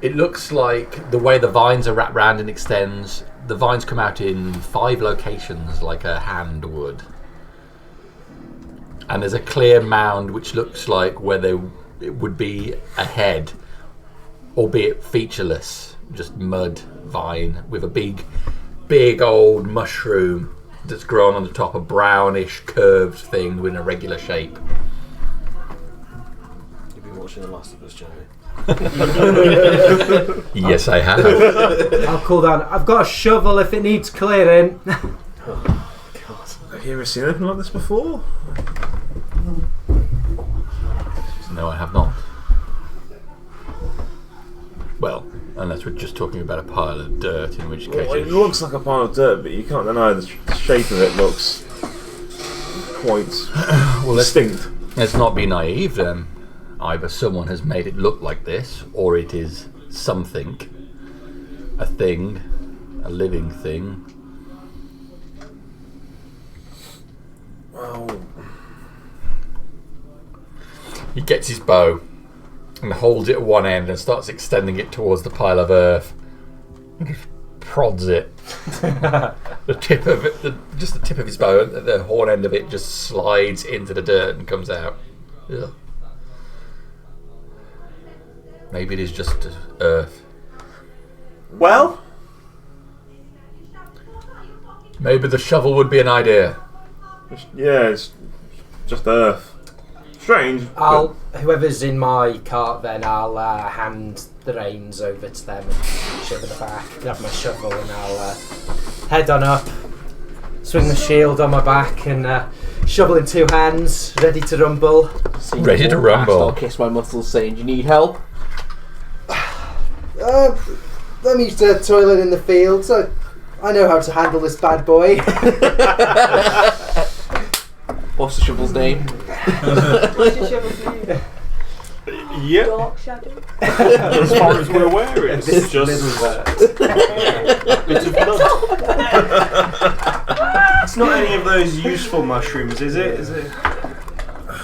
It looks like the way the vines are wrapped round and extends, the vines come out in 5 locations like a hand would. And there's a clear mound which looks like where it would be a head, albeit featureless, just mud vine with a big old mushroom that's grown on the top, a brownish curved thing with an irregular shape. You've been watching The Last of Us, Jeremy. Yes, I have. I'll cool down. I've got a shovel if it needs clearing. Have you ever seen anything like this before? No, I have not. Well, unless we're just talking about a pile of dirt, in which case Well, it looks like a pile of dirt, but you can't deny the shape of it looks quite distinct. Let's not be naive then. Either someone has made it look like this, or it is something. A thing. A living thing. Well, He gets his bow and holds it at one end and starts extending it towards the pile of earth. And just prods it. The tip of it, just the tip of his bow, the horn end of it just slides into the dirt and comes out. Ugh. Maybe it is just earth. Well, maybe the shovel would be an idea. yeah, it's just earth. Strange. Whoever's in my cart, then I'll hand the reins over to them and shove at the back. Grab my shovel and I'll head on up, swing the shield on my back, and shovel in 2 hands, ready to rumble. Ready to rumble. I'll kiss my muscles, saying, "Do you need help?" I'm used to toiling in the field, so I know how to handle this bad boy. What's the shovel's name? What's your shovel's name? yeah. Dark Shadow. As far as we're aware, it's just a bit of blood. It's not any of those useful mushrooms, is it?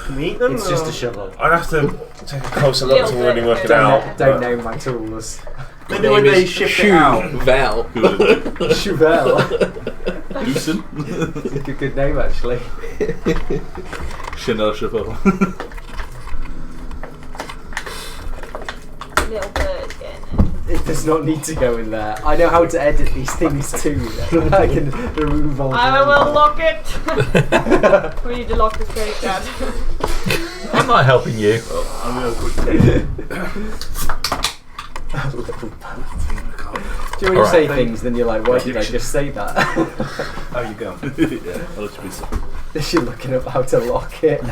Can we eat them? It's just a shovel. I'd have to take a closer look to Little really bit. work it out. Don't know my tools. Maybe when they shift it out. Val. Chevelle. Lucen. It's a good name, actually. Chanel Cheval. Little bird getting It does not need to go in there. I know how to edit these things too. I can remove all. I will lock it. We need to lock the crate, Dad. I'm not helping you. Do you want to say things, then you're like, why did I just say that? How you go? Yeah, I'll let you be so. You're looking up how to lock it.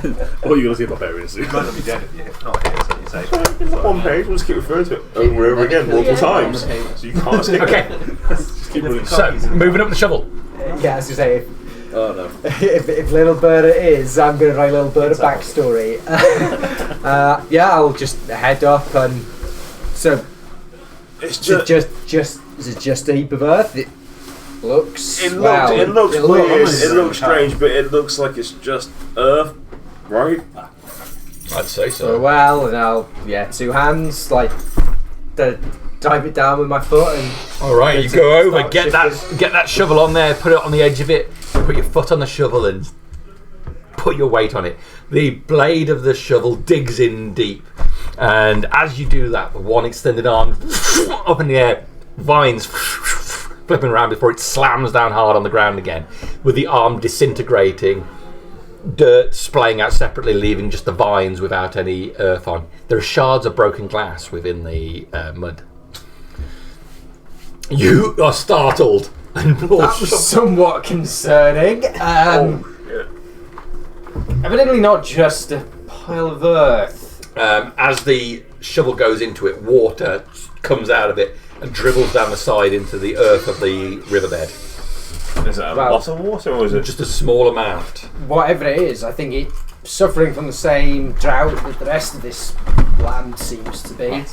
Oh, you're gonna see barbarian soon. You might not be dead if you're not here, so you say. One page, we'll just keep referring to it over and over again, multiple times. So you can't escape it. Okay. Just keep running. So, moving up the shovel. Yeah, as you say, Oh no. if Little Bird it is, I'm going to write Little Bird a backstory. Yeah, I'll just head up and so. It's Is it just a heap of earth? It looks. It looks it weird. looks- It looks strange, but it looks like it's just earth, right? I'd say So well, and I'll 2 hands dive it down with my foot and. All right, you go over, Start get that shovel on there, put it on the edge of it, put your foot on the shovel and put your weight on it. The blade of the shovel digs in deep, and as you do that, with one extended arm up in the air, vines flipping around before it slams down hard on the ground again, with the arm disintegrating, dirt splaying out separately, leaving just the vines without any earth on. There are shards of broken glass within the mud. You are startled and That was somewhat concerning. Evidently not just a pile of earth. as the shovel goes into it, water comes out of it and dribbles down the side into the earth of the riverbed. Is that a lot of water, or is it Just a small amount. Whatever it is, I think it's suffering from the same drought that the rest of this land seems to be.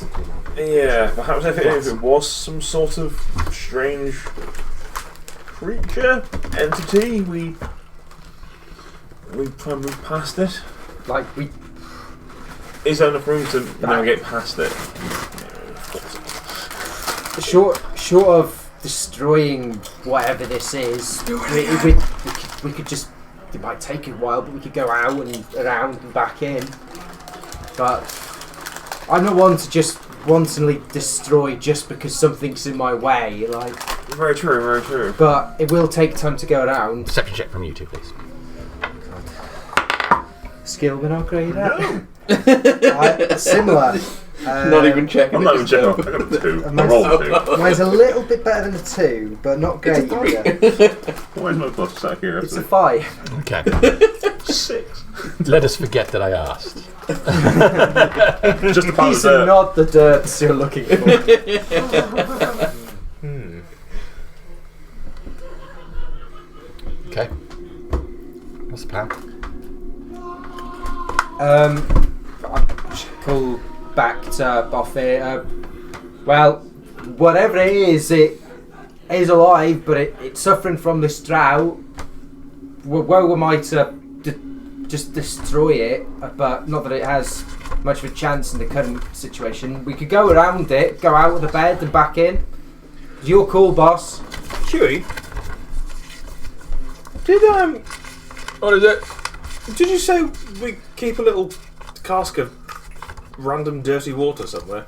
Yeah, perhaps if it was some sort of strange creature, entity, we try and move past it. Like we. Is there enough room to navigate past it? Short of destroying whatever this is, we could just. It might take a while, but we could go out and around and back in. But I'm not one to just wantonly destroy just because something's in my way. Like Very true, very true. but it will take time to go around. Perception check from you two, please. Skill we're not great at. Similar. Not even checking. I'm not even checking. I got a 2. I Mine's- rolled a 2. Mine's a little bit better than a 2, but not great. either. Why is my plus sat here? It's a 5. Okay. 6. Let us forget that I asked. Just a pile of These are dirt. not the dirts you're looking for. Okay. What's the plan? I'll call back to Buffet. Well, whatever it is alive, but it's suffering from this drought. Woe am I to just destroy it, but not that it has much of a chance in the current situation. We could go around it, go out of the bed and back in. Your call, boss. Huey, What is it? did you say we keep a little cask of random dirty water somewhere?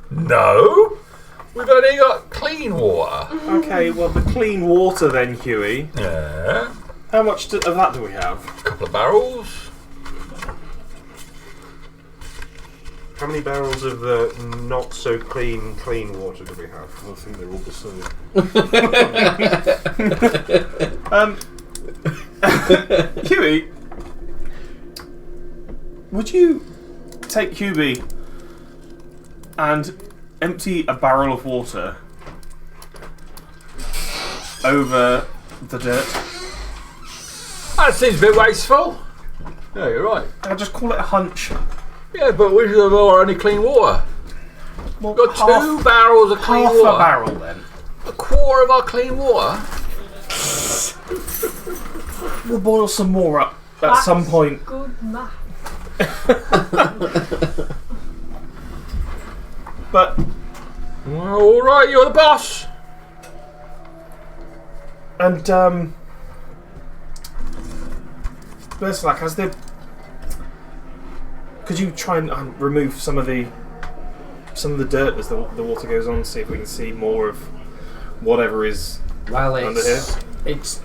No. We've only got clean water. Okay, well the clean water then, Huey. Yeah. How much of that do we have? A couple of barrels. How many barrels of the not so clean water do we have? I think they're all the same. Huey, would you take Hubie and empty a barrel of water over the dirt? That seems a bit wasteful. Yeah, you're right. I'll just call it a hunch. Yeah, but which of them are only clean water? Well, We've got 2 barrels of clean half water. a barrel then. A quarter of our clean water. We'll boil some more up. at some point. Good math. But all right, you're the boss. And Bersalak, could you try and remove some of the dirt as the water goes on? See if we can see more of whatever is under here. It's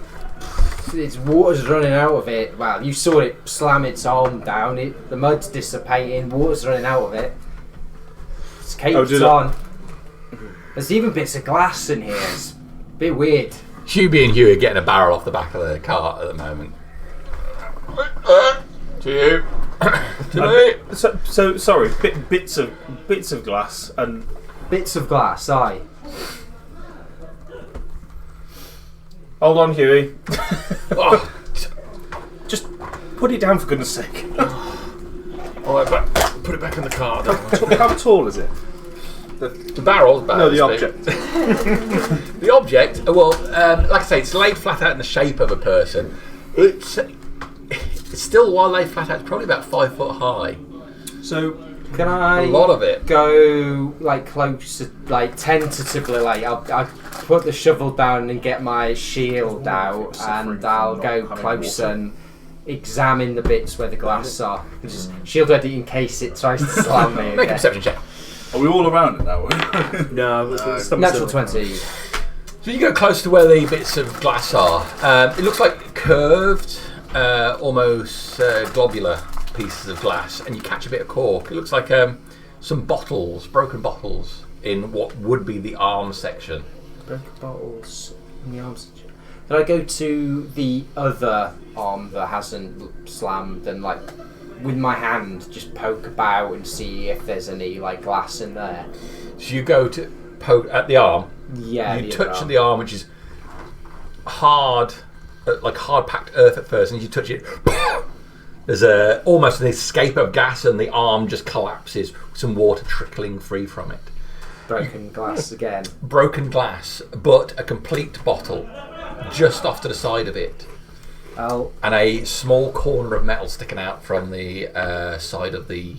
water's running out of it. Well, you saw it slam its arm down. The mud's dissipating. Water's running out of it. It's caked on. There's even bits of glass in here. It's a bit weird. Hubie and Hugh are getting a barrel off the back of the cart at the moment. To you. To me. So sorry. Bits of glass and bits of glass. Aye. Hold on, Huey. Oh, just put it down for goodness sake. All right, put it back in the cart. How tall is it? The barrel? No, the object. The object, well, like I say, it's laid flat out in the shape of a person. It's still, while laid flat out, it's probably about 5 foot high. So, can I? A lot of it. Go like close, like tentatively. Like I'll put the shovel down and get my shield out, and I'll go close and examine the bits where the glass are. Just shield ready in case it tries to slam me. Make a perception check. Are we all around it now? No, natural 20. So you go close to where the bits of glass are. It looks like curved, almost globular pieces of glass, and you catch a bit of cork. It looks like some bottles, broken bottles, in what would be the arm section. Broken bottles in the arm section. Did I go to the other arm that hasn't slammed and like with my hand just poke about and see if there's any like glass in there? So you go to poke at the arm. Yeah. You touch the arm, which is hard, like hard packed earth at first, and you touch it. There's almost an escape of gas, and the arm just collapses, some water trickling free from it. Broken glass again. Broken glass, but a complete bottle just off to the side of it. And a small corner of metal sticking out from the side of the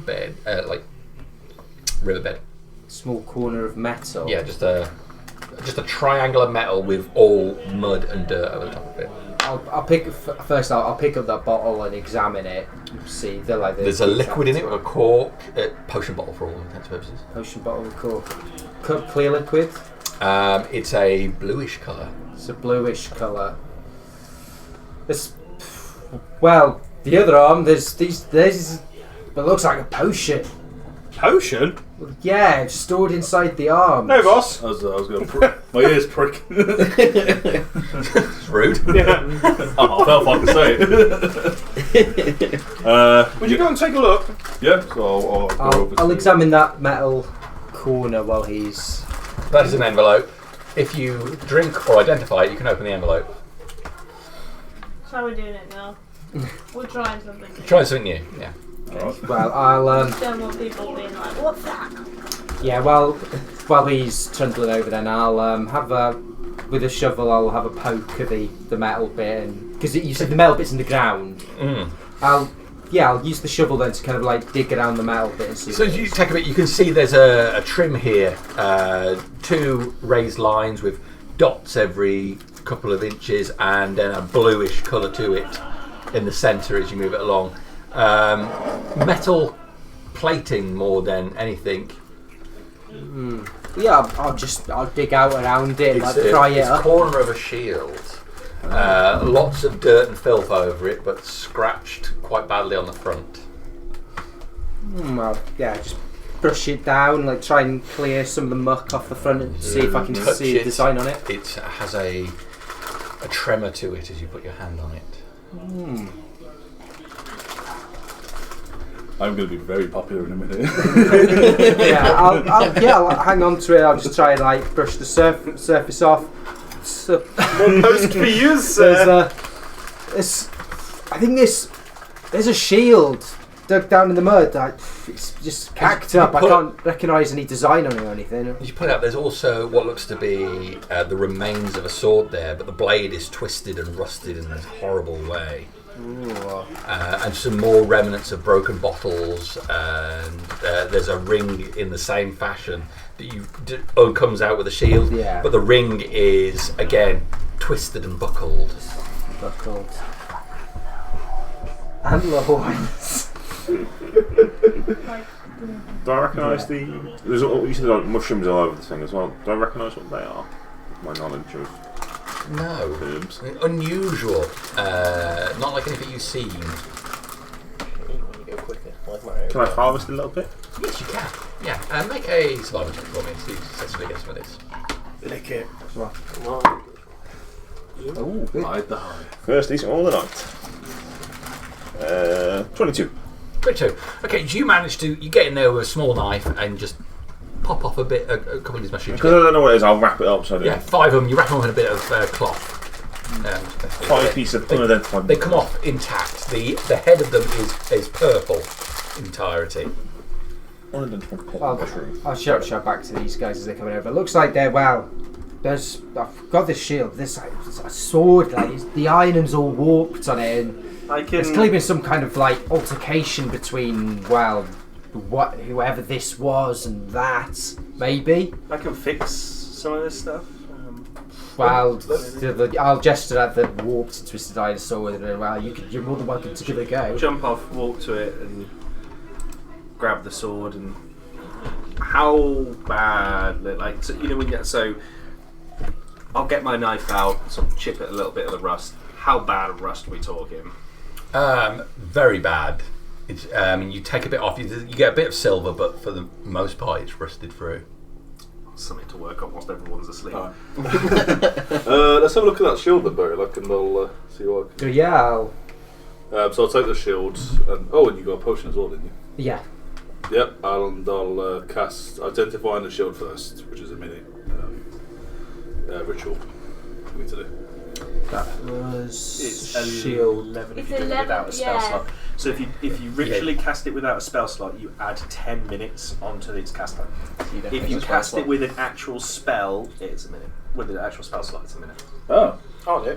bed, like riverbed. Small corner of metal. Yeah, just a triangle of metal with all mud and dirt over the top of it. I'll pick first. I'll pick up that bottle and examine it. See, there's a liquid in it with a cork, potion bottle for all intents and purposes. Potion bottle with cork. Clear liquid. It's a bluish colour. It's a bluish colour. Well, the other arm, there's it looks like a potion. Potion? Yeah, it's stored inside the arm. No, boss. I was going to my ears prick. It's rude. Yeah. I felt like to say it. Would you go and take a look? Yeah, so I'll examine that metal corner while he's... That is an envelope. If you drink or identify it, you can open the envelope. So we're doing it now. We're trying something new. Try something new, yeah. Okay. Well, I'll Don't want people being like, what's that? Yeah, while he's trundling over, then I'll have with a shovel. I'll have a poke at the metal bit, because you said the metal bit's in the ground. I'll use the shovel then to kind of like dig around the metal bit and see. So as you take a bit, you can see there's a trim here, 2 raised lines with dots every couple of inches, and then a bluish colour to it in the centre as you move it along. Metal plating more than anything. Yeah, I'll dig out around it, pry it up. It's a corner of a shield. Lots of dirt and filth over it, but scratched quite badly on the front. Just brush it down, like try and clear some of the muck off the front and see if I can see a design on it. It has a tremor to it as you put your hand on it. I'm going to be very popular in a minute. I'll hang on to it. I'll just try and like brush the surface off. More post for you, sir. I think there's a shield dug down in the mud. It's just cacked up. I can't recognise any design on it or anything. As you pull it out, there's also what looks to be the remains of a sword there, but the blade is twisted and rusted in this horrible way. and some more remnants of broken bottles, and there's a ring in the same fashion that comes out with a shield, but the ring is again twisted and buckled. And loins. Do I recognise there's what you said, like mushrooms all over the thing as well. Do I recognise what they are? My knowledge of herbs. Unusual. Not like anything you've seen. Can I harvest a little bit? Yes, you can. Yeah, make a survival check for me to see if you successfully guess what it is. Lick it. Oh, good. Hide the high. First decent all the night. 22. 22. Okay, do you manage to get in there with a small knife and just pop off a couple of these mushrooms? Because I don't know what it is, I'll wrap it up. So yeah, 5 of them. You wrap them up in a bit of cloth. 5 pieces of unidentified. They come off intact. The head of them is purple entirety. I'll shout back to these guys as they're coming over. It looks like they're I've got this shield. This a sword. Like the iron's all warped on it. And there's clearly been some kind of altercation between whoever this was and that maybe. I can fix some of this stuff. I'll gesture at the warped and twisted iron sword, and you're more than welcome to give it a go. Jump off, walk to it, and grab the sword. And how bad? So I'll get my knife out, sort of chip it a little bit of the rust. How bad of rust are we talking? Very bad. It's, you take a bit off. You get a bit of silver, but for the most part, it's rusted through. Something to work on whilst everyone's asleep. Right. Let's have a look at that shield then, Barry, and I'll see what I can. Yeah. So I'll take the shield, and you got a potion as well, didn't you? Yeah. Yep, and I'll cast Identify on the shield first, which is a mini ritual for me to do. That was it's shield. 11 if you do it without a spell slot. So if you ritually cast it without a spell slot, you add 10 minutes onto its cast time. If you cast it with an actual spell, it's a minute. With an actual spell slot, it's a minute. Oh. Yeah.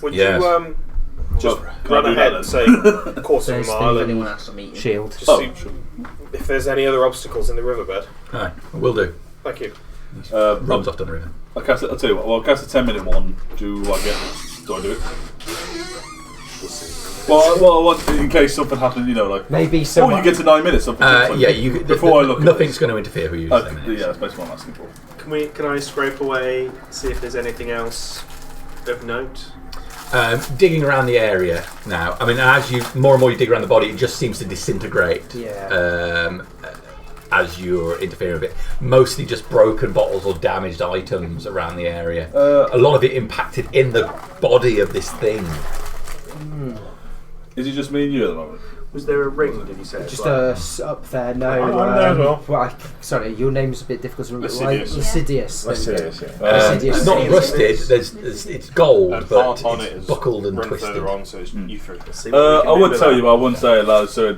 Would yes. you just run ahead and say a quarter of a mile and shield. Just see if there's any other obstacles in the riverbed. Aye, will do. Thank you. Rob's off down the river. I'll tell you what, I'll cast a 10-minute one. Do I do it? We'll see. Well, I want, in case something happens, maybe someone. you get to 9 minutes. Before I look nothing's going to interfere with you. Yeah, that's basically what I'm asking for. Can I scrape away, see if there's anything else of note? Digging around the area now. I mean, as more and more you dig around the body, it just seems to disintegrate. Yeah. As you're interfering with it, mostly just broken bottles or damaged items around the area. A lot of it impacted in the body of this thing. Is it just me and you at the moment? Was there a ring? Did you say? Just up there. No. I'm there as well. Sorry, your name's a bit difficult to remember. Lascivious. Lascivious. It's not rusted. It's gold, but it's buckled and twisted. So it's you through. I would tell you, but I wouldn't say it loud. So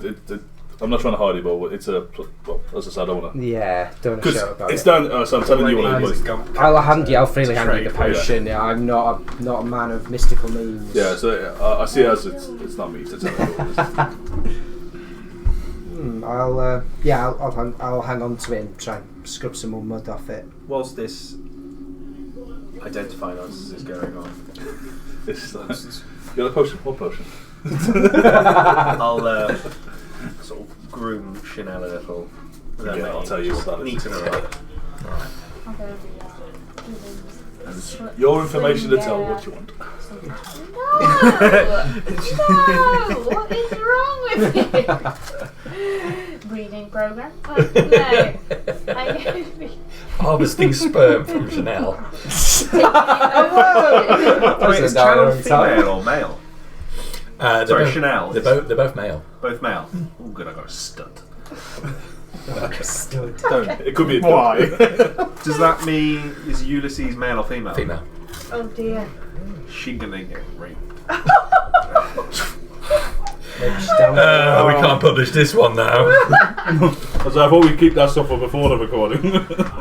I'm not trying to hide it, but it's as I said, I don't want to. Yeah, don't want to shout about it. It's down. So I'm telling you what it is. I'll freely hand you the potion. Yeah, I'm not a man of mystical means. Yeah, so I see it as it's not me to tell you. I'll hang on to it and try and scrub some more mud off it. Whilst this identifying us is going on, you got a potion? What potion? I'll sort of groom Chanel a little. Yeah, I'll tell you what that is. Neat and alright. And your information to tell what you want. No! What is wrong with you? Breeding program? No. Harvesting sperm from Chanel. Is Chanel female or male? Chanel. They're both male. Both male. Oh, good. I got a stud. Don't. It could be a why. Does that mean is Ulysses male or female? Female. Oh dear. She gonna get raped. We can't publish this one now. So I thought we'd keep that stuff for before the recording.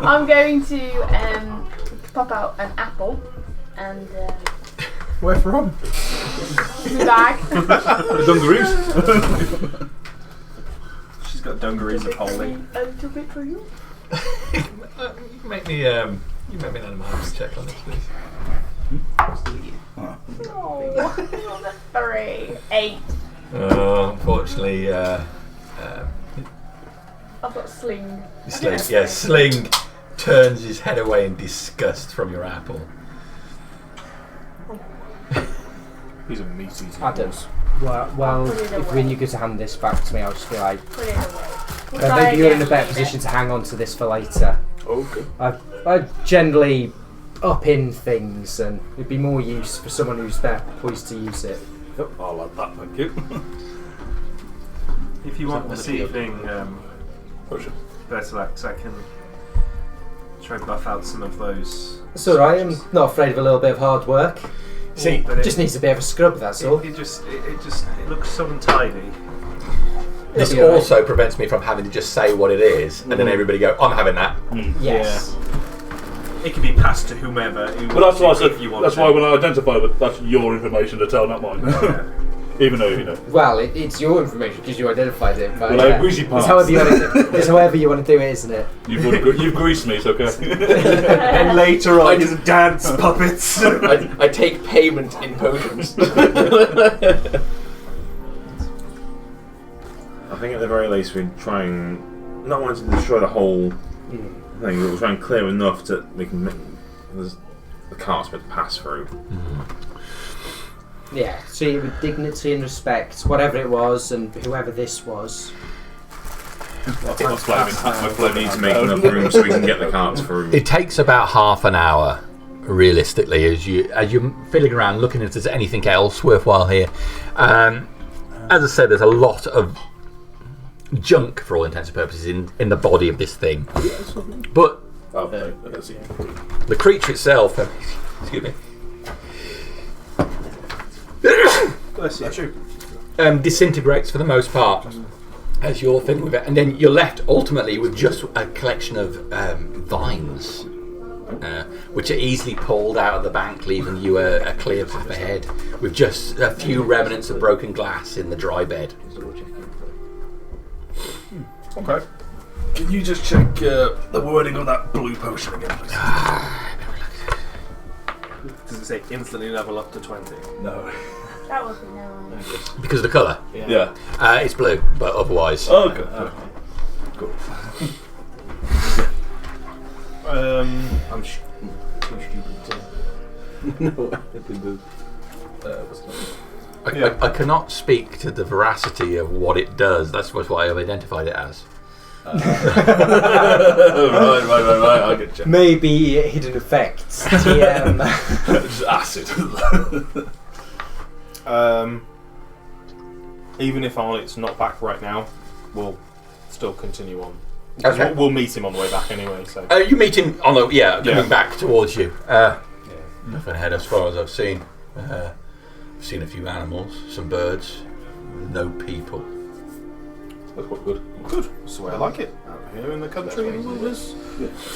I'm going to pop out an apple and. Where from? The bag. The dungarees. She's got dungarees of holding. A little bit for you. You make me an animals check on this, please. Oh, that's 3. 8. Unfortunately, I've got sling. Sling turns his head away in disgust from your apple. He's a meat eating Adam. horse. Well, when you go to hand this back to me, I'll just be like, Put it away. maybe you're in a better position to hang on to this for later. Okay. I generally up in things, and it'd be more use for someone who's better poised to use it. Yep, I like that, thank you. If you want this evening, Potion. Bertolax, I can try and buff out some of those. It's alright, I'm not afraid of a little bit of hard work. See, but Just needs a bit of a scrub, that's all. it looks so untidy. this It'll be alright. also prevents me from having to just say what it is, and then everybody go, I'm having that. Yes. It can be passed to whomever. But that's why I said. if you want That's to. why when I identify it, that's your information to tell, not mine. Yeah. Even though you know. Well, it's your information because you identified it. But Well, I have greasy palms. it's however you want to do it, isn't it? You've greased me, it's okay. And later on, his dance puppets. I take payment in potions. I think at the very least we're trying, not wanting to destroy the whole thing, but we're trying to clear enough that we can make the cart's meant to pass through. Yeah, treat it with dignity and respect, whatever it was, and whoever this was. We need to make enough room so we can get the carts through. It takes about half an hour, realistically, as you're fiddling around looking if there's anything else worthwhile here. As I said, there's a lot of junk, for all intents and purposes, in the body of this thing. But the creature itself, excuse me, Bless you. disintegrates for the most part as you're fiddling with it, and then you're left ultimately with just a collection of vines, which are easily pulled out of the bank, leaving you a clear path ahead with just a few remnants of broken glass in the dry bed. Okay. Can you just check the wording on that blue potion again, please? Does it say instantly level up to 20? No. That would be no. Because of the colour. Yeah. It's blue, but otherwise. Oh, okay. Cool. I'm too stupid to. No, it'd be boo. I cannot speak to the veracity of what it does. That's what I've identified it as. Right. I get you. Maybe hidden effects. TM. Just acid. Even if Arlet's not back right now, we'll still continue on. Okay. We'll meet him on the way back anyway. So You meet him on the coming back towards you. Nothing ahead as far as I've seen. I've seen a few animals, some birds, no people. That's quite good. good. That's the way I like it. Out here in the country, there's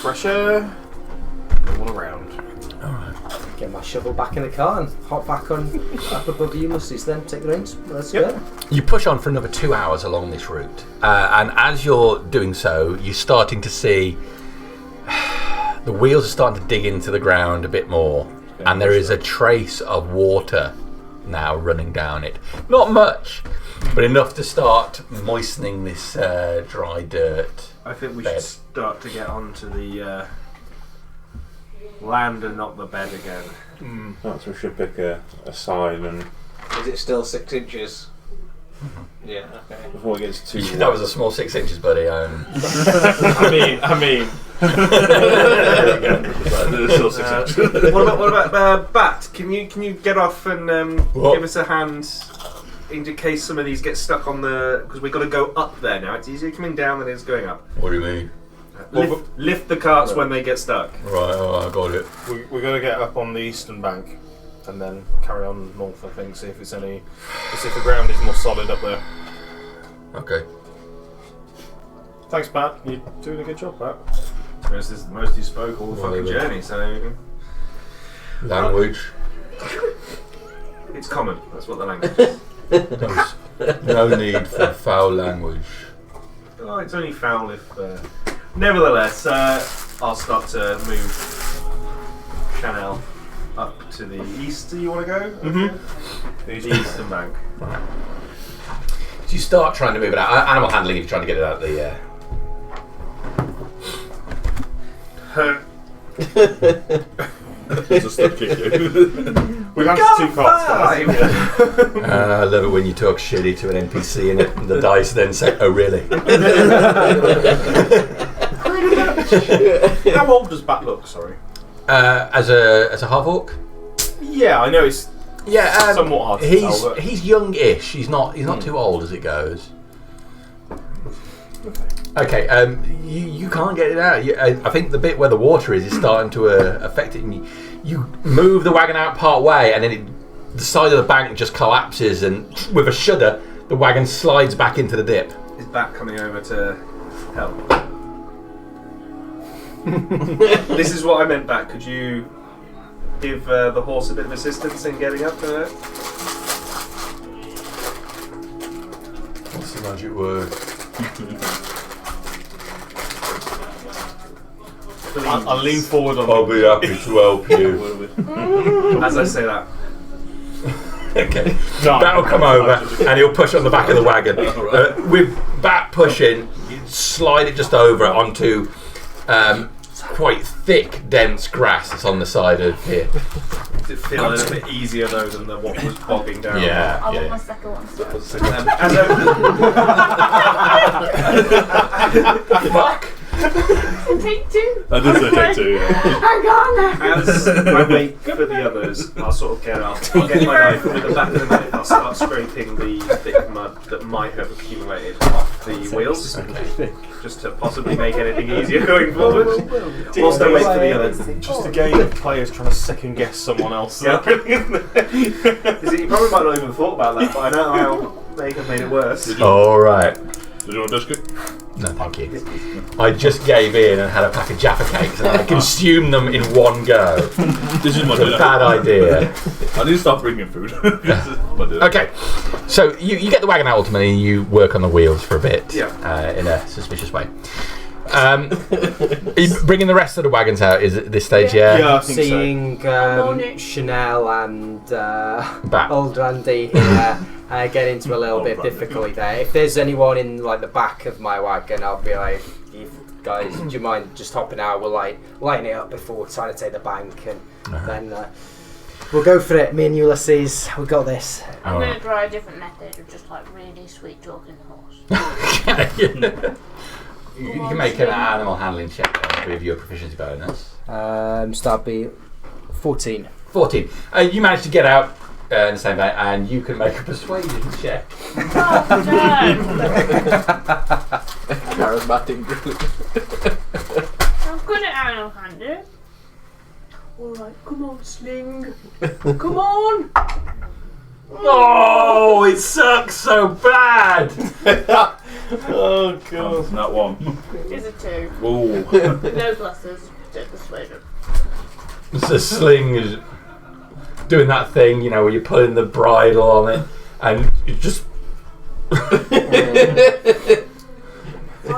fresh air, all around. Alright. Get my shovel back in the car and hop back on up above the Ulysses then, take the reins. Let's go. You push on for another 2 hours along this route, and as you're doing so, you're starting to see the wheels are starting to dig into the ground a bit more, and there is a trace of water now running down it. Not much, but enough to start moistening this dry dirt. I think we bed. should start to get onto the land and not the bed again. Perhaps we should pick a side and Is it still 6 inches? Yeah, okay. before it gets too. That was a small 6 inches, buddy. I mean. What about Bat? Can you get off and give us a hand in case some of these get stuck on the? Because we've got to go up there now. It's easier coming down than it is going up. What do you mean? Lift the carts when they get stuck. Right, I got it. We're going to get up on the eastern bank and then carry on north, I think, see if it's any. See if the ground is more solid up there. Okay. Thanks, Pat. You're doing a good job, Pat. This is the most you spoke all the fucking journey, so. Language. It's common. That's what the language is. No need for foul language. Oh, it's only foul if. Nevertheless, I'll start to move Chanel up to the east. Do you want to go? Mm-hmm. The eastern bank. Right. So you start trying to move it out. Animal handling, if you're trying to get it out of the. Just a kick you. We've answered 2 cards, guys. I love it when you talk shitty to an NPC and the dice then say, "Oh, really?" How old does Bat look? Sorry. As a half orc. Yeah, I know it's somewhat hard to tell. But He's young-ish. He's not too old as it goes. Okay, you can't get it out. I think the bit where the water is starting to affect it. And you move the wagon out part way, and then the side of the bank just collapses, and with a shudder, the wagon slides back into the dip. Is Bat coming over to help? This is what I meant, Bat. Could you give the horse a bit of assistance in getting up there? What's the magic word? I'll lean forward on I'll be happy to help you. As I say that. Okay. That'll come over and he'll push on the back of the wagon. With Bat pushing, you slide it just over onto quite thick, dense grass that's on the side of here. Does it feel a little bit easier though than what was bogging down? Yeah. I want my second one. Fuck. Take 2. I did say take 2. Yeah. Hang on. As I wait for the others, I'll sort of I'll get my knife with the back of the knife. I'll start scraping the thick mud that might have accumulated off the wheels, just to possibly make anything easier going forward. Whilst I wait for the others. Just a game of players trying to second guess someone else. Yeah. You probably might not even thought about that, but I know how they have made it worse. All right. Did you want to just No, thank you. I just gave in and had a pack of Jaffa cakes and I consumed them in one go. This is my It's a bad idea. I need to start bringing food. Okay, so you get the wagon out ultimately and you work on the wheels for a bit in a suspicious way. Are you bringing the rest of the wagons out at this stage, Yeah, I think Seeing Chanel and old Randy here get into a little bit of difficulty there. If there's anyone in like the back of my wagon, I'll be like, guys, do you mind just hopping out? We'll like lighten it up before trying to take the bank, and then we'll go for it. Me and Ulysses, we got this. I'm going to try a different method of just like really sweet talking the horse. You can make an animal handling check with your proficiency bonus. Start be 14. 14. You managed to get out in the same way, and you can make a persuasion check. Charismatic group. I'm good at animal handling. Alright, come on, Sling. Come on! Oh, it sucks so bad! Oh god. That one. It's a 2. Ooh. No pluses. Just persuasion. The Sling is doing that thing, you know, where you're pulling the bridle on it, and you just. I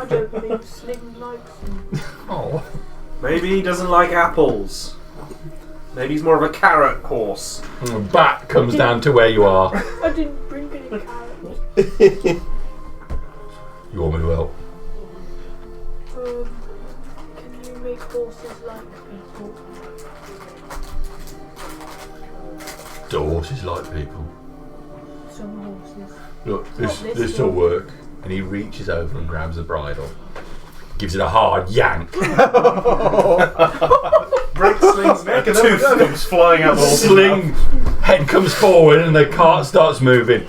don't think Sling likes them. Oh. Maybe he doesn't like apples. Maybe he's more of a carrot horse. Bat comes down to where you are. I didn't bring any carrots. You want me to help? Can you make horses like people? Do horses like people? Some horses. Look, Not this this'll one. work. And he reaches over and grabs the bridle, gives it a hard yank. Break Sling's neck and Tooth comes flying out the horse's Sling head comes forward and the cart starts moving.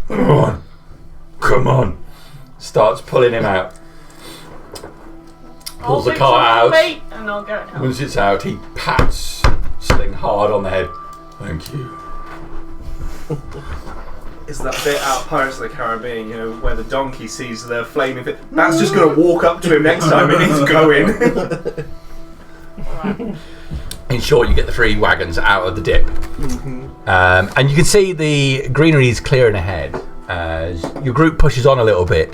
Come on. Starts pulling him out. Pulls the cart out. Wait, and I'll go and help. Once it's out, he pats Sling hard on the head. Thank you. Is that bit out of Pirates of the Caribbean, you know, where the donkey sees the flaming thing? That's just going to walk up to him next time and he's going. In short, you get the 3 wagons out of the dip. And you can see the greenery is clearing ahead as your group pushes on a little bit.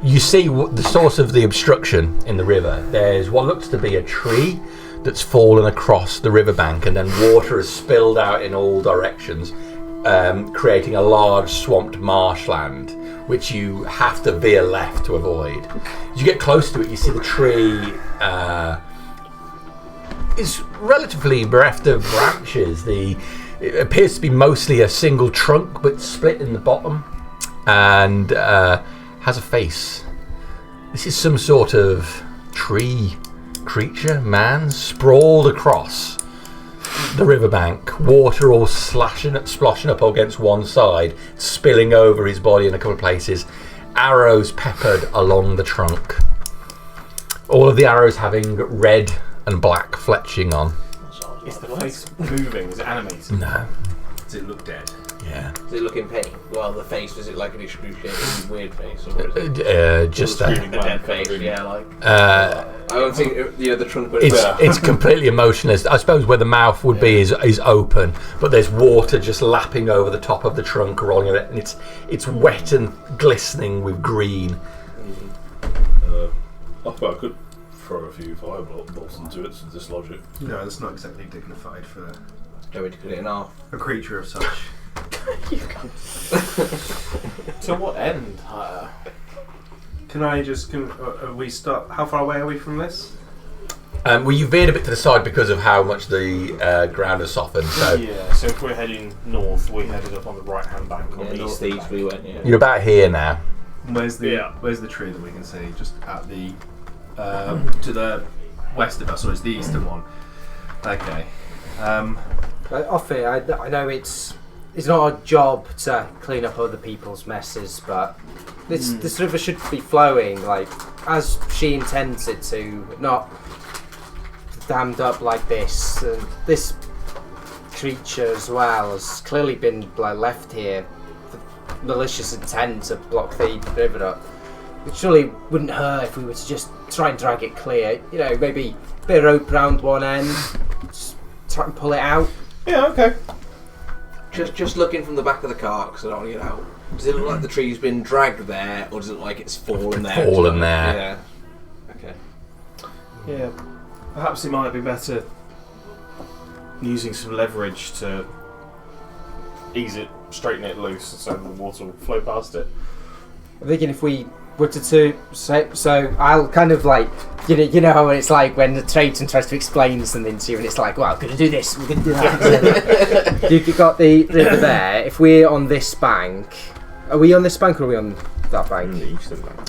You see the source of the obstruction in the river. There's what looks to be a tree that's fallen across the riverbank, and then water has spilled out in all directions, creating a large swamped marshland, which you have to veer left to avoid. As you get close to it, you see the tree is relatively bereft of branches. It appears to be mostly a single trunk, but split in the bottom, and has a face. This is some sort of tree creature, man, sprawled across the riverbank, water all splashing up against one side, spilling over his body in a couple of places, arrows peppered along the trunk. All of the arrows having red and black fletching on. Is the face moving? Is it animated? No. Does it look dead? Yeah. Does it look in pain? Well, the face, is it like an excruciating weird face? Or is it Just a that. dead face? Yeah, like. I don't think the trunk would it's completely emotionless. I suppose where the mouth would be is open, but there's water just lapping over the top of the trunk, rolling it, and it's wet and glistening with green. I could throw a few fireballs into it to dislodge it. No, that's not exactly dignified for going to cut it in half. a creature of such. To what end? Can we start? How far away are we from this? Well, you veered a bit to the side because of how much the ground has softened. So Yeah, so if we're heading north, we headed up on the right-hand bank or the east Northeast we went, yeah. you're about here now. Where's the tree that we can see? Just at the to the west of us, or is the eastern one? Okay. Off here, I know it's not our job to clean up other people's messes, but this river should be flowing like as she intends it to, not dammed up like this. This creature as well has clearly been left here with malicious intent to block the river up. It surely wouldn't hurt if we were to just try and drag it clear. You know, maybe a bit of rope round one end, just try and pull it out. Yeah, okay. Just looking from the back of the cart, because I don't want to get out. Does it look like the tree's been dragged there, or does it look like it's fallen there? Fallen there. Yeah. Okay. Yeah, perhaps it might be better using some leverage to ease it, straighten it loose, so the water will flow past it. I'm thinking if we were to so I'll kind of like, you know how it's like when the tradesman tries to explain something to you and it's like, well, I'm going to do this, we're going to do that. You've got the river there. If we're on this bank, are we on this bank or are we on that bank?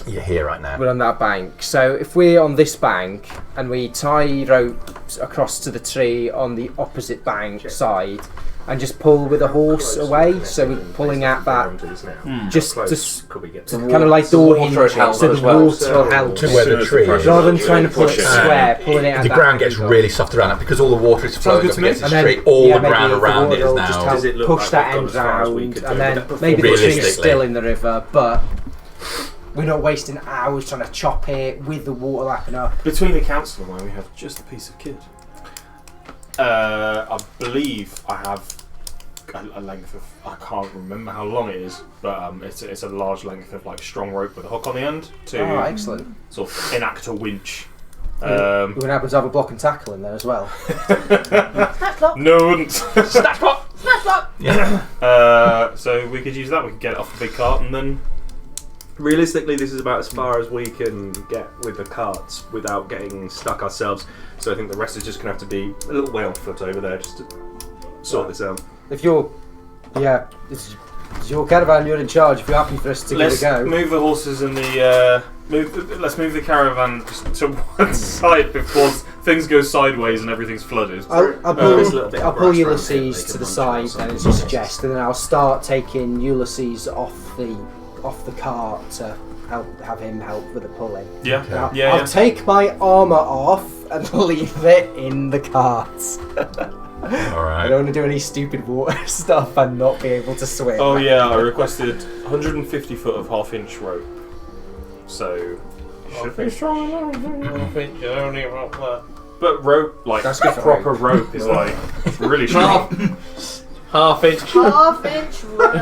You're here right now. We're on that bank. So if we're on this bank and we tie ropes across to the tree on the opposite bank side and just pull with a horse away, so we're pulling at that just kind of like door hinges, so the water will help to where the tree is. Rather than trying to pull it square, pulling it at the ground gets really soft around it because all the water is flowing up against the tree. All the ground around it is now. Does it push that end round, and then maybe the tree is still in the river, but we're not wasting hours trying to chop it with the water lapping up. Between the council and I, we have just a piece of kit. I believe I have a length of, I can't remember how long it is, but it's a large length of like strong rope with a hook on the end to excellent. Sort of enact a winch. We're going to happen to have a block and tackle in there as well. Snatch block. No, I wouldn't. Snatch block. Snatch block. Yeah. So we could use that. We could get it off the big cart and then. Realistically, this is about as far as we can get with the carts without getting stuck ourselves. So I think the rest is just going to have to be a little way on foot over there just to sort this out. If you're, it's your caravan, you're in charge. If you're happy for us to Let's go, move the horses and the let's move the caravan just to one side before things go sideways and everything's flooded. I'll pull Ulysses to the side then, as you suggest, and then I'll start taking Ulysses off the cart to have him help with the pulling. I'll take my armour off and leave it in the cart. Alright. I don't want to do any stupid water stuff and not be able to swim. Oh yeah, I requested 150 foot of half-inch rope. So should be strong enough. Half-inch is only about that. But rope, like That's good for proper rope, is like really strong. Half-inch. Half-inch rope.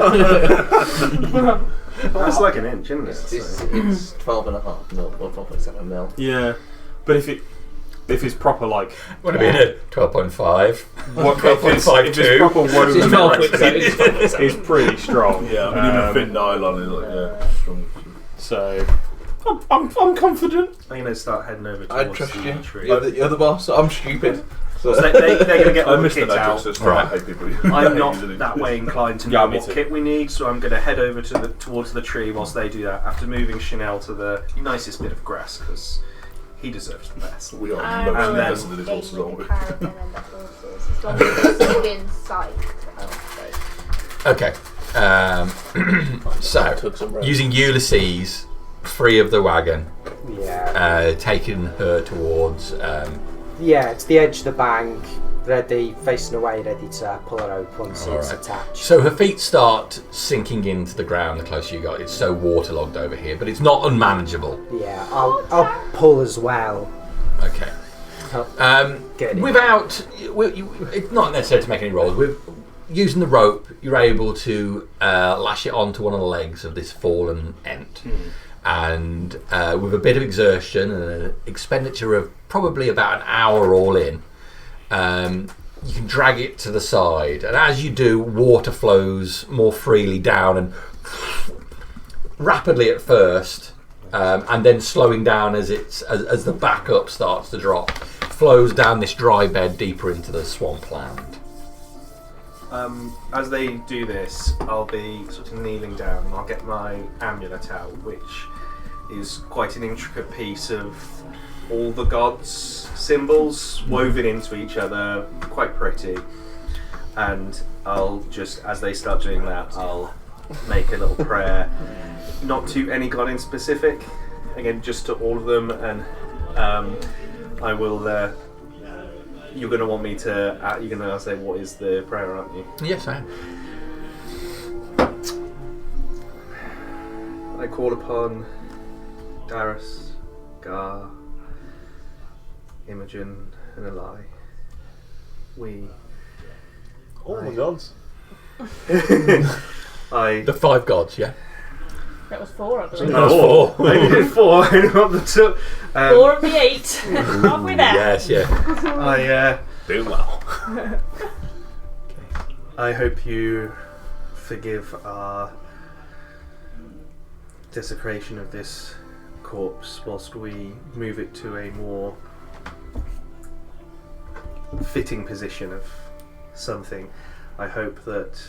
That's like an inch, isn't it? It's 12.5 mil or 12.7 mil. Yeah, but if it's proper like Would have been a 12.5. what if it's proper woven It's 12.7. it's pretty strong. Yeah, I mean, even thin nylon is like strong. So I'm confident. I'm going to start heading over I'd towards trust the you. tree. You're the boss. I'm stupid. So they're going to get I all the missed the kit out. notice. Right. I hate people. I'm not that way inclined to know Yeah, me what too. kit we need, so I'm going to head over towards the tree whilst they do that. After moving Chanel to the nicest bit of grass, because he deserves the best. We are I the will most then- invested in his horses, aim aren't with we? the caravan and the horses, as long as they're within sight. Okay. So, using Ulysses, free of the wagon, Yeah. taking her towards. Yeah, it's the edge of the bank, ready, facing away, ready to pull her rope once it's Alright. attached. So her feet start sinking into the ground the closer you got. It's so waterlogged over here, but it's not unmanageable. Yeah, I'll pull as well. Okay. Get it. Without, it's not necessary to make any rolls. With using the rope, you're able to lash it onto one of the legs of this fallen ent, and with a bit of exertion and an expenditure of probably about an hour all in, you can drag it to the side. And as you do, water flows more freely down and rapidly at first, and then slowing down as the backup starts to drop, flows down this dry bed deeper into the swampland. As they do this, I'll be sort of kneeling down and I'll get my amulet out, which is quite an intricate piece of all the gods' symbols woven into each other, quite pretty. And I'll just, as they start doing that, I'll make a little prayer, not to any god in specific, again, just to all of them, and I will. You're going to want me to. You're going to say, "What is the prayer?" Aren't you? Yes, I am. I call upon Darius, Gar, Imogen, and Eli. Oh my gods. The 5 gods, yeah. That was 4, I believe. That was 4. I did 4. I didn't want the 2. 4 of the 8. Halfway there. Yes, yeah. Doing well. I hope you forgive our desecration of this corpse whilst we move it to a more fitting position of something. I hope that,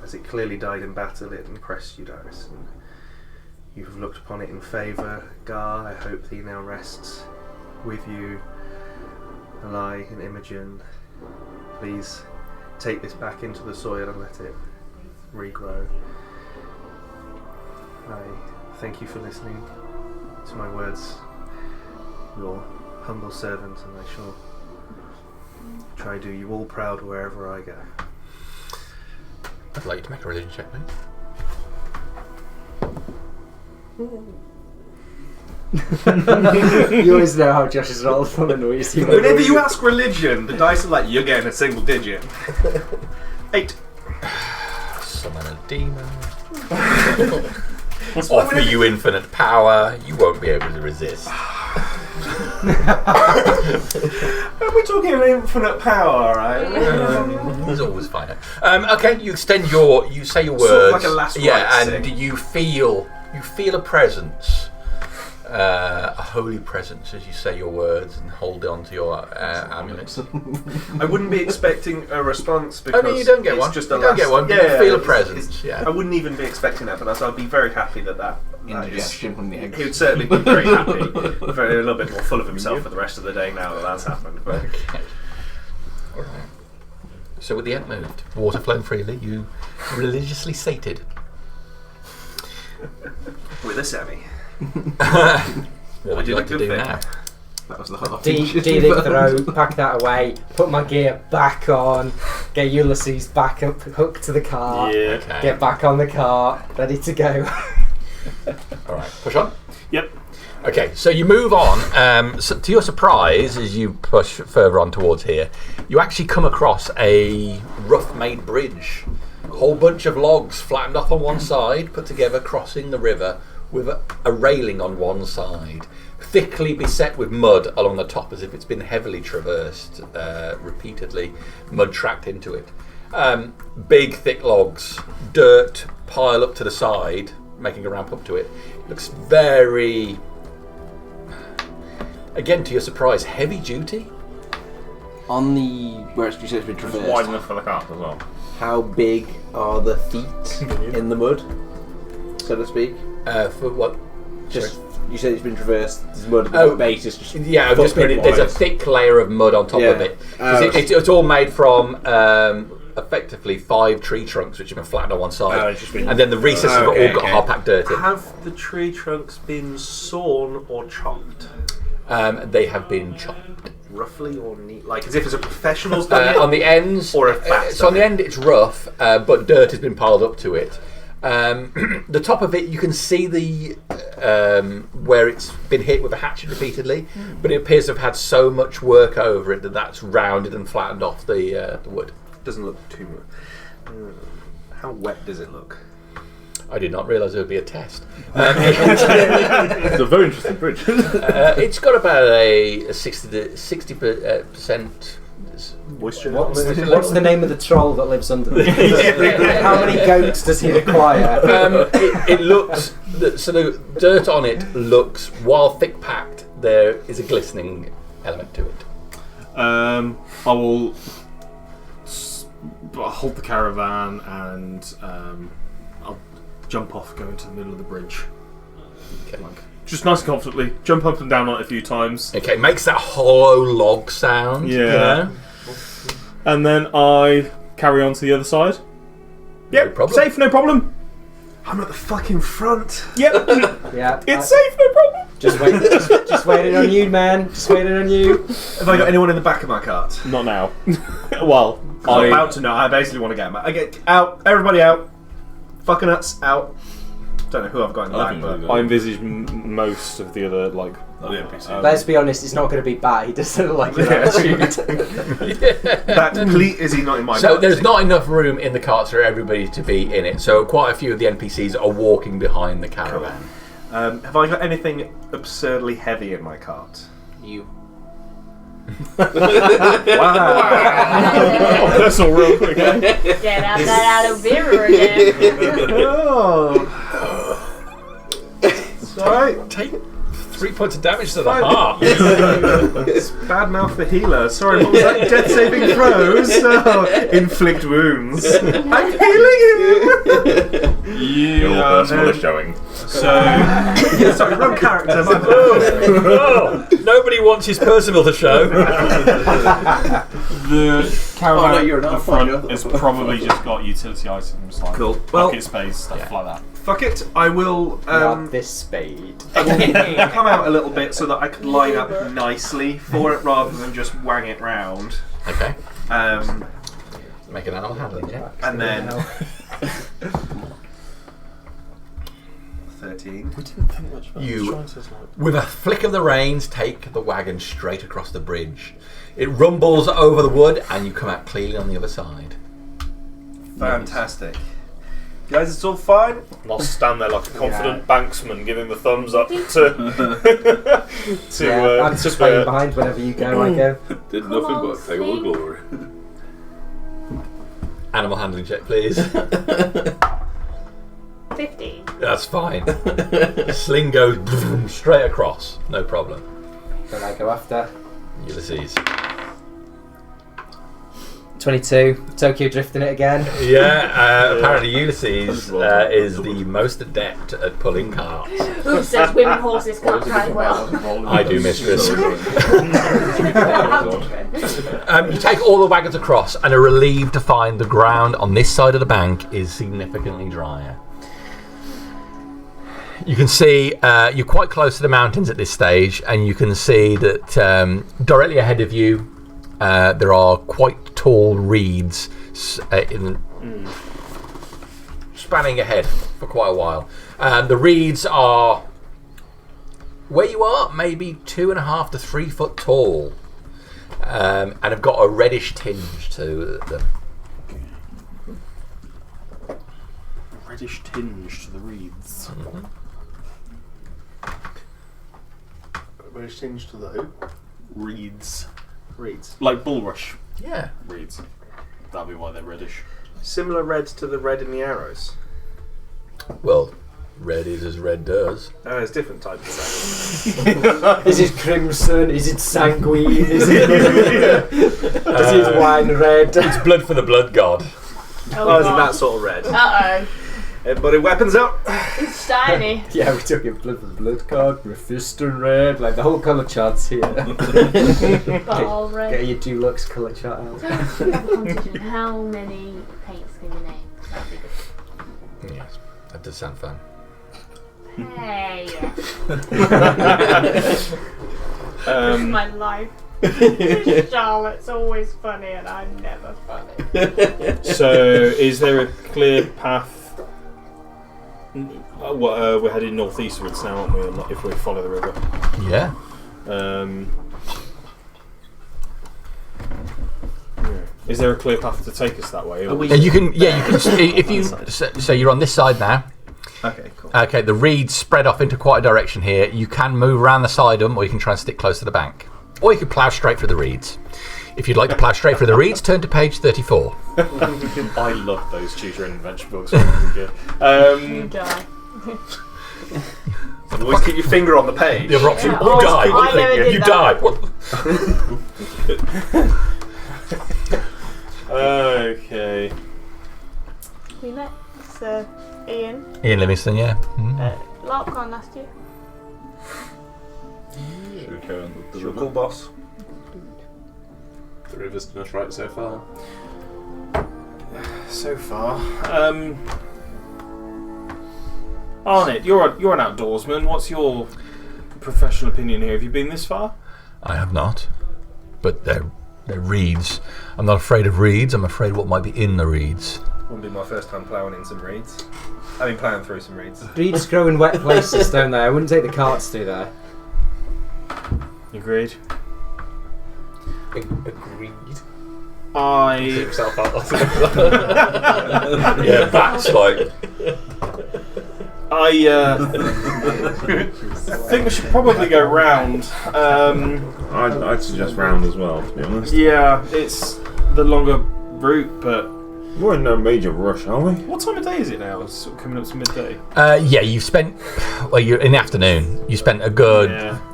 as it clearly died in battle, it impressed you, Darius, and you have looked upon it in favour. Gar, I hope he now rests with you. Eli and Imogen, please take this back into the soil and let it regrow. I thank you for listening to my words, your humble servant, and I shall try to do you all proud wherever I go. I'd like you to make a religion check, please. You always know how Josh is rolled from the noise. Whenever you ask religion, the dice are like, you're getting a single digit. 8. Summon a demon. Offer you infinite power. You won't be able to resist. Are we talking about infinite power, right? There's always finer. Okay, you extend you say your words. Sort of like a last yeah, rites and thing. you feel a presence, a holy presence as you say your words and hold on to your amulet. I wouldn't be expecting a response because Oh no, you don't get it's one. just You a don't last, get one. Yeah, You feel a it's- presence. Yeah. I wouldn't even be expecting that, but I'd be very happy that Indigestion from the eggs. he would certainly be very happy, very, a little bit more full of himself for the rest of the day now that that's happened. But Okay. All right. So with the ant moved, water flowing freely, you religiously sated. with a semi. What would you like to do now? That was the half De-dig the rope, pack that away, put my gear back on, get Ulysses back up, hooked to the car, Yeah. Okay. get back on the car, ready to go. All right. Push on. Yep. Okay, so you move on. So to your surprise, as you push further on towards here, you actually come across a rough-made bridge. A whole bunch of logs flattened off on one side, put together, crossing the river with a railing on one side, thickly beset with mud along the top, as if it's been heavily traversed, repeatedly, mud tracked into it. Big, thick logs, dirt pile up to the side, making a ramp up to it. Looks very, again to your surprise, heavy duty. On the where you said it's been It's traversed, wide enough for the cart as well. how big are the feet in the mud, so to speak? For what? Just you said it's been traversed. There's mud at the base. It's just Yeah, I've just mean there's a thick layer of mud on top of it. 'Cause it's all made from effectively 5 tree trunks which have been flattened on one side, and then the recesses have all got hard-packed dirt in. Have the tree trunks been sawn or chopped? They have been chopped. Roughly or neat? Like as if it's a professional's done it? On the ends, Or a fat so on the end it's rough, but dirt has been piled up to it. The top of it, you can see the where it's been hit with a hatchet repeatedly, but it appears to have had so much work over it that that's rounded and flattened off the wood. Doesn't look too much. How wet does it look? I did not realise there would be a test. It's a very interesting bridge. It's got about a 60% Moisture? What's the name of the troll that lives under there? How many goats does he require? It looks, so the dirt on it looks, while thick packed, there is a glistening element to it. I will hold the caravan and I'll jump off, go into the middle of the bridge. Okay. Just nice and confidently, jump up and down on it a few times. Okay, makes that hollow log sound. Yeah. You know? And then I carry on to the other side. Yep, problem. safe, no problem. I'm at the fucking front. Yep, Yeah, it's safe, no problem. just waiting on you, man. Just waiting on you. Have I got anyone in the back of my cart? Not now. Well, I'm about to know. I basically want to get him out. I get out. Everybody out. Fucking nuts out. Don't know who I've got in the back, but I envisage most of the other Let's be honest, it's not going to be bad. He doesn't look like that is he not in my So cart? there's not enough room in the cart for everybody to be in it. So quite a few of the NPCs are walking behind the caravan. Have I got anything absurdly heavy in my cart? You. Wow. personal real quick. Get out that aloe vera again. Oh. Sorry. Take 3 points of damage to the heart. It's bad mouth the healer. Sorry, what was that? Death saving throws. Oh, inflict wounds. I'm healing him. Your personal is showing. Sorry, wrong character. My bad. Oh, nobody wants his Percival to show. The caravan Oh, no, you're at the not. front has probably just got utility items like Cool. Well, bucket spades, stuff like that. fuck it. I will Not this spade. come out a little bit so that I can line up nicely for it rather than just wang it round. Okay. Make an animal handling check. And then 13. You, with a flick of the reins, take the wagon straight across the bridge. It rumbles over the wood, and you come out clearly on the other side. Fantastic. Guys, it's all fine? And I'll stand there like a confident banksman giving the thumbs up to I'm just waiting behind whenever you go, I go. Did nothing but take all the glory. Animal handling check, please. 50. That's fine. Sling goes straight across, no problem. Then I go after. Ulysses. 22. Tokyo drifting it again. Yeah, apparently Ulysses is the most adept at pulling carts. Who says women horses can't drive well? I do, mistress. You take all the wagons across and are relieved to find the ground on this side of the bank is significantly drier. You can see you're quite close to the mountains at this stage, and you can see that directly ahead of you there are quite tall reeds spanning ahead for quite a while. The reeds are where you are, maybe 2.5 to 3 foot tall, and have got a reddish tinge to them. Reddish tinge to the reeds. Mm-hmm. Reddish tinge to the who? Reeds. Reeds. Like bulrush Yeah. reeds. That'll be why they're reddish. Similar red to the red in the arrows. Well, red is as red does. Oh, it's different types of Is it crimson? Is it sanguine? Is it wine red? It's blood for the blood god. Oh, isn't that sort of red? Uh-oh. Everybody, weapons out! It's shiny. Yeah, we're talking blood for the blood card, Mephisto red, like the whole colour chart's here. Ball red. Get your Dulux colour chart out. So, if you have a competition, how many paints can you name? That'd be good. Yes, that does sound fun. Hey. Um, My life. Charlotte's always funny and I'm never funny. So, is there a clear path? We're heading northeastwards now, aren't we? If we follow the river. Yeah. Is there a clear path to take us that way? And you can. If you so you're on this side now. Okay, cool. Okay, the reeds spread off into quite a direction here. You can move around the side of them, or you can try and stick close to the bank, or you can plough straight through the reeds. If you'd like to plough straight through the reeds, turn to page 34. I loved those choose your own adventure books when I was a kid. You die. Always keep your finger on the page. The other option, Yeah. you die. I never did You that. die. Okay. We met Sir Ian. Ian Livingston, yeah. LARPCon last year. You're a cool boss. The river's done us right so far. So far, Arnett, you're an outdoorsman. What's your professional opinion here? Have you been this far? I have not, but they're reeds. I'm not afraid of reeds. I'm afraid of what might be in the reeds. Wouldn't be my first time ploughing in some reeds. I've been ploughing through some reeds. Reeds grow in wet places, don't they? I wouldn't take the carts through there. Agreed. Agreed. Himself out. Yeah, that's like. I think we should probably go round. I'd suggest round as well, to be honest. Yeah, it's the longer route, but We're in no major rush, are we? what time of day is it now? It's sort of coming up to midday. Yeah, you've spent. Well, you're in the afternoon. You spent a good,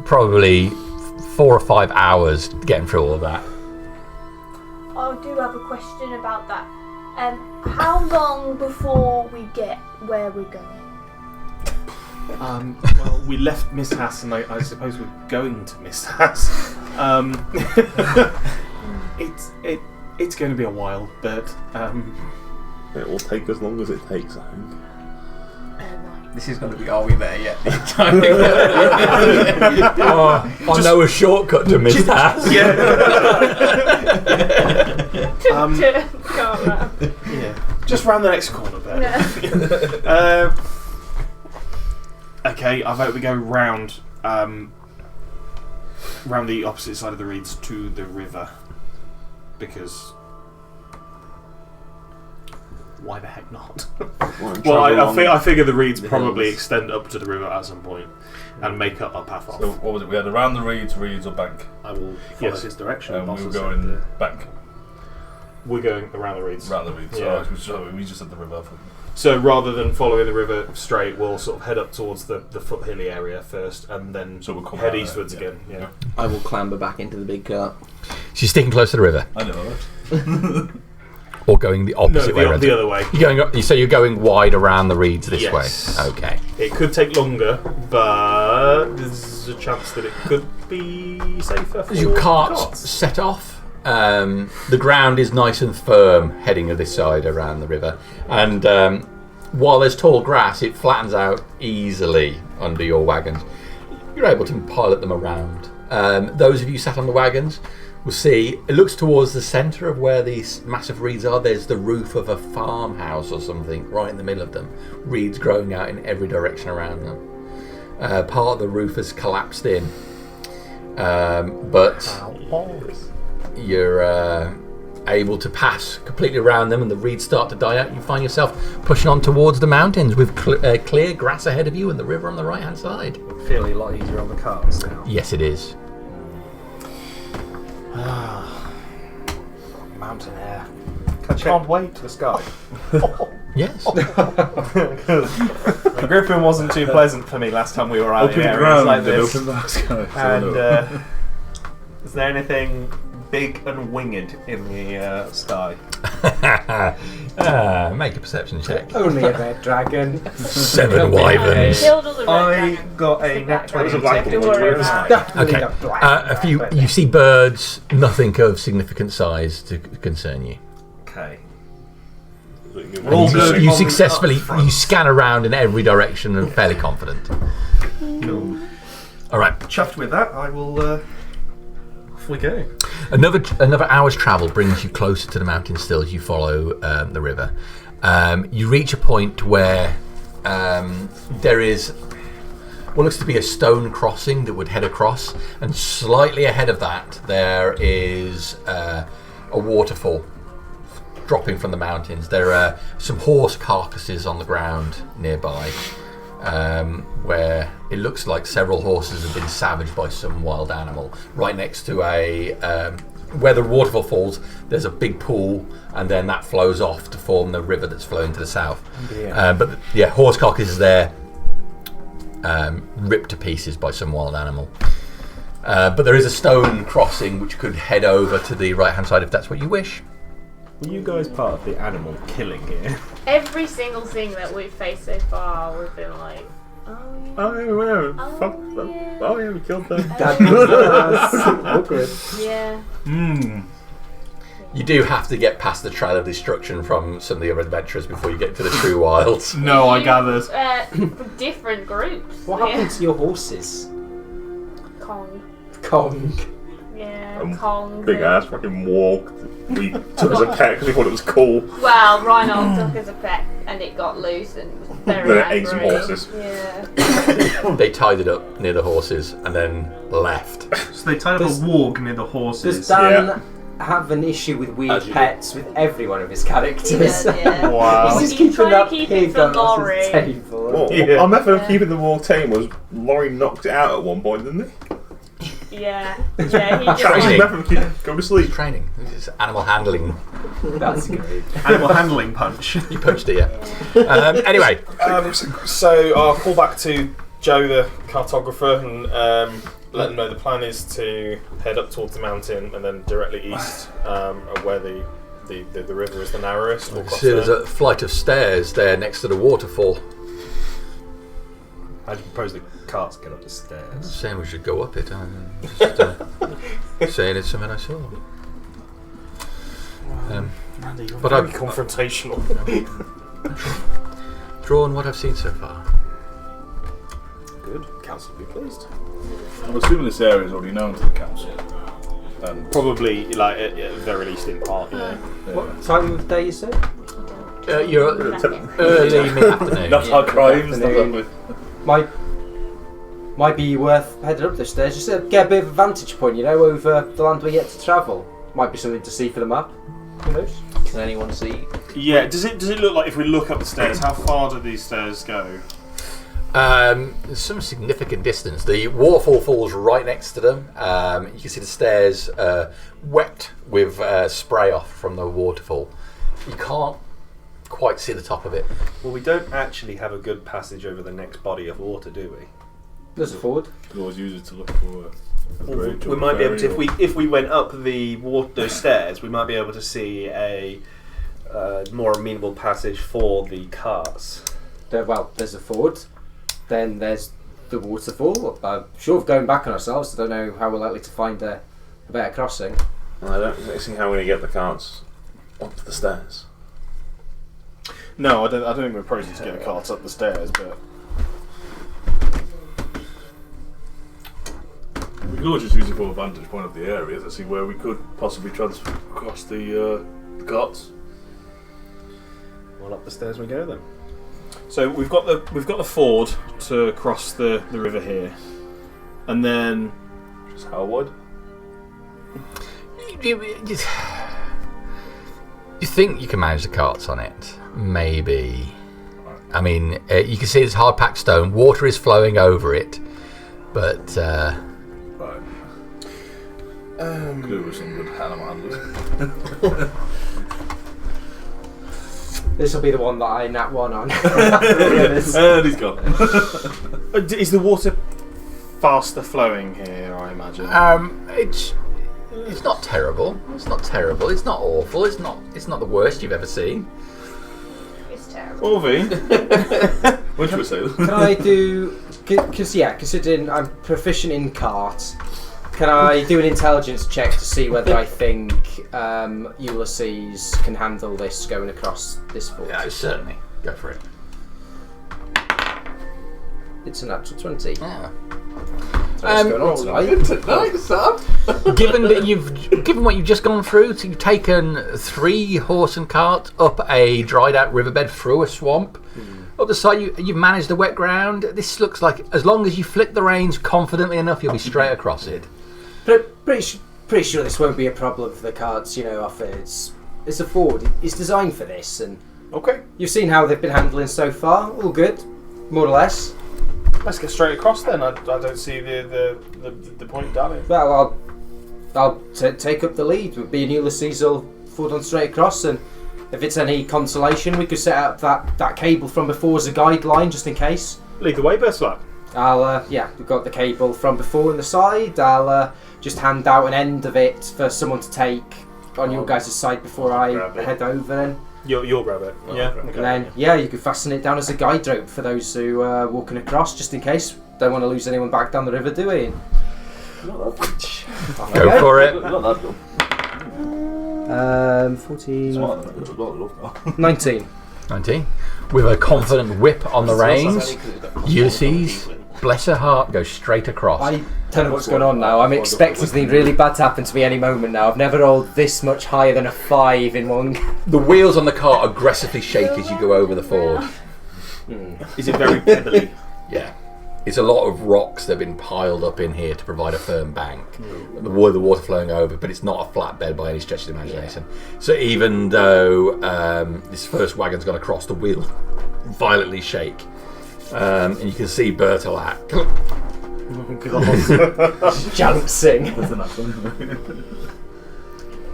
probably 4 or 5 hours getting through all of that. I do have a question about that. How long before we get where we're going? Well, we left Miss Hass, and I suppose we're going to Miss Hass. It's going to be a while, but It will take as long as it takes, I think. This is going to be, are we there yet? I know a shortcut to Miss Hass. yeah, just round the next corner, Ben. Okay, I vote we go round the opposite side of the reeds to the river, because why the heck not? Well, I figure the reeds probably extend up to the river at some point and make up our path off. So what was it? We had around the reeds or bank. I will follow his direction. And Boss we were has said, going bank. We're going around the reeds. Around the reeds. Yeah. So we just said the river. So rather than following the river straight, we'll sort of head up towards the foothilly area first, and then So we'll come head around eastwards there, again. Yeah. I will clamber back into the big cart. She's sticking close to the river, I know that. or going the opposite way around. The other way. You're going. So you're going wide around the reeds this Yes. way. Okay. It could take longer, but there's a chance that it could be safer for As your cart carts. set off, the ground is nice and firm heading to this side around the river, and while there's tall grass, it flattens out easily under your wagons. You're able to pilot them around. Those of you sat on the wagons will see it looks towards the centre of where these massive reeds are. There's the roof of a farmhouse or something right in the middle of them. Reeds growing out in every direction around them. Part of the roof has collapsed in, but you're able to pass completely around them, and the reeds start to die out. You find yourself pushing on towards the mountains with clear grass ahead of you and the river on the right-hand side. Feeling a lot easier on the carts now. Yes, it is. Mountain air. Can't wait to the sky. Yes. The griffin wasn't too pleasant for me last time we were out in areas like this. And is there anything big and winged in the sky? Make a perception check. Only a red dragon. 7 wyverns. I got a nat 20. Okay. You see birds, nothing of significant size to concern you. Okay. You successfully scan around in every direction and fairly confident. Cool. All right. Chuffed with that, I will. Off we go. Another hour's travel brings you closer to the mountain still as you follow the river. You reach a point where there is what looks to be a stone crossing that would head across, and slightly ahead of that there is a waterfall dropping from the mountains. There are some horse carcasses on the ground nearby, where it looks like several horses have been savaged by some wild animal. Right next to where the waterfall falls, there's a big pool, and then that flows off to form the river that's flowing to the south. But horse carcasses there, ripped to pieces by some wild animal. But there is a stone crossing which could head over to the right-hand side if that's what you wish. Were you guys part of the animal killing here? Every single thing that we've faced so far, we've been like, we killed them. Awkward. Yeah. You do have to get past the trail of destruction from some of the other adventurers before you get to the true wilds. No, I gathered. Different groups. What happened to your horses? Kong. Yeah, Kong. Big ass fucking walked. We took as a pet because we thought it was cool. Well, Reinhold took as a pet and it got loose and was very Then it angry. ate some horses. Yeah. They tied it up near the horses and then left. So they tied up a warg near the horses. Does Dan have an issue with weird pets with every one of his characters? He does, yeah. Wow. He's just keeping that keep pig it for on Laurie. his table. Well, our method of keeping the warg tame was Laurie knocked it out at one point, didn't he? Yeah, he just Training. Method of keeping go to sleep. Training. This is animal handling. That's great. Animal handling punch. You punched it, yeah. Anyway. So I'll call back to Joe, the cartographer, and let them know the plan is to head up towards the mountain and then directly east, where the river is the narrowest. We'll cross There's a flight of stairs there next to the waterfall. How do you propose the carts get up the stairs? Saying we should go up it. I'm just saying it's something I saw. Randy, you're but very I've confrontational. drawn what I've seen so far. Good. Council will be pleased. I'm assuming this area is already known to the council. Probably, like at the very least in part. Yeah. What time of day is it? You're early mid-afternoon. Not our crimes. Might be worth heading up the stairs just to get a bit of a vantage point, over the land we're yet to travel. Might be something to see for the map. Who knows? Can anyone see? Yeah. Does it look like if we look up the stairs, how far do these stairs go? There's some significant distance. The waterfall falls right next to them. You can see the stairs wet with spray off from the waterfall. You can't quite see the top of it. Well, we don't actually have a good passage over the next body of water, do we? There's a ford. You can always use it to look for a bridge. We might be able to, if we went up the stairs, we might be able to see a more amenable passage for the carts. There's a ford. Then there's the waterfall. I'm sure of going back on ourselves. I don't know how we're likely to find a better crossing. I don't see how we're going to get the carts up the stairs. No, I don't think we're proposing to get the carts up the stairs, but We could always just use it for a vantage point of the area to see where we could possibly transfer across the carts. Well, up the stairs we go then. So we've got the ford to cross the river here, and then Just how wide? You think you can manage the carts on it? Maybe. I mean, you can see it's hard-packed stone. Water is flowing over it, but. Right. Could have some good animal handlers. This will be the one that I nat one on. And he's gone. is the water faster flowing here? I imagine. It's not terrible. It's not terrible. It's not awful. It's not the worst you've ever seen. It's terrible. Orvi. When should we say that? Can I do? Because considering I'm proficient in carts, can I do an intelligence check to see whether I think Ulysses can handle this going across this ford? Yeah, certainly. Go for it. It's a natural 20. Yeah. So what's going on tonight? Given what you've just gone through, so you've taken 3 horse and cart up a dried out riverbed through a swamp. Up the side, you've managed the wet ground. This looks like, as long as you flick the reins confidently enough, you'll be straight across it. Pretty sure this won't be a problem for the carts, it's a Ford. It's designed for this, and Okay. you've seen how they've been handling so far. All good, more or less. Let's get straight across then. I don't see the point dallying. Well, I'll take up the lead. With being Ulysses, will Ford on straight across, and if it's any consolation, we could set up that cable from before as a guideline, just in case. Lead the way, Burslack. We've got the cable from before on the side. I'll just hand out an end of it for someone to take on your guys' side before I head over. And You'll grab it. Yeah. Okay. Okay. And then, you can fasten it down as a guide rope for those who are walking across, just in case. Don't want to lose anyone back down the river, do we? Not that Go for it. good. Not that good. 14, 19. 19. With a confident whip on the reins, Ulysses, bless her heart, goes straight across. I don't know what's going on now. I'm expecting something really bad to happen to me any moment now. I've never rolled this much higher than a 5 in one. The wheels on the cart aggressively shake as you go over the ford. Is it very pebbly? Yeah. It's a lot of rocks that have been piled up in here to provide a firm bank. The water flowing over, but it's not a flat bed by any stretch of the imagination. So even though this first wagon's gone across, the wheel violently shake. And you can see Bertolac. Jouncing.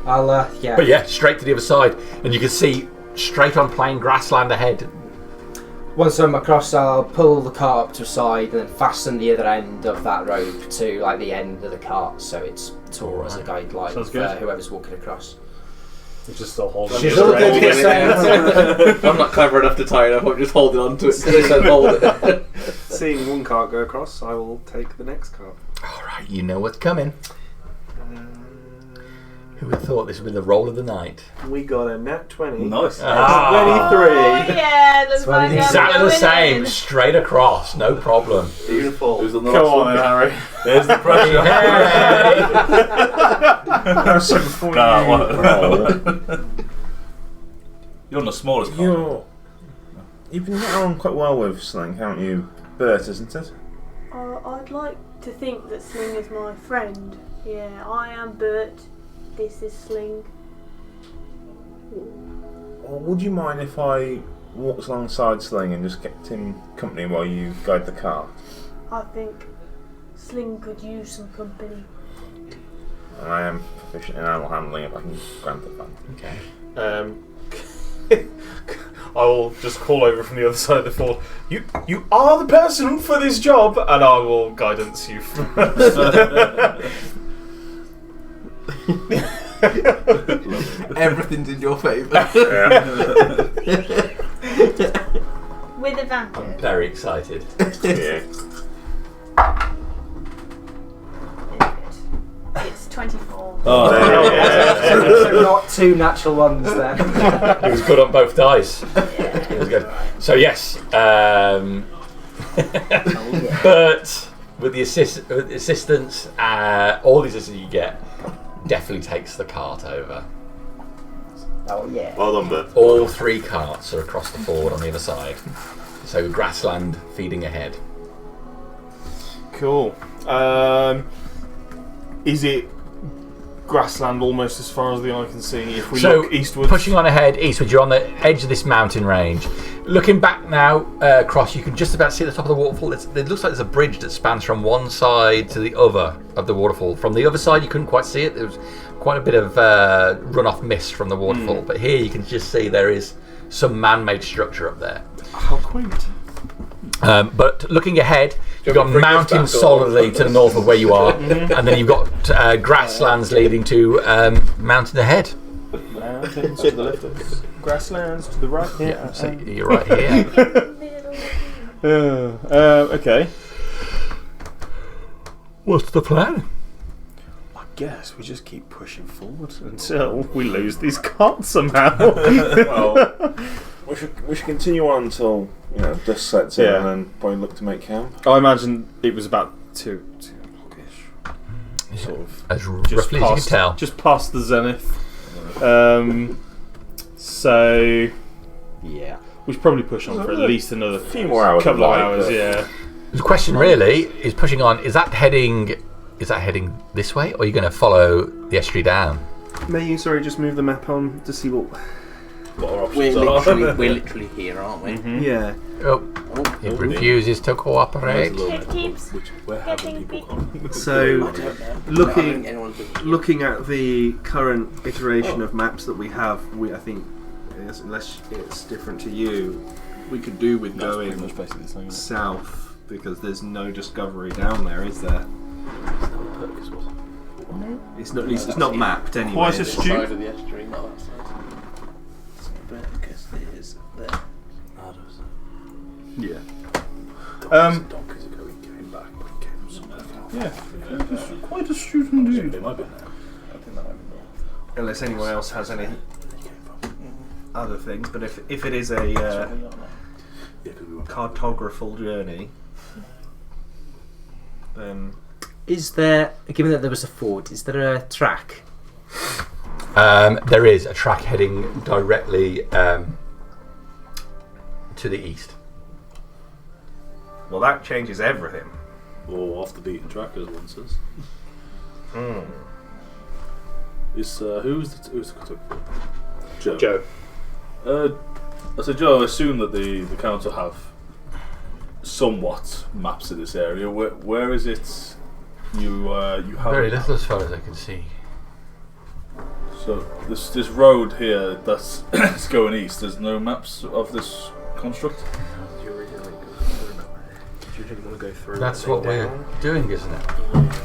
But yeah, straight to the other side. And you can see straight on plain grassland ahead. Once I'm across, I'll pull the cart up to a side and then fasten the other end of that rope to the end of the cart, so it's taut as a guideline for whoever's walking across. It's just still holding. She's all good. I'm not clever enough to tie it up. I'm just holding on to it. So hold it. Seeing one cart go across, I will take the next cart. All right, you know what's coming. Who would have thought this would be the roll of the night? We got a nat 20. Nice. 23. Oh, yeah, looks like I'm Exactly the going same, in. straight across, no problem. Beautiful. Who's on the Come last on, one then, Harry. There's the pressure. You're on the smallest part. You've been getting on quite well with Sling, haven't you? Bert, isn't it? I'd like to think that Sling is my friend. Yeah, I am Bert. This is Sling. Or would you mind if I walked alongside Sling and just kept him company while you guide the cart? I think Sling could use some company. And I am proficient in animal handling if I can grant it that. Okay. I will just call over from the other side of the ford. You are the person for this job, and I will guidance you. Everything's in your favour. With advantage. Very excited. Yeah. It's 24. Oh, So not 2 natural ones then. It was good on both dice. It was good. So yes, but with the assistance, all the assistance you get, definitely takes the cart over. Oh yeah. Well done, Bert. All 3 carts are across the ford on the other side. So grassland feeding ahead. Cool. Is it grassland almost as far as the eye can see? If we look eastwards, pushing on ahead eastwards, you're on the edge of this mountain range. Looking back now across, you can just about see the top of the waterfall. It looks like there's a bridge that spans from one side to the other of the waterfall. From the other side, you couldn't quite see it. There was quite a bit of runoff mist from the waterfall. But here, you can just see there is some man-made structure up there. How quaint. But looking ahead, you've got mountains solidly to the north of where you are, and then you've got grasslands leading to mountain ahead. Mountains to the left, grasslands to the right. Yeah, so you're right here. Okay. What's the plan? I guess we just keep pushing forward until we lose these carts somehow. Well, we should continue on until dust sets in, and then probably look to make camp. I imagine it was about 2 o'clock-ish. Sort of. As roughly as you can tell. Just past the zenith. So yeah, we should probably push on for at least another few more hours. Couple of hours, yeah. The question really is pushing on. Is that heading this way, or are you going to follow the estuary down? May you just move the map on to see what our options are. We're literally here, aren't we? Mm-hmm. Yeah. It refuses to cooperate. It keeps getting big. So, looking at the current iteration of maps that we have, I think, unless it's different to you, we could do with going south because there's no discovery down there, is there? It's not mapped anyway. Quite astute. Side of the estuary, not that side. Because it is there. Yeah. Yeah. Quite astute indeed. Unless anyone else has any other things, but if it is a cartographical journey, then Is there, given that there was a ford, is there a track? There is a track heading directly to the east. Well, that changes everything. Or off the beaten track, as one says. Is who's the photographer? Joe. I said, Joe. I assume that the council have somewhat maps of this area. Where is it? You have Very little, as far as I can see. So this road here that's it's going east. There's no maps of this construct. That's what we're doing, isn't it?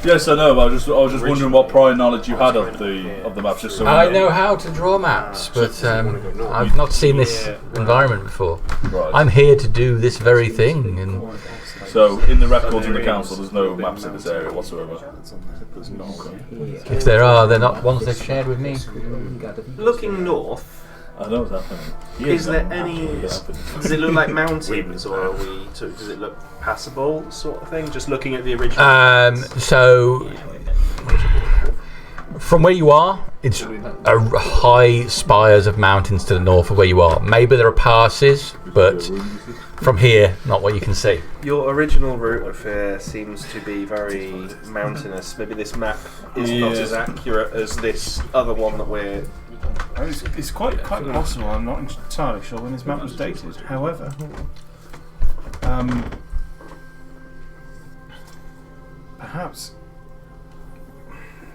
Yes, I know. But I was just wondering what prior knowledge you had of the maps. Just so I know how to draw maps, but I've not seen this environment before. Right. I'm here to do this very thing, and so in the records in the council, there's no maps in this area whatsoever. if there are, they're not ones they've shared with me. looking north, I know what's happening. is there any? Does it look like mountains, or does it look passable, sort of thing? Just looking at the original. So from where you are, it's a high spires of mountains to the north of where you are. Maybe there are passes, but from here, not what you can see. Your original route of here seems to be very mountainous. Maybe this map is not as accurate as this other one that we're. It's quite possible. I'm not entirely sure when this map was dated. However, perhaps.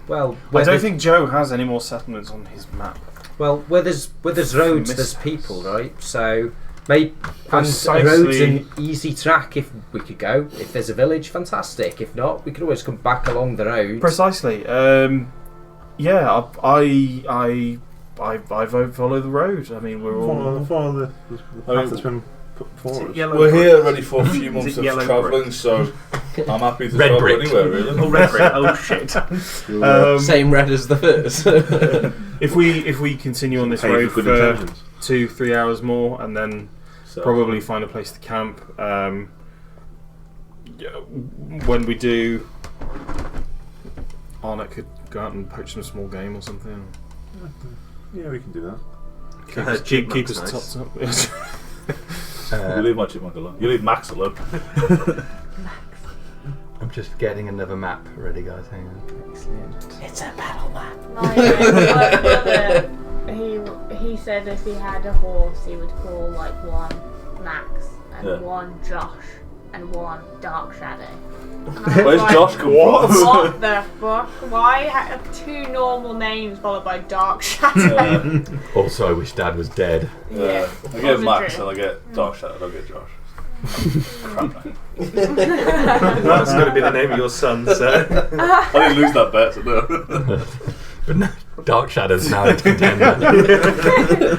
Well, I don't think Joe has any more settlements on his map. Well, where there's roads, there's people, right? So maybe Precisely. and a road's an easy track if we could go. If there's a village, fantastic. If not, we could always come back along the road. Precisely. Yeah, I vote follow the road. I mean, we're all follow the path that's been put forward. We're here ready for a few months of yellow travelling, brick? so I'm happy to Red travel brick. anywhere really. Oh, red brick. Oh shit. Same red as the first. If we continue on this Pay road for for good intentions. 2-3 hours more, and then So, probably find a place to camp. When we do, Arnott could go out and poach some small game or something. Yeah, we can do that. Keep us topped up. You leave my chipmunk alone. You leave Max alone. I'm just getting another map ready, guys. Hang on. Excellent. It's a battle map. My brother, he said if he had a horse, he would call like one Max and one Josh and one Dark Shadow. Where's Josh come from? What the fuck? Why have two normal names followed by Dark Shadow? Also, I wish Dad was dead. Yeah. I get Max and I get Dark Shadow. I don't get Josh. Crap name. That's going to be the name of your son, sir. I didn't lose that bet, so no. But no, Dark Shadow's now into contender.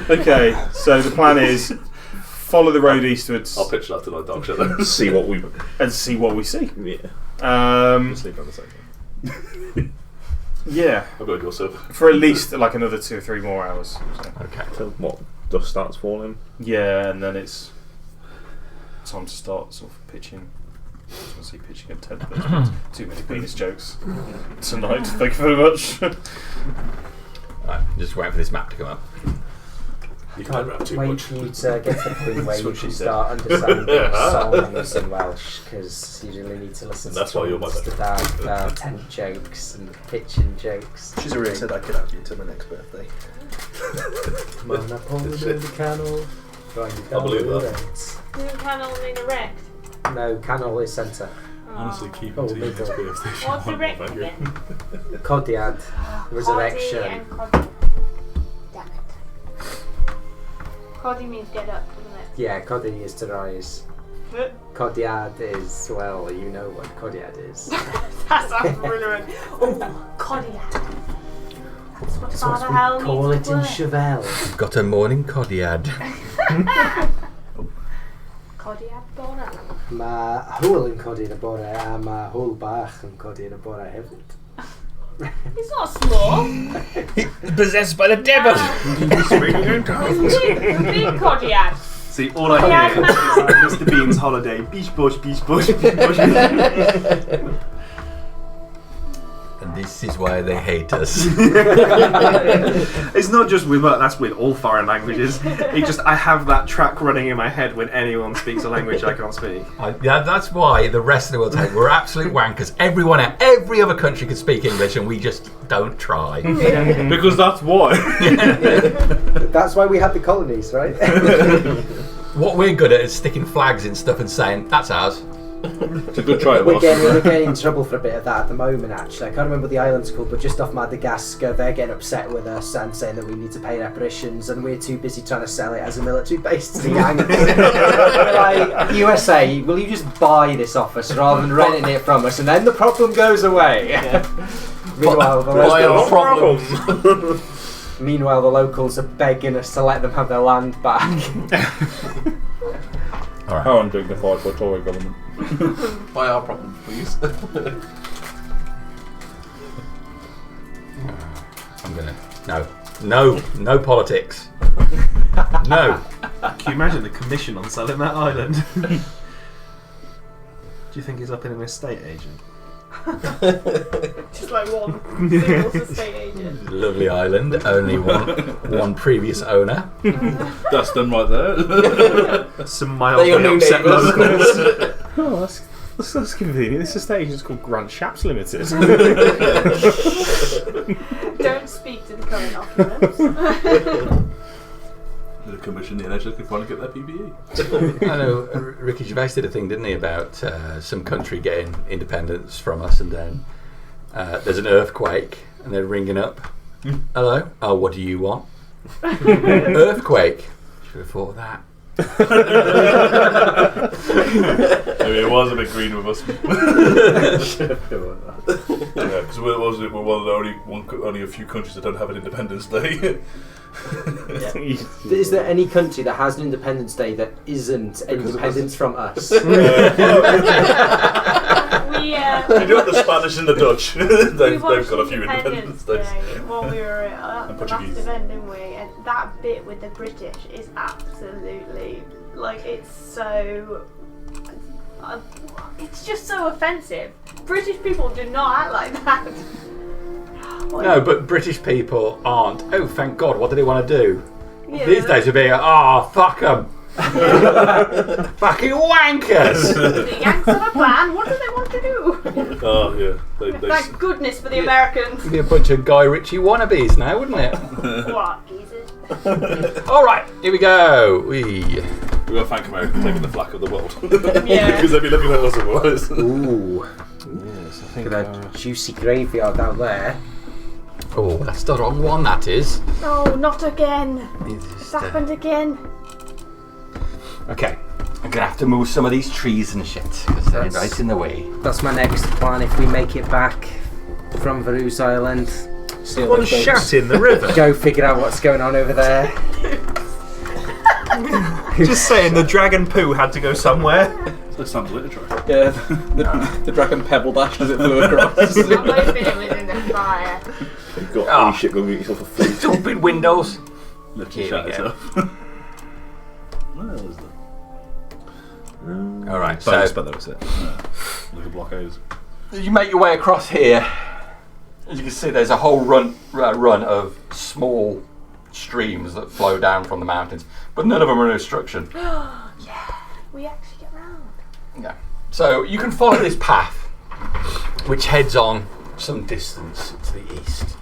Okay, so the plan is follow the road eastwards. I'll pitch that to my Dark Shadow. see what we see. Yeah. Sleep on the same. Yeah. I've got to go serve. For at least like another 2 or 3 more hours. So. Okay. Till what? Dust starts falling. Yeah, and then it's time to start sort of pitching. I was going to say pitching at 10, but it's too many penis jokes tonight. Thank you very much. Right, just waiting for this map to come up. You can't rap too wait much. for you to get to the point where you what she can said. start understanding songs in Welsh, because you really need to listen That's to why you're my songs best to have tent jokes and pitching jokes. She's already said I could have you till my next birthday. I believe that. Doesn't Canal mean erect? No, canol is centre. Honestly, keep Oh, it to your middle. next birthday. if you What's want, erect thank you. again? Codiad, resurrection. Coddy and Coddy. Damn it. Coddy means get up, doesn't it? Yeah, Coddy is to rise. Codiad is, well, you know what Codiad is. That sounds brilliant. Oh, Codiad. That's what Father Hell means. Call it to in work. Chevelle. Got a morning codiad. Codiad bora. Ma hwyl yn codi yn y bore a ma hwyl bach yn codi yn y bore hefyd. It's not small. Possessed by the devil. It's big Codiad. See, all I hear is Mr. Bean's holiday. Beach bush, beach bush, beach bush. And this is why they hate us. It's not just with that's with all foreign languages. I have that track running in my head when anyone speaks a language I can't speak. Yeah, that's why the rest of the world we're absolute wankers. Every other country could speak English, and we just don't try. Because that's why. That's why we had the colonies, right? What we're good at is sticking flags in stuff and saying that's ours. It's a good try. We're getting in trouble for a bit of that at the moment, actually. I can't remember what the island's called, but just off Madagascar, they're getting upset with us and saying that we need to pay reparations, and we're too busy trying to sell it as a military base to the Yankees. Like, USA, will you just buy this off us rather than renting it from us, and then the problem goes away? Yeah. Meanwhile, the locals are begging us to let them have their land back. Right. How undignified for a Tory government. By our problem, please. I'm gonna no politics. No. Can you imagine the commission on selling that island? Do you think he's up in an estate agent? Just like one single estate agent. Lovely island, only one previous owner. That's them right there. Some mildly upset locals. Oh, that's convenient. This estate agent's called Grant Shapps Limited. Don't speak to the current occupants. The commission, the NHS can finally get their PPE. I know Ricky Gervais did a thing, didn't he, about some country getting independence from us, and then there's an earthquake, and they're ringing up. Hello? Oh, what do you want? Earthquake. Should have thought of that. Maybe it was a bit green with us. Because we're one of the only a few countries that don't have an Independence Day. Is there any country that has an Independence Day that isn't independence from us? We You do have the Spanish and the Dutch. they've got a few Independence Days. When we were at And the last Portuguese. event, didn't we? And that bit with the British is absolutely it's so. It's just so offensive. British people do not act like that. No, but British people aren't. Oh, thank God! What do they want to do? Yeah. These days would be, oh, fuck them. Fucking wankers! The Yanks have a plan. What do they want to do? Oh yeah. Thank goodness for the Americans. It'd be a bunch of Guy Ritchie wannabes now, wouldn't it? What, Jesus? Alright, here we go. We gotta thank America for taking the flak of the world. Yeah. Because they'd be looking at us otherwise. Ooh. Yes, I think. Look at that juicy graveyard out there. Oh, that's the wrong one, that is. No, not again. It's happened again. Okay, I'm gonna have to move some of these trees and shit, because they're right in the way. That's my next plan if we make it back from Varus Island. One shat in the river. Go figure out what's going on over there. Just saying, the dragon poo had to go somewhere. That sounds literature. Yeah, the dragon pebble dashed as it flew across. I'm hoping it was in the fire. You've got Ah. free shit, go get yourself a free. Stupid windows. Literally Here shut we it go. up. Where was that? Alright, But so that was it. Look at blockades. you make your way across here. As you can see, there's a whole run of small streams that flow down from the mountains, but none of them are in obstruction. We actually get round. Yeah. So you can follow this path, which heads on some distance to the east.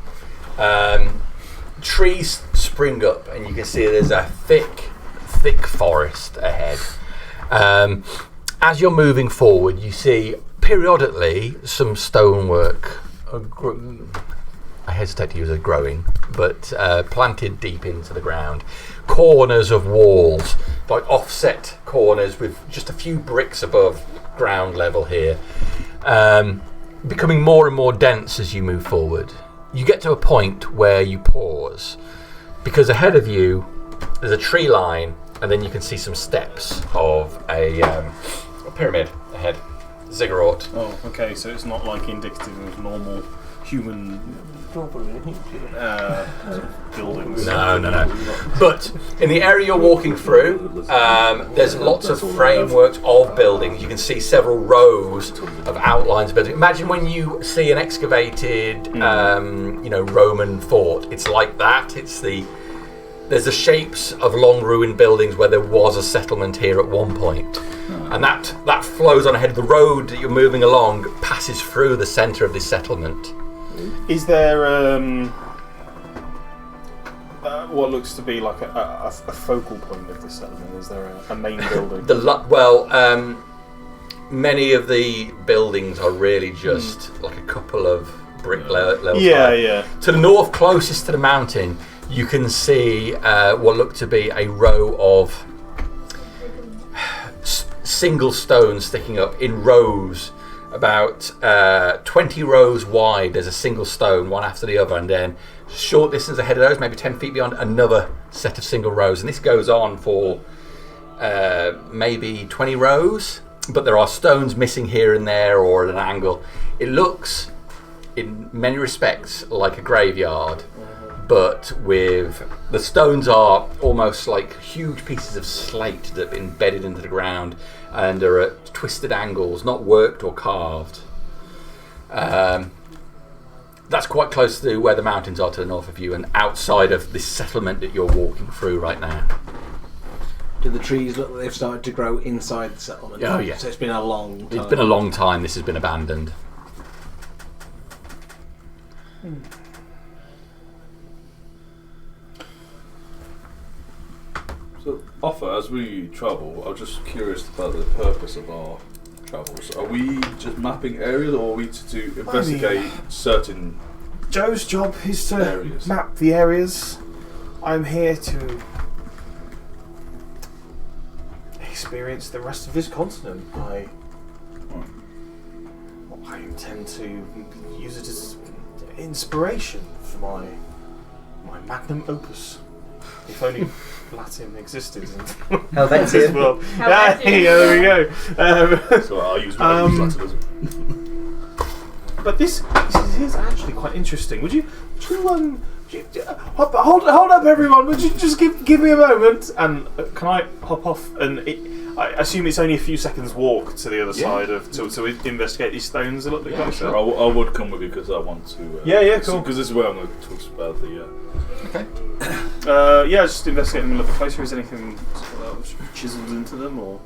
Trees spring up, and you can see there's a thick forest ahead. As you're moving forward, you see periodically some stonework. I hesitate to use as growing, but planted deep into the ground. Corners of walls, like offset corners with just a few bricks above ground level here, becoming more and more dense as you move forward. You get to a point where you pause, because ahead of you there's a tree line, and then you can see some steps of a pyramid ahead. Ziggurat. Oh, okay, so it's not like indicative of normal human buildings. No. But in the area you're walking through, there's lots of frameworks of buildings. You can see several rows of outlines of buildings. Imagine when you see an excavated, Roman fort. It's like that. There's the shapes of long ruined buildings where there was a settlement here at one point. And that flows on ahead. The road that you're moving along passes through the centre of this settlement. Is there what looks to be like a focal point of the settlement? Is there a main building? Many of the buildings are really just like a couple of brick levels. Yeah. To the north, closest to the mountain, you can see what look to be a row of single stones sticking up in rows, about 20 rows wide. There's a single stone, one after the other, and then short distance ahead of those, maybe 10 feet beyond, another set of single rows. And this goes on for maybe 20 rows, but there are stones missing here and there or at an angle. It looks, in many respects, like a graveyard, but with the stones are almost like huge pieces of slate that have been embedded into the ground and are at twisted angles, not worked or carved. That's quite close to where the mountains are to the north of you and outside of this settlement that you're walking through right now. Do the trees look like they've started to grow inside the settlement? Oh, yeah. So it's been a long time. It's been a long time this has been abandoned. So, Offa, as we travel, I'm just curious about the purpose of our travels. Are we just mapping areas, or are we to investigate certain Joe's job is to areas? map the areas. I'm here to experience the rest of this continent. I intend to use it as inspiration for my magnum opus. If only Latin existed. Helvetia. Well, yeah, there we go. So I'll use my Latin. But this is actually quite interesting. Would you hold up, everyone? Would you just give me a moment? And can I hop off? And I assume it's only a few seconds walk to the other side to investigate these stones a little bit closer. Sure. I would come with you because I want to. Cool. Because this is where I'm going to talk about the. Okay. Just investigate them a little bit closer. Is anything chiseled into them, or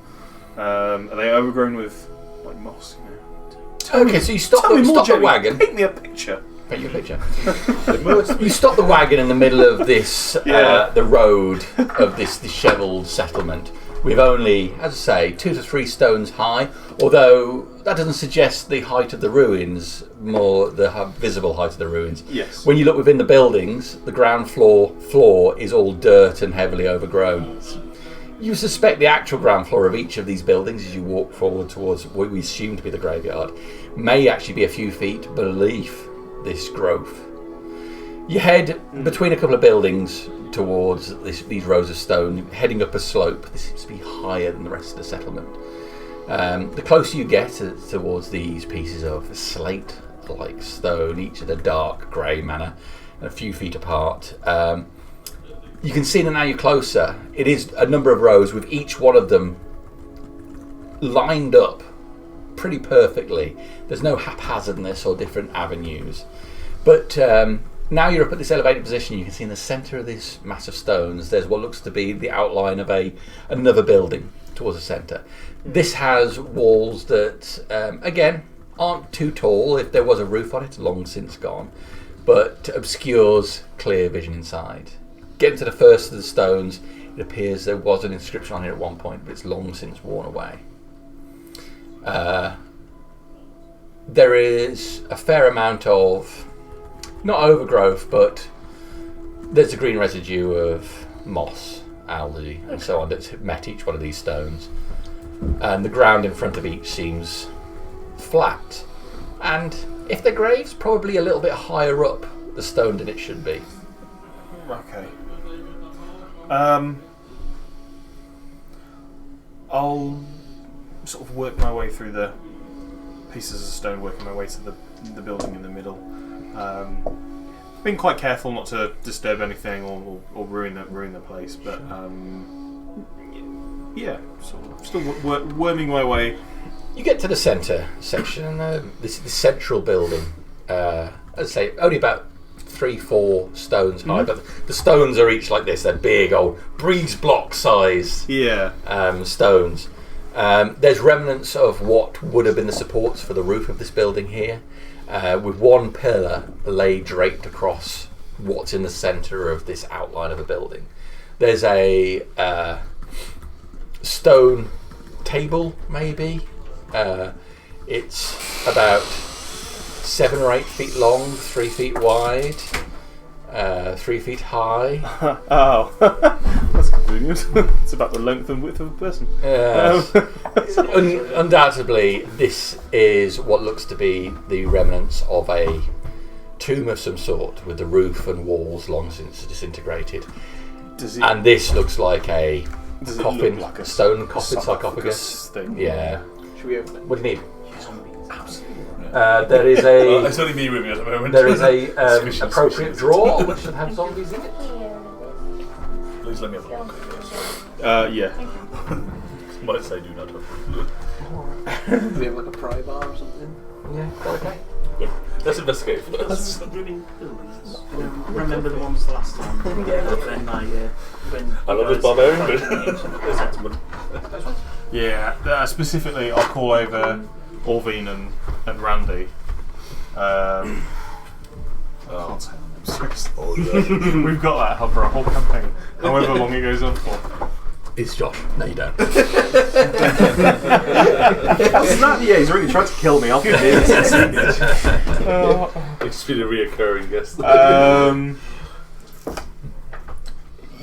are they overgrown with like moss? You know? Okay, so you stop the wagon. Paint me a picture. Paint you a picture. You stop the wagon in the middle of this, the road of this dishevelled settlement, with only, as I say, 2 to 3 stones high. Although that doesn't suggest the height of the ruins, more the visible height of the ruins. Yes. When you look within the buildings, the ground floor is all dirt and heavily overgrown. You suspect the actual ground floor of each of these buildings, as you walk forward towards what we assume to be the graveyard, may actually be a few feet beneath this growth. You head between a couple of buildings towards these rows of stone, heading up a slope. This seems to be higher than the rest of the settlement. The closer you get towards these pieces of slate-like stone, each in a dark grey manner, and a few feet apart, you can see that now you're closer. It is a number of rows with each one of them lined up pretty perfectly. There's no haphazardness or different avenues. But now you're up at this elevated position. You can see in the centre of this mass of stones, there's what looks to be the outline of another building towards the centre. This has walls that, again, aren't too tall. If there was a roof on it, long since gone, but obscures clear vision inside. Getting to the first of the stones, it appears there was an inscription on it at one point, but it's long since worn away. There is a fair amount of, not overgrowth, but there's a green residue of moss, algae, and so on that's met each one of these stones. And the ground in front of each seems flat. And if they're graves, probably a little bit higher up the stone than it should be. Okay. I'll sort of work my way through the pieces of stone, working my way to the building in the middle. Being quite careful not to disturb anything or ruin the place, but yeah, sort of still worming my way. You get to the centre section, this central building. As I say, only about 3-4 stones high, but the stones are each like this. They're big old breeze block size stones. There's remnants of what would have been the supports for the roof of this building here, with one pillar lay draped across what's in the centre of this outline of a building. There's a stone table, maybe. It's about 7 or 8 feet long, 3 feet wide, 3 feet high. Oh, that's convenient. It's about the length and width of a person. Undoubtedly, this is what looks to be the remnants of a tomb of some sort, with the roof and walls long since disintegrated. And this looks like a coffin, like a stone coffin sarcophagus thing. Yeah. Should we open it? What do you need? There is a. It's only me with me at the moment. There is a appropriate drawer which should have zombies in it. Please let me have a look. Yeah. Might say do not open. Do we have like a pry bar or something? Yeah. Okay. Let's investigate first. Remember the ones last time? When I love this barbarian bit. Yeah, specifically I'll call over Orvine and Randy. I can't say that, seriously. We've got that for a whole campaign, however long it goes on for. It's Josh. No, you don't. That's not, yeah, he's really tried to kill me. I'll give it. It's been a reoccurring guest.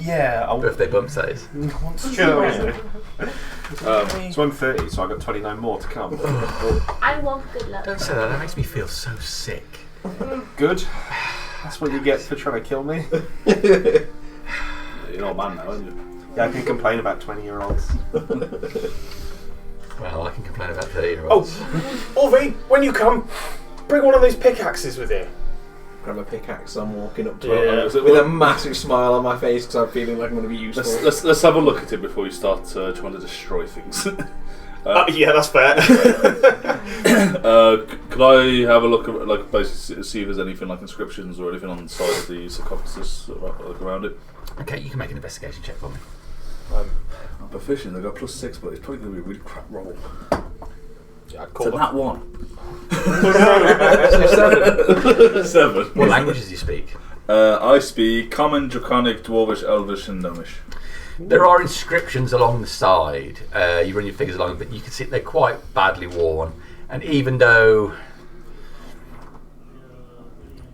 Yeah, I'll Birthday bump size. So I'm 30, so I've got 29 more to come. I want good luck. Don't say that. That makes me feel so sick. Good. That's what you get for trying to kill me. You're not a man now, aren't you? Yeah, I can complain about 20-year-olds. Well, I can complain about 30-year-olds. Orvine, when you come, bring one of those pickaxes with you. Grab a pickaxe, I'm walking up to Yeah, it with a massive smile on my face because I'm feeling like I'm going to be useful. Let's have a look at it before you start trying to destroy things. Yeah, that's fair. Could I have a look at, like, basically see if there's anything like inscriptions or anything on the side of the sarcophagus around it? Okay, you can make an investigation check for me. I'm proficient. I got +6, but it's probably going to be a really crap roll. Yeah, I'd So call that one. 7. What languages do you speak? I speak Common, Draconic, Dwarvish, Elvish, and Gnomish. There are inscriptions along the side. You run your fingers along, but you can see they're quite badly worn. And even though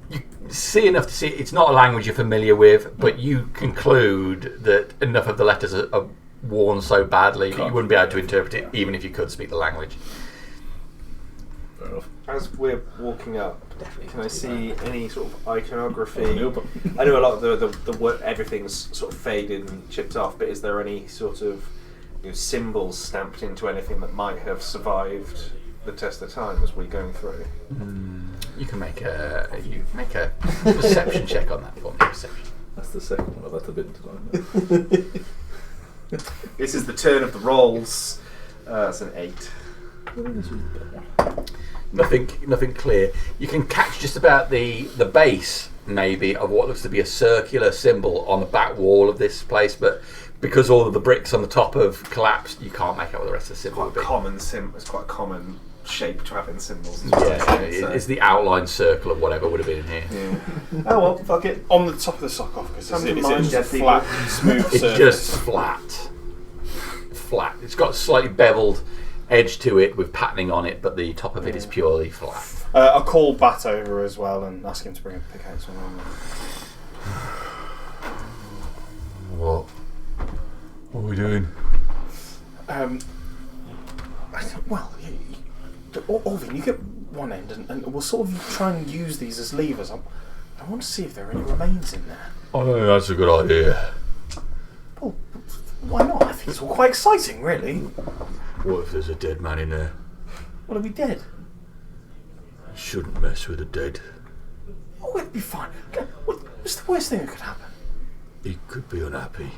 you see enough to see it's not a language you're familiar with, but you conclude that enough of the letters are worn so badly that you wouldn't be able to interpret it, even if you could speak the language. Fair enough. As we're walking up, can I see any sort of iconography? I know a lot of the work, everything's sort of faded and chipped off, but is there any sort of symbols stamped into anything that might have survived the test of time as we're going through? You can make a perception check on that for me. Perception. That's the second one I've had to bid to. This is the turn of the rolls. That's an 8. Nothing clear. You can catch just about the base, maybe, of what looks to be a circular symbol on the back wall of this place, but because all of the bricks on the top have collapsed, you can't make out what the rest of the symbol would be. It's quite a common shape to have in symbols. It's the outline circle of whatever would have been in here. Yeah. Oh well, fuck it. On the top of the sarcophagus, is it Mind just a dead flat, smooth It's surface? just flat. It's got a slightly beveled edge to it with patterning on it, but the top of it is purely flat. I'll call Bat over as well and ask him to bring a pickaxe along. What are we doing? Orvin, you get one end, and we'll sort of try and use these as levers. I want to see if there are any remains in there. I think that's a good idea. Well, why not? I think it's all quite exciting, really. What if there's a dead man in there? Well, are we dead? Shouldn't mess with the dead. Oh, it'd be fine. What's the worst thing that could happen? He could be unhappy.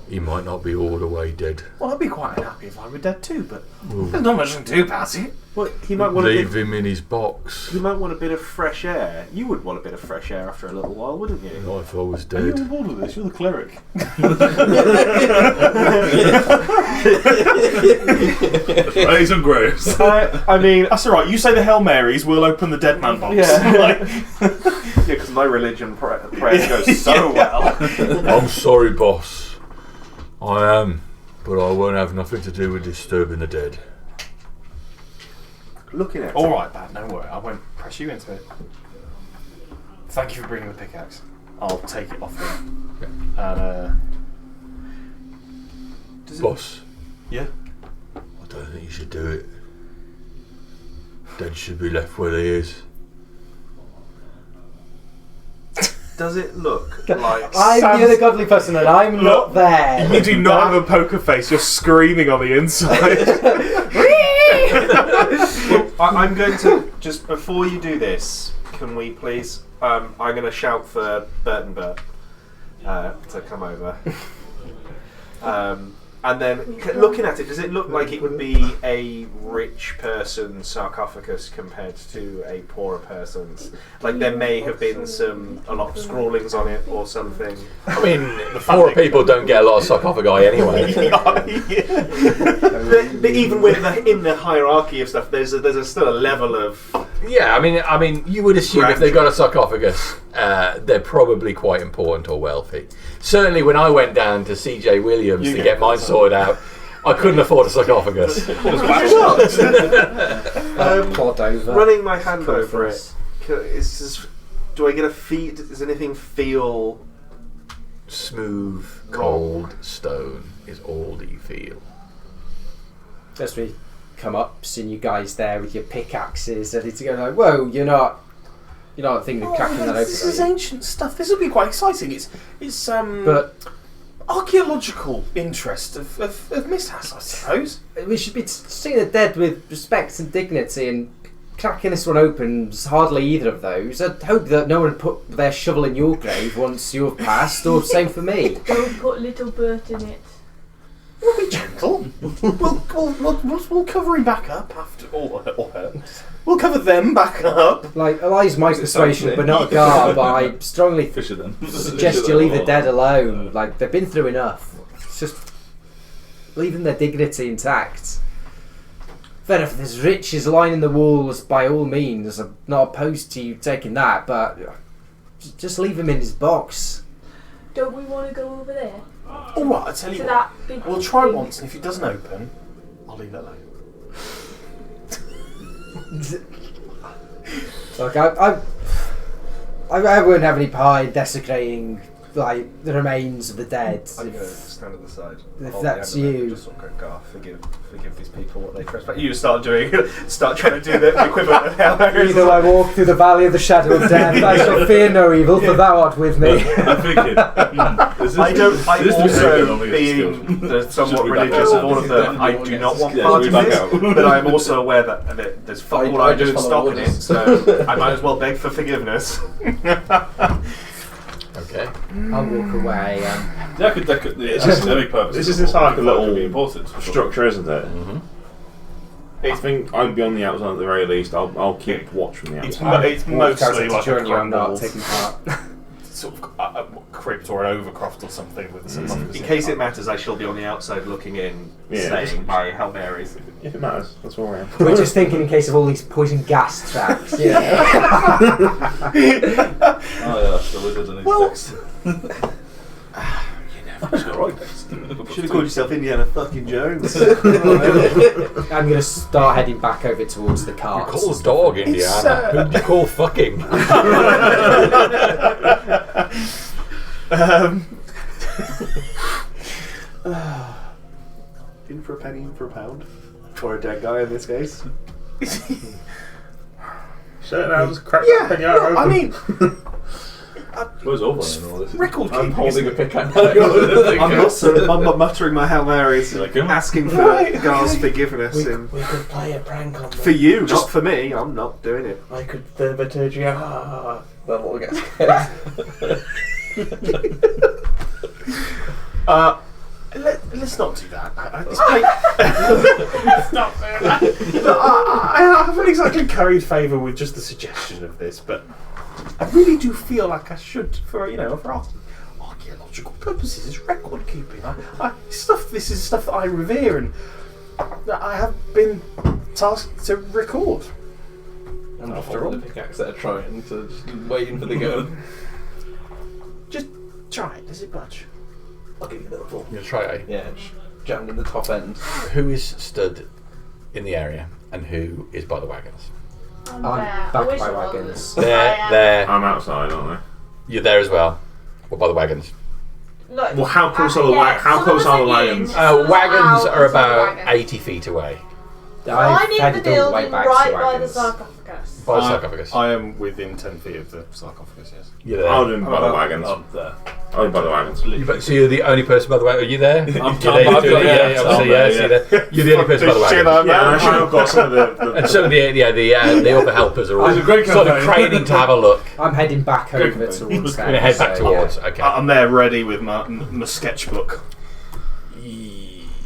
He might not be all the way dead. Well, I'd be quite unhappy if I were dead too, but there's not much I can do about it. Well, he might want Leave him in his box. He might want a bit of fresh air. You would want a bit of fresh air after a little while, wouldn't you? Not if I was Are you dead. on board with this? You're the cleric. Raise and graves. I mean, That's alright, you say the Hail Marys, we'll open the dead man box. yeah, because my religion prayer goes so well. I'm sorry, boss. I am, but I won't have nothing to do with disturbing the dead. Looking at Alright, Bad, no worry, I won't press you into it. Thank you for bringing the pickaxe. I'll take it off him. And, Boss, yeah? I don't think you should do it. Dead should be left where they is. Does it look like I'm the other godly person and I'm not there. You do not have a poker face, you're screaming on the inside. I'm going to, just before you do this, can we please, I'm going to shout for Bert and Bert to come over. And then, looking at it, does it look like it would be a rich person's sarcophagus compared to a poorer person's? Like there may have been a lot of scrawlings on it or something. I mean, the poorer people don't get a lot of sarcophagi anyway. But even in the hierarchy of stuff, there's still a level of. Yeah, I mean, you would assume if they've got a sarcophagus, they're probably quite important or wealthy. Certainly, when I went down to CJ Williams to get mine sorted out, I couldn't afford a sarcophagus. Plod over. Running my hand over it, do I get a feel? Does anything feel Smooth, cold stone is all that you feel. As we come up, seeing you guys there with your pickaxes, ready to go, like, whoa, you're not thinking of cracking that open. This is ancient stuff. This will be quite exciting. It's But archaeological interest of Mishas, I suppose. we should be seeing the dead with respect and dignity, and cracking this one open is hardly either of those. I'd hope that no one put their shovel in your grave once you've passed, or same for me. Don't put little Bert in it. We'll be gentle. We'll cover him back up after or her. We'll cover them back up. Like, Eli's my persuasion, but not Gar, but I strongly Fisher then. suggest you leave the dead alone. Like, they've been through enough. It's just leaving their dignity intact. Fair enough, if there's riches lining the walls, by all means. I'm not opposed to you taking that, but just leave him in his box. Don't we want to go over there? Alright, I'll tell you To what. that big We'll try thing. once, and if it doesn't open, I'll leave it alone. Look, I wouldn't have any pie desecrating like the remains of the dead. I'm going to stand at the side. If hold that's the end of it and you. just sort of go, God, forgive these people what they trespass. You start trying to do the equivalent of Hail Marys. Either I walk through the valley of the shadow of death, I shall fear no evil, for thou art with me. I'm thinking. I'm also being the somewhat religious of all of them. I do not want part of this, but I'm also aware that there's fuck all I do in stopping it, so I might as well beg for forgiveness. Okay. I'll walk away. That could any purpose. This is like a little important structure, isn't it? Mm-hmm. I think I'd be on the outside at the very least. I'll keep watch from the It's, outside. it's mostly like a join you, I'm not crumbled, taking part. sort of crypt or an overcroft or something with the sarcophagus. In case it matters, I shall be on the outside looking in, saying my Hail Marys. If it matters, that's where I am. We're just thinking in case of all these poison gas traps. Yeah. Oh yeah, the wizard and his text. He's got right text. Should have called yourself Indiana fucking Jones. I'm going to start heading back over towards the You cart. call a dog Indiana. Who do you call fucking? In for a penny, in for a pound. Or a dead guy in this case. Shut it now, just crack Yeah, that no, I mean, Where's Oberlin and all this? record I'm keeping. holding a pickaxe. I'm also muttering my Hail Marys, You like him? asking for God's forgiveness. We could play a prank on them. For you, not for me. I'm not doing it. I could thaumaturge you. Then we'll get scared. Let's not do that. I haven't exactly curried favour with just the suggestion of this, but I really do feel like I should, for archaeological purposes, it's record keeping. This is stuff that I revere and that I have been tasked to record. And After all, the pickaxe that are trying to just waiting for the go. just try it. Does it budge? I'll give you a little pull. You'll try it. Yeah, just jammed in the top end. Who is stood in the area and who is by the wagons? I'm back by wagons. There. I'm outside, aren't I? You're there as well. Or by the wagons. Look, Well, how close are the how close are the wagons? Wagons are out about onto the wagon. 80 feet away. I'm in had the to do all way building back to right by the wagons. sarcophagus. By the sarcophagus. I am within 10 feet of the sarcophagus, yes. You're there. I'll do by the wagons. Up there. I'll do by the wagons. So you're the only person by the way. Are you there? You're there. I'm You're doing it, there, obviously, I'm yes, there, you're there. You're the only person by the wagon. Yeah, and I've got some of the And some of the other helpers are all It's a great sort of campaign. craning to have a look. I'm heading back over campaign. towards You're them. going to head back so, towards. yeah. Okay. I'm there ready with my sketchbook.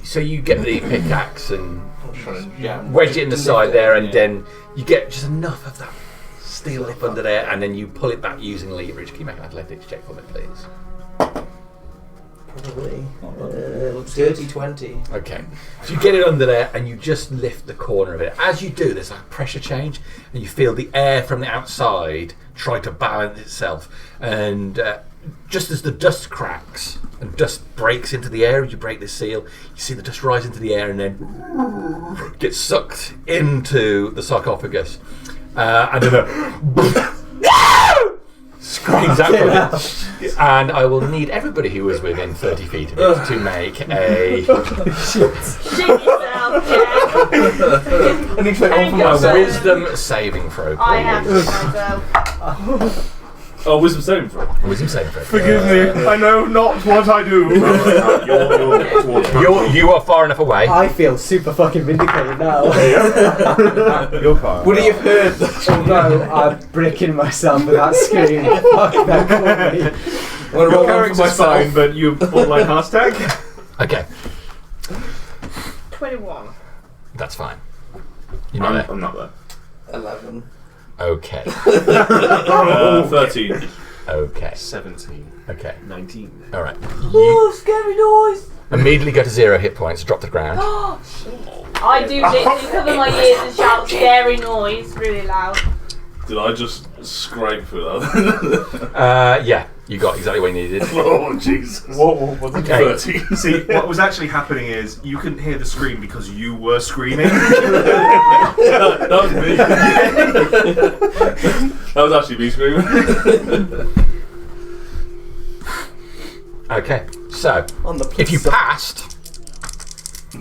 So you get the pickaxe and I'm trying to jam. wedge it in the Lift side it, there, and yeah. then you get just enough of that steel lip under there, and then you pull it back using leverage. Can you make an athletics check for me, please? Probably. Dirty 20. Okay. So you get it under there, and you just lift the corner of it. As you do, there's a pressure change, and you feel the air from the outside try to balance itself. And just as the dust cracks and dust breaks into the air, as you break the seal, you see the dust rise into the air and then get sucked into the sarcophagus. And then a screams out from it. And I will need everybody who is within 30 feet of it to make a Shit yourself, yeah. I need to make one for Yourself. myself. wisdom saving throw. I have please. to myself. Oh, wisdom saving throw. Wisdom saving throw. Forgive me, I know not what I do. you're towards You are far enough away. I feel super fucking vindicated now. You're fine. Would he have heard? Although I'm bricking myself with that scream. Fuck that caught me. I'm gonna Your roll one for character's myself. fine, but you borderline hashtag. Okay, 21. that's fine. You're not there. I'm not there. 11. Okay. 13. Okay. 17. Okay. 19. All right. Oh, scary noise! Immediately go to 0 hit points, drop to the ground. I do literally cover my ears and shout scary noise really loud. Did I just scrape through that? Yeah, you got exactly what you needed. Oh, Jesus. What Okay. See, what was actually happening is you couldn't hear the scream because you were screaming. That was me. That was actually me screaming. Okay, so On the if you passed,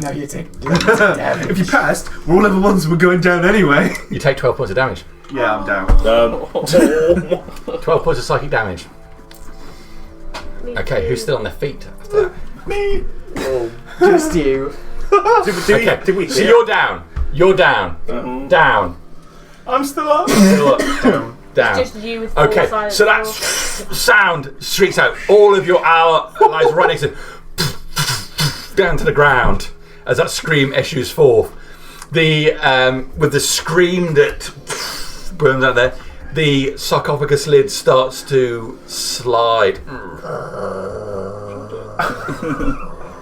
No, you take If you passed, we're all level 1s, we're going down anyway. you take 12 points of damage. Yeah, I'm down. 12 points of psychic damage. Okay, who's still on their feet after that? Me. Just you. Okay, Did we so you're down. You're down. Down. I'm still up. Still up. Down. Down. Just you with full Okay, silent so that roar. sound streaks out. All of your allies right next to down to the ground as that scream issues forth. The with the scream that burns out there, the sarcophagus lid starts to slide.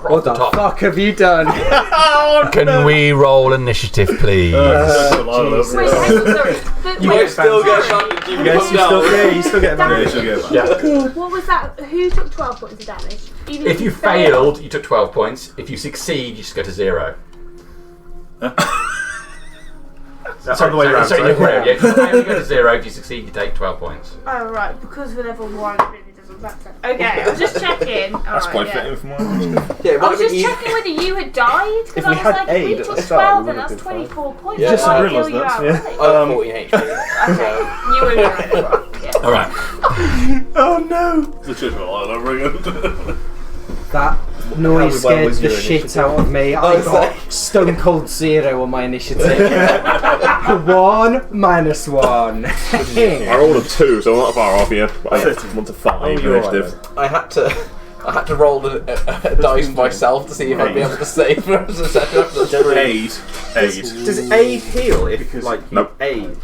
What the fuck have you done? Can we roll initiative, please? Wait, hang on, sorry. You still get advantage. You can come down. You still get advantage. What was that? Who took 12 points of damage? Even If you failed, you took 12 points. If you succeed, you just go to 0. That's the other way around. So you fail, yeah. If you fail, you go to 0. If you succeed, you take 12 points. Oh, right, because we're level 1, it really doesn't matter. Okay, I was just checking. That's quite yeah. fitting for mine. Yeah, it I might was have just been easy. checking whether you had died, because If I we was had like, aid if we at the took start, 12, we then would have that's been 24 points. Yeah, I just might some heal riddles, you that's- out, yeah. really. I have 14 HP. Okay, you were right. Yeah. All right. Oh no! The shit all over again. That noise How well scared was the your shit initiative? out of me. I got stone cold 0 on my initiative. 1 minus 1. I rolled a 2, so I'm not far off here. But I want to 5 you're initiative. I had to roll a dice myself to see if I'd be able to save for a second. Aid. Does aid heal if Nope. you aid?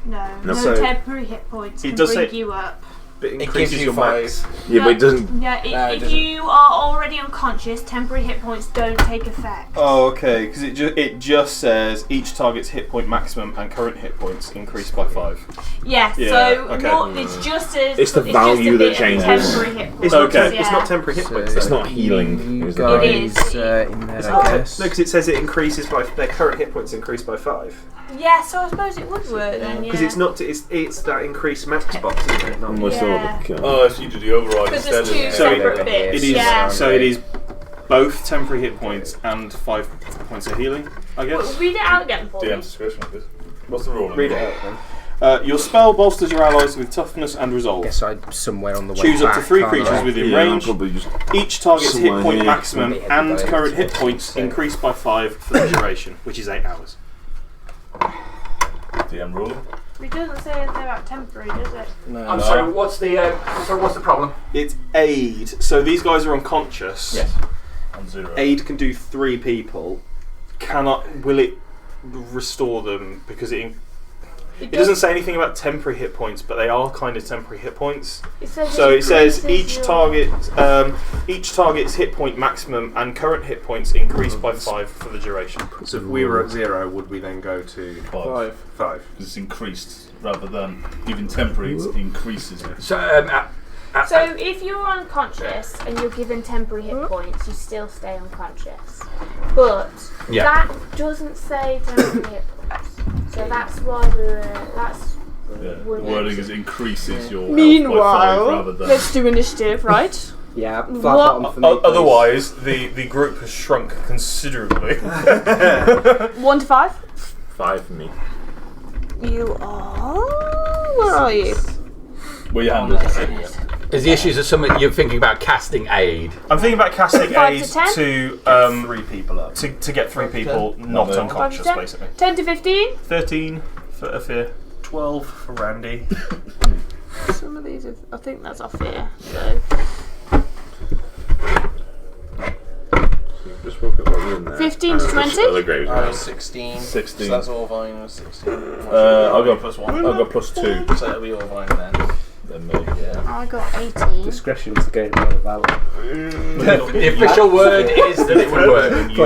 No So- temporary hit points It can does bring say- you up. But It increases gives you your 5. max. Yeah, but it doesn't. Yeah, it if doesn't. you are already unconscious, temporary hit points don't take effect. Oh, okay. Because it just says each target's hit point maximum and current hit points increase by 5. Yeah, Yeah, so okay. what, it's just as It's the just value a that bit of changes. temporary hit points. It's not. yeah. It's not temporary hit points. It's though. not healing. You Is guys it? It is. in there, It's I not. guess. No, because it says it increases by their current hit points increase by 5. Yeah, so I suppose it would work then. Because Yeah. it's not. It's that increased max box, isn't it? Not Almost all Yeah. the Oh, so you do the override Because instead. there's 2 So separate it- bits. It is. Yeah. So it is both temporary hit points and 5 points of healing, I guess. Read it out again for me. DM's discretion, I guess. What's the rule? Read it out then. Your spell bolsters your allies with toughness and resolve. Guess I'm somewhere on the way Choose up to back, 3 can't creatures I? within Yeah, I'll range. probably just. Each target's hit Somewhere point here. maximum Maybe and everybody current else hit will points say. increase by 5 for the duration, which is 8 hours. DM ruling. It doesn't say anything about temporary, does it? I'm sorry. What's the problem? It's aid. So these guys are unconscious. Yes. On 0. Aid can do 3 people. Will it restore them? Because it doesn't say anything about temporary hit points, but they are kind of temporary hit points. So it says each target's hit point maximum and current hit points increase by 5 for the duration. So if we were at 0, would we then go to 5. 5? It's increased rather than even temporary, it increases it. So, So if you're unconscious and you're given temporary hit points, you still stay unconscious. But Yeah. that doesn't say temporary hit points. So that's why The wording is increases your Meanwhile, health by 5 rather than. let's do initiative, right? Yeah, flat What- bottom for me, please. Otherwise, the group has shrunk considerably. 1 to 5. 5 for me. You are. Where are you? Where your hand is. is the issue that something you're thinking about casting aid? I'm thinking about casting 5 aid to 10? to 3 people up. to get 3 people not Okay. unconscious, 5 to 10? basically. 10 to 15. 13 for Afir. 12 for Randy. Some of these, I think that's off here. So Just work out what we're in there. 15 to 20? Other graves, I right? was 16. 16. So that's all fine. I was 16. I'll go +1. I'll go +2. So it'll be all fine then. than me. Yeah. I got 18. Discretion's game of valor. The official word is that it would work. It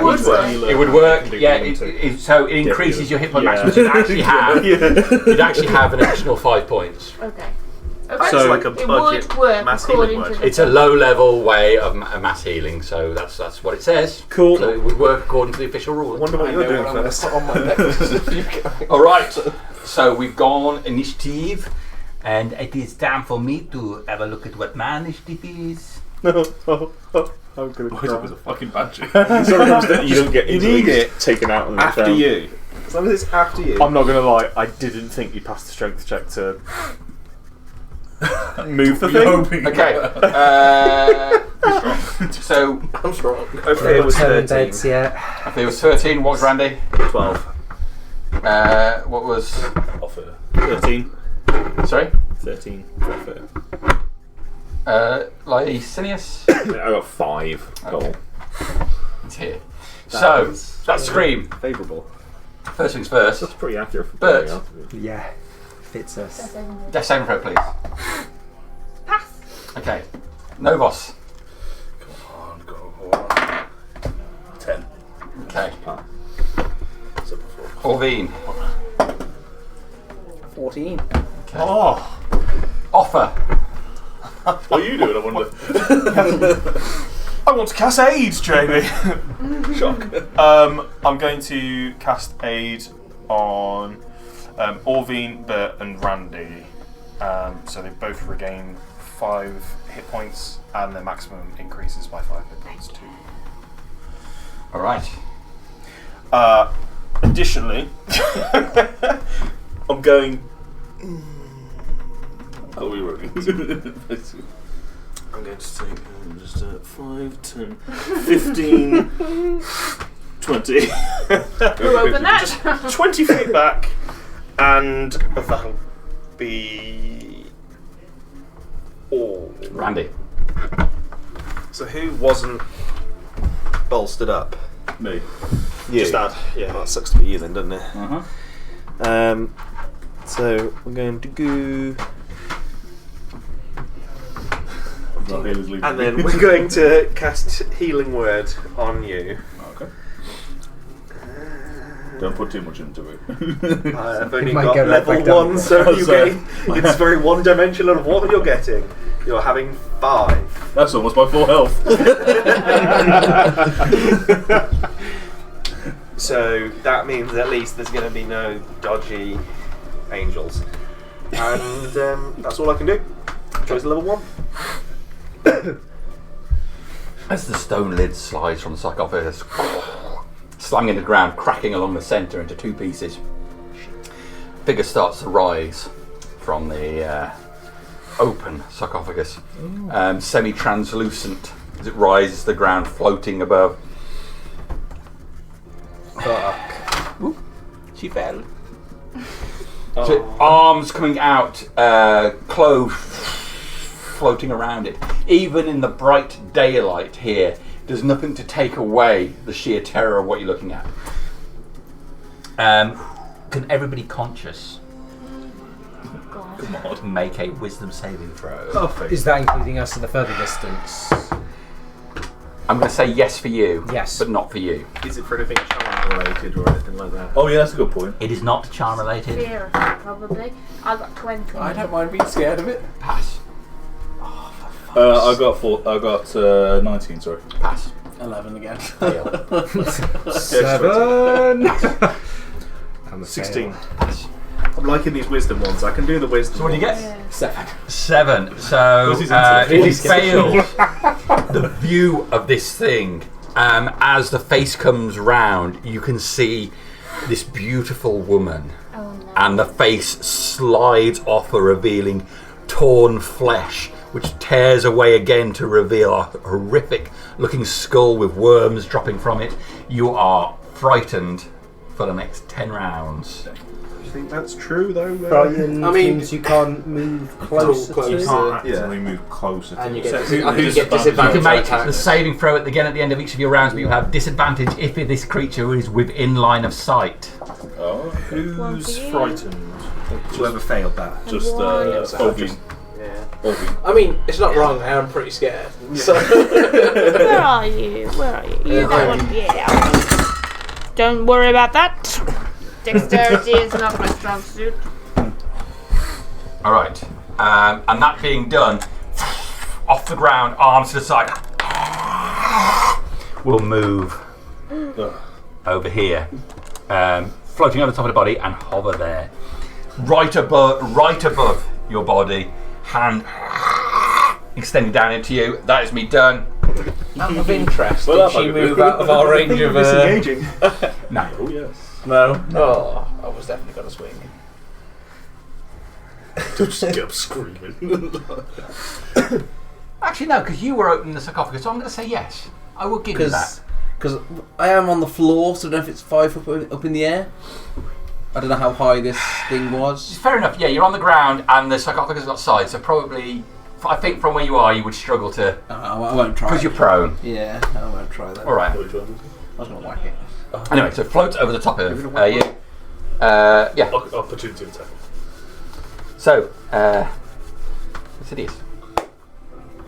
would work. It would work. Yeah. So it increases your hit point maximum. You'd actually have. You'd actually have an additional 5 points. Okay. So it's like a it budget would work mass according healing to word. the It's a low-level way of mass healing, so that's what it says. Cool. So it would work according to the official rule. I wonder what you're doing first. On my neck. All right. So we've gone initiative, and it is time for me to have a look at what my initiative is. I'm gonna Boys up as a fucking banshee. You don't get You easily need it taken out on the after round. you. As long as it's after you. I'm not gonna lie, I didn't think you passed the strength check to move the thing. Hoping Okay. So I'm strong. Ophir was 13. Beds yet. if it was 13, what was Randy? 12. What was? Offer 13. Sorry. 13. Offer. Licinius. I got 5. Okay. It's here. So that's Scream. Favourable. First things first. That's pretty accurate for But- playing out. Yeah. Fits us. Death saving throw, please. Pass. Okay. Novos. Come on, go on. 10. Okay. So before. Orvine. 14. Okay. Oh, Offer. What are you doing, I wonder? I want to cast aid, Jamie. Shock. I'm going to cast aid on Orvine, Bert, and Randy. So they both regain 5 hit points, and their maximum increases by 5 hit points too. All right. Additionally, I'm going. Oh, we were. I'm going to take just 5, 10, 15, 20. Who opened that? Just 20 feet back, and that'll be all. Randy. So who wasn't bolstered up? Me. You. Just that. Yeah, that sucks to be you then, doesn't it? Uh-huh. So we're going to go. And then we're going to cast Healing Word on you. Okay. Don't put too much into it. I've only might got get right level back down 1, again. so you're Sorry. getting. It's very one-dimensional of what you're getting. You're having 5. That's almost my full health. So that means at least there's going to be no dodgy angels. And that's all I can do. Choice level 1. As the stone lid slides from the sarcophagus, slamming into the ground, cracking along the centre into 2 pieces, figure starts to rise from the open sarcophagus, semi-translucent as it rises to the ground, floating above. Fuck. Ooh, she fell. So arms coming out, clothes floating around it. Even in the bright daylight here, there's nothing to take away the sheer terror of what you're looking at. Can everybody conscious make a wisdom saving throw? Is that including us at the further distance? I'm going to say yes for you, Yes. but not for you. Is it for anything charm related or anything like that? Oh yeah, that's a good point. It is not charm related. Fear, probably. I got 20. I don't mind being scared of it. Pass. I got 19. Sorry. Pass. 11 again. Fail. 7. And the 16. Pass. I'm liking these wisdom ones. I can do the wisdom. So what do you get? Yeah. 7. So it failed the view of this thing. As the face comes round, you can see this beautiful woman, Oh no. and the face slides off her, revealing torn flesh, which tears away again to reveal a horrific-looking skull with worms dropping from it. You are frightened for the next 10 rounds. Do you think that's true though? Brian I mean- means you can't move closer Closer. to. You can't Yeah. actively move closer. And to you it. get, So who- I think you get You disadvantage can make on the attacks. saving throw at the end of each of your rounds, but you have disadvantage if this creature is within line of sight. Oh, One for Who's you. frightened? Whoever failed that. just Why? Ovi. I mean, it's not wrong. I am pretty scared. So. Where are you? Where are you? You don't want to. Yeah. Don't worry about that. Dexterity is not my strong suit. All right. And that being done, off the ground, arms to the side. We'll move over here, floating over the top of the body and hover there, right above your body, hand extending down into you. That is me done. Out of interest, did she move out of our range of disengaging? No. Oh yes. No. Oh, I was definitely gonna swing. Just get up screaming. Actually, no, because you were opening the sarcophagus, so I'm going to say yes. I will give you that. Because I am on the floor, so I don't know if it's 5 up in the air. I don't know how high this thing was. Fair enough. Yeah, you're on the ground, and the sarcophagus is outside, so probably, I think from where you are, you would struggle to. I won't try. Because you're prone. Yeah, I won't try that. All right. I was gonna whack it. Anyway, so float over the top of you. Yeah. Opportunity attack. So, it's hideous.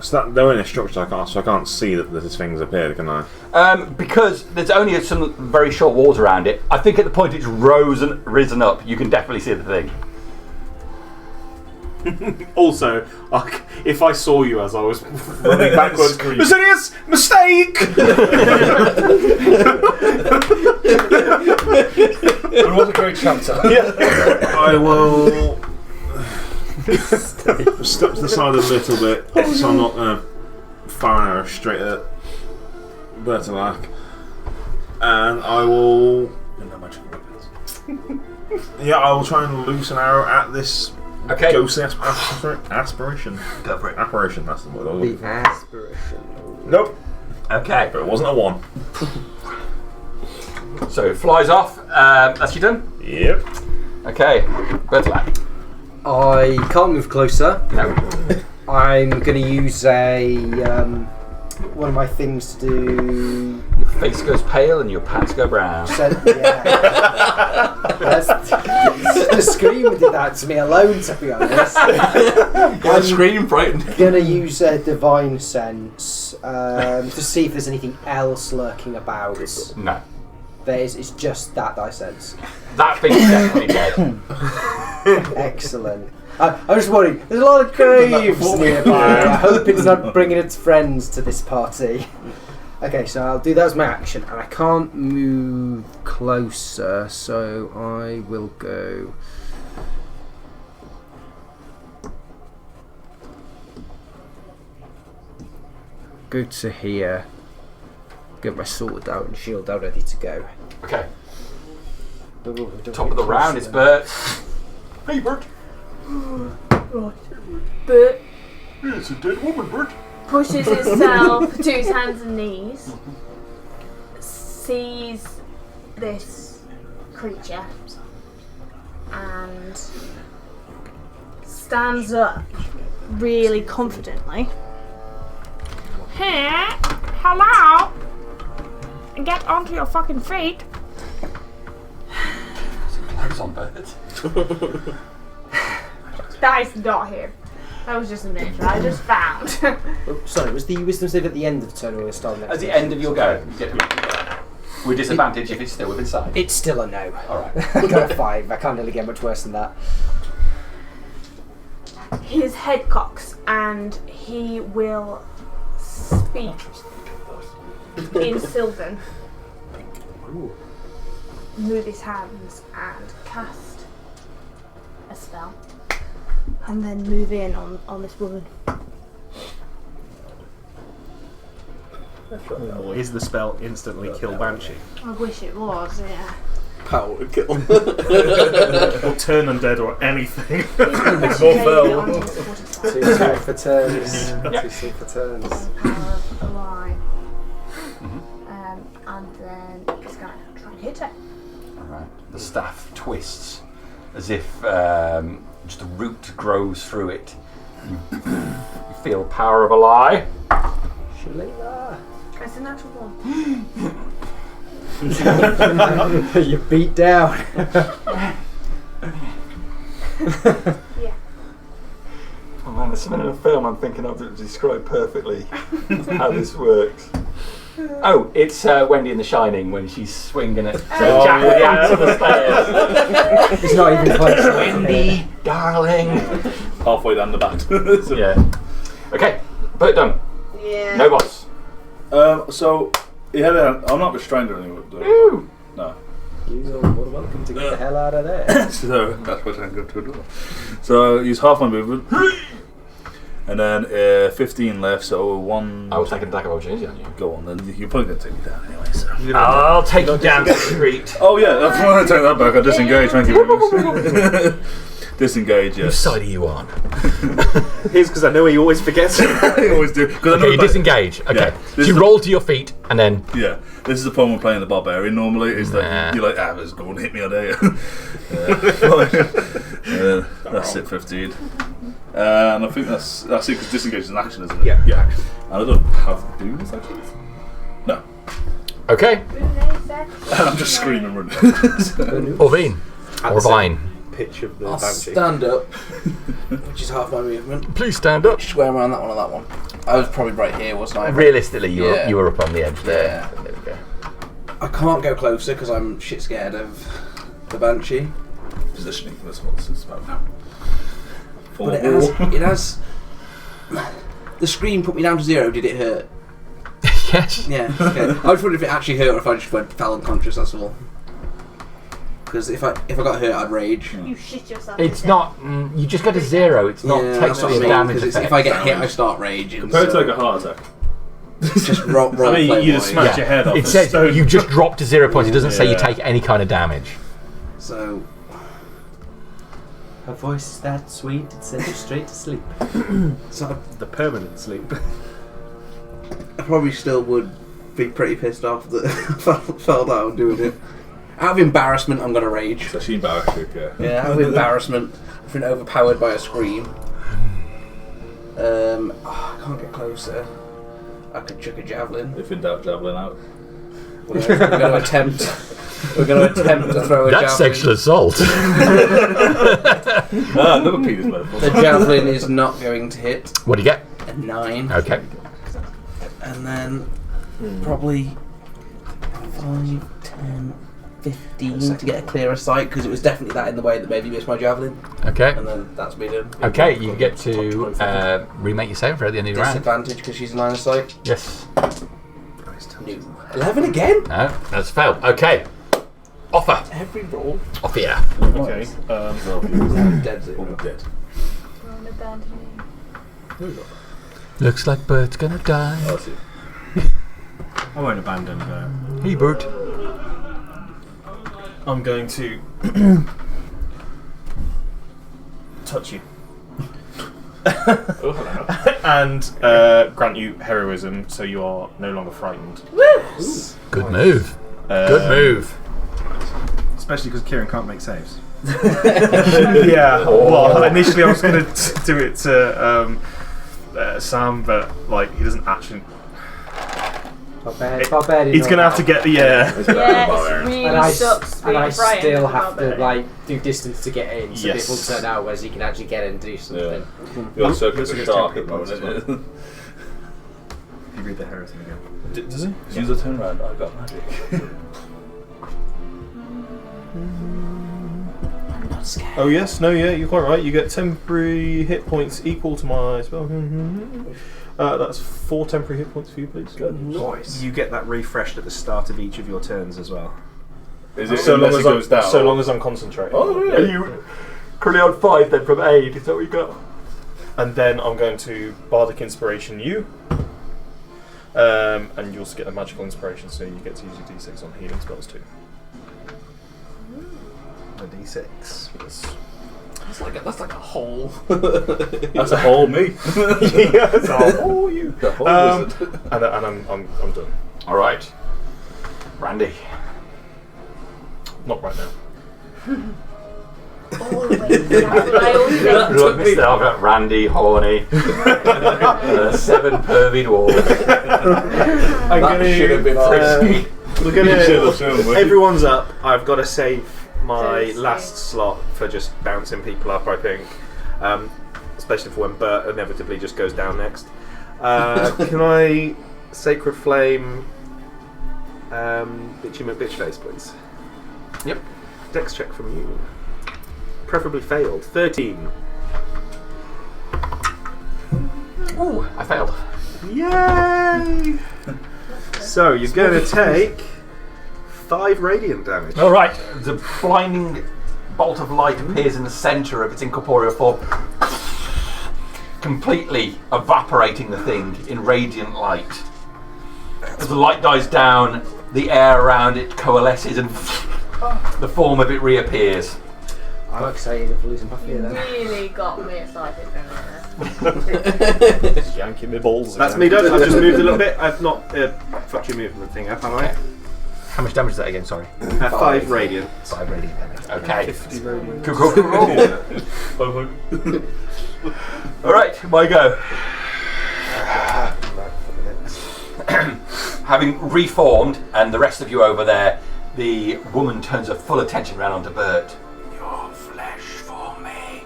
So they're in a structure, so I can't see that this thing's appeared, can I? Because there's only some very short walls around it. I think at the point it's risen up, you can definitely see the thing. Also, if I saw you as I was running backwards, Mysterious mistake! It was a great chapter. I will step to the side a little bit, so I'm not going to fire an arrow straight at Bertolac. And I will. Yeah, I will try and loose an arrow at this ghostly aspiration. Go for it. Apparition, that's the word. The aspiration. Nope. Okay. But it wasn't a 1. So it flies off. That's you done? Yep. Okay. Bertolac. I can't move closer. No. I'm going to use a one of my things to do. Your face goes pale and your pants go brown. The scream did that to me alone, to be honest. I'm scream frightened. I'm going to use a divine sense to see if there's anything else lurking about. No. It's just that I sense. That thing's definitely dead. Excellent. I'm just worried. There's a lot of graves nearby. I hope it's not bringing its friends to this party. Okay, so I'll do that as my action, and I can't move closer, so I will go. Go to here. Get my sword out and shield out, ready to go. Okay. Top of the round is Bert. Hey, Bert. Bert It's a dead woman, Bert. pushes itself to his hands and knees, sees this creature, and stands up really confidently. Hey, hello. Get onto your fucking feet. Close on Bert. That is not here. That was just a miniature I just found. Sorry, was the wisdom save at the end of the turn or the start of the next At the turn? end of your go, you get to make it. With disadvantage if it's still within sight. It's still a no. Alright. I got a 5. I can't really get much worse than that. His head cocks and he will speak in Sylvan. Move his hands and cast a spell. And then move in on this woman. Or is the spell instantly kill Banshee? I wish it was, yeah. Power to kill. Or turn undead or anything. It's all fell. 2 for turns. 2 for turns. Power of a lie. And then he's going to try and hit her. Alright. The staff twists as if just a root grows through it. You feel the power of a lie. Shalila. It's a natural one. You're beat down. Yeah. And then There's something in a film I'm thinking of that describe perfectly how this works. Oh, it's Wendy in The Shining when she's swinging it. Jack with the axe on the stairs. It's not even close. Wendy, darling. Halfway down the bat. Yeah. Okay, put it done. Yeah. No boss. So, I'm not restrained or anything. Woo. No. You're more welcome to get the hell out of there. So, that's what I'm going to do. So, use half my movement. And then 15 left, so 1. I will take an attack of opportunity on you. Go on, then you're probably going to take me down anyway. So. I'll take you down to the street. Oh, yeah, that's why I take that back. I disengage, thank you very much. Disengage, yes. Whose side are you on? Here's because I know he always forgets. I always do. Okay, you disengage. Okay. Yeah, So you roll to your feet and then. Yeah, this is the problem with playing the barbarian normally, is that you're like, let's go and hit me, I dare you. That's it, 15. And I think that's it, because disengage is an action, isn't it? Yeah. Action. And I don't have bonus actions. No. Okay. I'm just screaming. Orvine. Or Vine. Pitch of the I'll Banshee. stand up, which is half my movement. Please stand up. Square around that one or that one. I was probably right here, wasn't I? Realistically, you Yeah. were up on the edge there. Yeah. There we go. I can't go closer because I'm shit scared of the Banshee. Positioning, that's what this is about now. But it has. The scream put me down to 0. Did it hurt? Yes. Yeah. Okay. I was wondering if it actually hurt or if I just fell unconscious. That's all. Because if I got hurt, I'd rage. You shit yourself. It's not. You just go to 0. It's not Yeah, that's what I technically a mean, damage 'cause effect. if I get hit, I start raging. Compared to so like a heart attack. just roll I mean, play you just boys. smash your head off. It and says stone. you just drop to 0 points. It doesn't say you Yeah. take any kind of damage. So Her voice is that sweet, it sends you straight to sleep. so The permanent sleep. I probably still would be pretty pissed off that I fell down doing it. Out of embarrassment, I'm gonna rage. So she embarrassed you, yeah. Yeah, out of embarrassment, I've been overpowered by a scream. I can't get closer. I could chuck a javelin. If in doubt, javelin out. We're going to attempt. We're going to attempt to throw a That's javelin. sexual assault. Another penis metaphor. The javelin is not going to hit. What do you get? A 9. Okay. And then probably 5, 10, 15 to get a clearer sight, because it was definitely that in the way that maybe missed my javelin. Okay. And then that's me done. Okay, you get to remake your save for at the end of your round. Disadvantage because she's in line of sight. Yes. No. 11 again? No, that's failed. Okay. Offer. Every roll. Offer, yeah. Okay. Dead zero. Dead. We're on abandoning. Looks like Bert's gonna die. Oh, that's it. I won't abandon her. Hey, Bert. I'm going to touch you. And grant you heroism, so you are no longer frightened. Good move. Good move. Especially because Kieran can't make saves. Yeah. Well, initially I was going to do it to Sam, but like he doesn't actually. He's going to have to get the Yeah, it really And I, sucks. and I being frightened still of have to barbarian. like do distance to get in, so Yes. people turn out, whereas you can actually get in and do something. You're circling Looks the like shark it's at the moment, temporary isn't it? You read the heresy again. Does he? Use a turn round, I've got magic. I'm not scared. Oh yes, no, yeah, you're quite right. You get temporary hit points equal to my spell. That's 4 temporary hit points for you, please. Nice. You get that refreshed at the start of each of your turns as well. Is it So long unless as it goes down? so long as I'm concentrating. Oh, really? you currently on 5 then from aid? Is that what you got? And then I'm going to Bardic Inspiration you. And you also get a Magical Inspiration, so you get to use your D6 on healing spells too. A D6. Yes. That's like a hole. That's a whole me. Yeah, that's all you. The whole wizard. And I'm done. All right. Randy. Not right now. Always. That's what I always think. Look myself at Randy, horny. 7 pervy dwarves. That should have been frisky. We're You should gonna. have shown me. Everyone's up. I've got to save my Thursday. last slot for just bouncing people up, I think. especially for when Bert inevitably just goes down next. Can I Sacred Flame Bitchy McBitchface, please? Yep. Dex check from you. Preferably failed. 13. Ooh, I failed. Yay! So you're going to take 5 radiant damage. All right. The blinding bolt of light appears in the centre of its incorporeal form, completely evaporating the thing in radiant light. As the light dies down, the air around it coalesces and the form of it reappears. I'm excited of losing my fear then. Really got me excited for Just yanking my balls. That's again. me done. I've just moved a little bit. I've not fucked your movement thing up, have I? How much damage is that again? Sorry. 5 radiant. 5 radiant damage. Okay. 50 radiant. Cool. All right, my go. Having reformed, and the rest of you over there, the woman turns her full attention round onto Bert. Your flesh for me.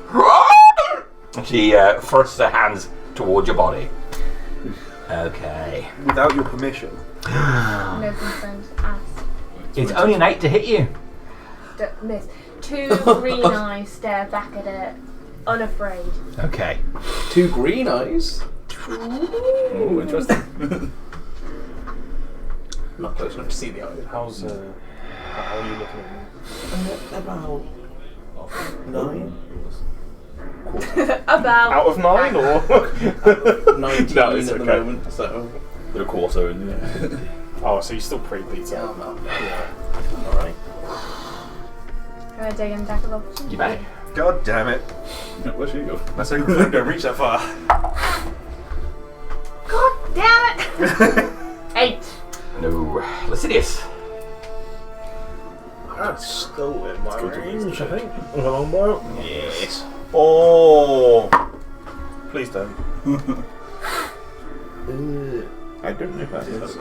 And she thrusts her hands towards your body. Okay. Without your permission. No consent asked. It's only an 8 to hit you. Miss. 2 green eyes stare back at it, unafraid. Okay. 2 green eyes. Oh, interesting. Not close enough to see the eyes. How are you looking at me? About 9. About. Out of 9 or? 19 No, it's at the okay. moment, so. They're a quarter in, yeah. Oh, so you're still pretty beat Yeah, up. I'm alright. Can I take an attack of opportunity? You may. God damn it. Where'd she go? My Sacred Flame don't reach that far. God damn it! 8. No. Lascivious. That's still in my good to range, I think. With a longbow. Yes. Oh! Please don't. I don't know if that is.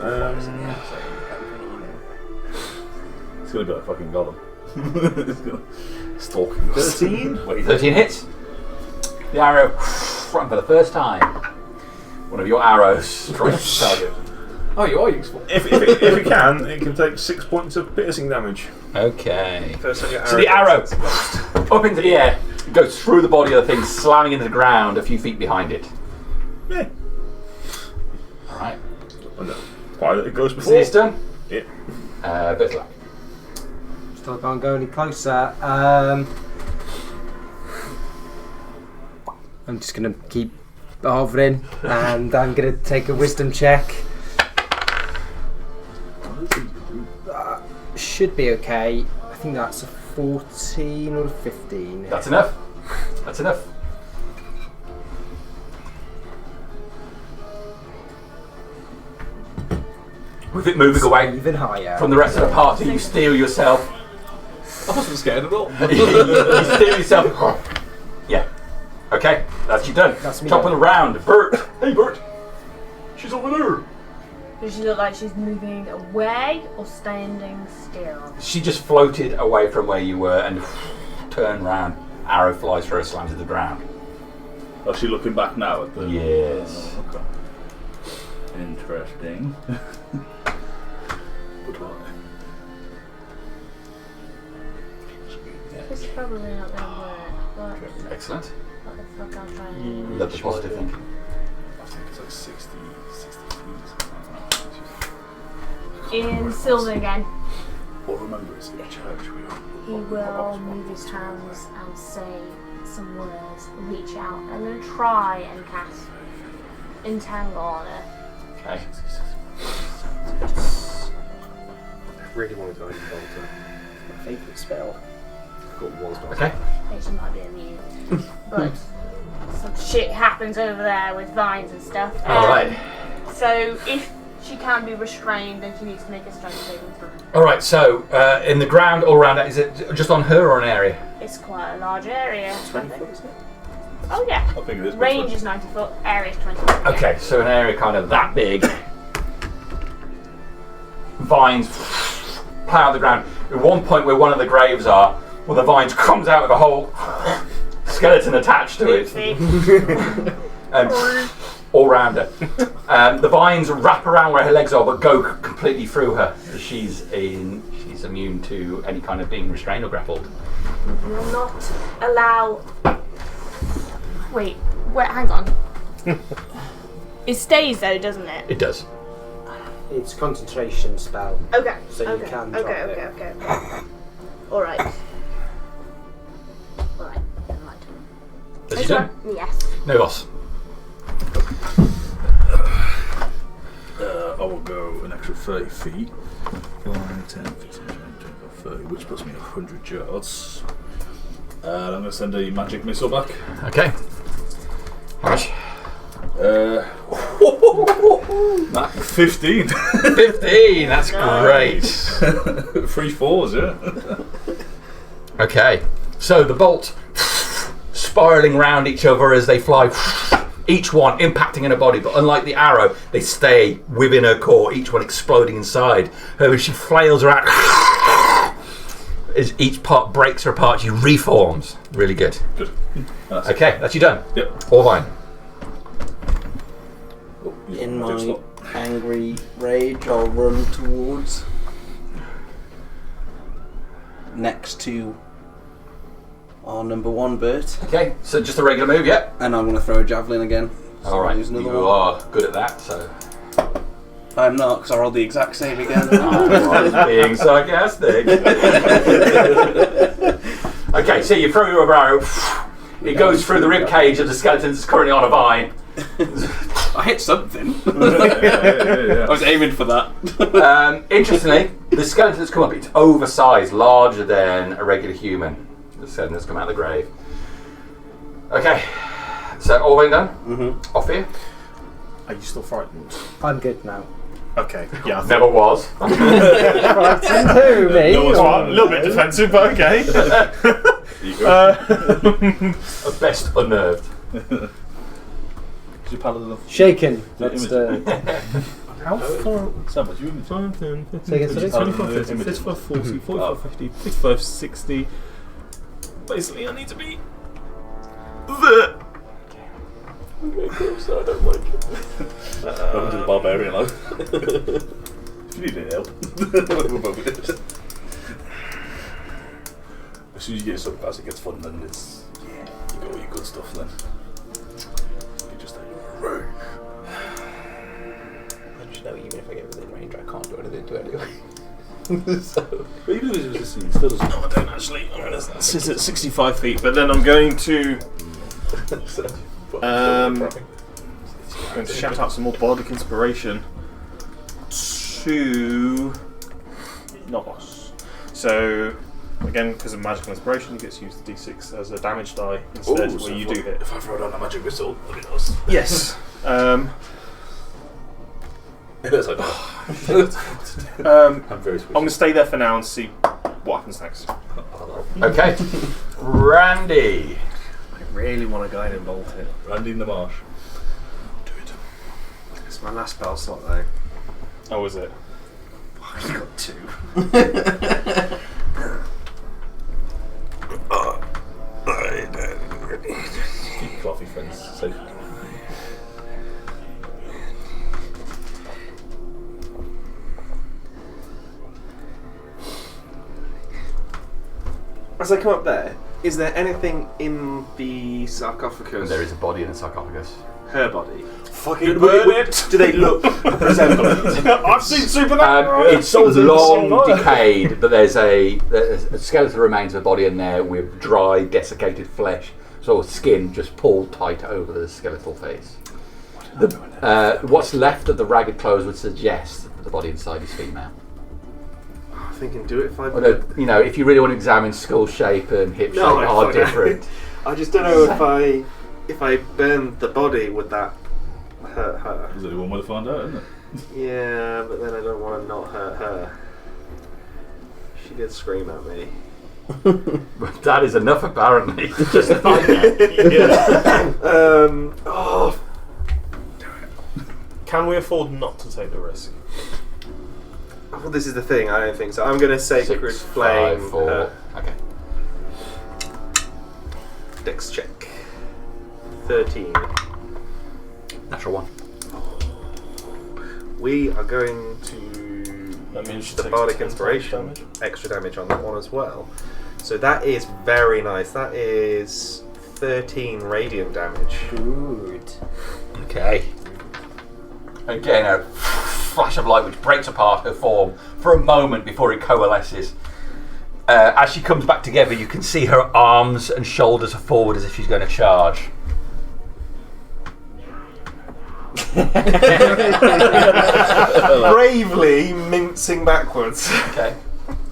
It's gonna be like fucking Gollum. It's gonna stalking us. 13? Wait. 13 hits. The arrow front for the first time. One of your arrows strikes the target. Oh, you are useful. If it can take 6 points of piercing damage. Okay. First time your So the arrow up into the air goes through the body of the thing, slamming into the ground a few feet behind it. Yeah. Alright. Pilot it goes See before. this done? Yeah. Bit of luck. Still can't go any closer. I'm just gonna keep hovering, and I'm gonna take a wisdom check. Should be okay. I think that's a 14 or a 15. That's enough. That's enough. With it moving away Even higher. from the rest of the party, you steal yourself. I wasn't scared at all. You steal yourself. Yeah. Okay, that's you done. That's me Jumping done. around. Bert. Hey, Bert. She's over there. Does she look like she's moving away or standing still? She just floated away from where you were and turned round. Arrow flies through her, slams to the ground. Oh, is she looking back now at the... Yes. Oh, okay. Interesting. But what? This is probably not going to work. Excellent. What the fuck I'll try and Love the positive thinking. I think it's like 60 feet. In Silver again, What remember is in church we are. he will move his hands and say some words, reach out, and then try and cast Entangle on her. Okay. I really wanted to go into My favourite spell. I've got one spell. Okay. I think she might be immune. But some shit happens over there with vines and stuff. Alright. So if she can be restrained, then she needs to make a strength saving throw. Alright, so in the ground all around that, is it just on her or an area? It's quite a large area. 20 foot, isn't it? Oh yeah. I think it is. Range is 90 foot, area is 20 foot. Okay, so an area kind of that big. Vines plough the ground. At one point where one of the graves are, well, the vines comes out of a hole, skeleton attached to it. All round her. The vines wrap around where her legs are, but go completely through her. She's immune to any kind of being restrained or grappled. Will not allow. Wait, hang on. It stays though, doesn't it? It does. It's a concentration spell. Okay. So you can drop it. Okay. All right. Never mind. As you done? Yes. No loss. I will go an extra 30 feet. 5, 10, 15, 20, 25, 30, which puts me 100 yards. And I'm going to send a magic missile back. Okay. How much? 15. 15, that's great. 3 4s, yeah. Okay, so the bolt spiraling round each other as they fly, each one impacting in her body, but unlike the arrow, they stay within her core, each one exploding inside her. As she flails around, as each part breaks her apart, she reforms. Really good. Good. Okay, that's you done. Yep. All fine. In my angry rage, I'll run towards next to our number 1 Bert. Okay, so just a regular move, yeah? And I'm going to throw a javelin again. So All right, I'll use another you one. are good at that, so... I'm not, because I rolled the exact same again. I was being sarcastic. Okay, so you throw your arrow. It goes through the rib cage of the skeleton that's currently on a vine. I hit something. Yeah. I was aiming for that. Interestingly, the skeleton that's come up, it's oversized, larger than a regular human. The skeleton that's come out of the grave. Okay, so all been done? Mm-hmm. Off here? Are you still frightened? I'm good now. Okay, yeah. Never was. Frightened who, me? No one's right. A little bit defensive, but okay. At best, unnerved. Is your paladin of Shaken. That's the... How far? Sam, you in 5, 10, 15, Say again, 20, sorry? 25, 30, 55, 40, 45, 50, 55, 60. Basically, I need to be there. I'm getting close, I don't like it. Welcome to the barbarian life. If you need any help, we're both in it. As soon as you get something fast, it gets fun, then it's. You got all your good stuff then. You just rogue. I just know even if I get within range, I can't do anything to anyway. So. But even if it was just, it still doesn't. No, I don't actually. I'm going to sit at 65 feet, but then I'm going to shout out some more bardic inspiration to Novos. So again, because of magical inspiration, you get to use the d6 as a damage die instead, Ooh, where so you do hit. If I throw down a magic whistle, that'd be nice. Yes. It's like, I'm I'm very sweet. going to stay there for now and see what happens next. Okay. Randy. I really want to guide and bolt it. Randy in the marsh. Do it. It's my last spell slot though. Oh, is it? I've only got 2. Keep fluffy friends safe. As I come up there, is there anything in the sarcophagus? There is a body in the sarcophagus. Her body. Fucking burn it! Do they look resemblant? I've seen Supernatural! It's long decayed, but there's a skeletal remains of a body in there with dry, desiccated flesh, sort of skin just pulled tight over the skeletal face. What's left of the ragged clothes would suggest that the body inside is female. I'm thinking, do it if I... Although, if you really want to examine skull shape and hip shape are different. I just don't know if I burn the body, would that hurt her? There's only one way to find out, isn't it? Yeah, but then I don't want to not hurt her. She did scream at me. That is enough, apparently, to justify that. Can we afford not to take the risk? Well, this is the thing, I don't think so. I'm going to Sacred 6, Flame 5, 4. her. Okay. Dex check. 13. Natural 1. We are going to That means use she the takes Bardic 10 times Inspiration, damage. extra damage on that one as well. So that is very nice. That is 13 radiant damage. Good. Okay. Again, a flash of light which breaks apart her form for a moment before it coalesces. As she comes back together, you can see her arms and shoulders are forward as if she's going to charge. Bravely mincing backwards. Okay.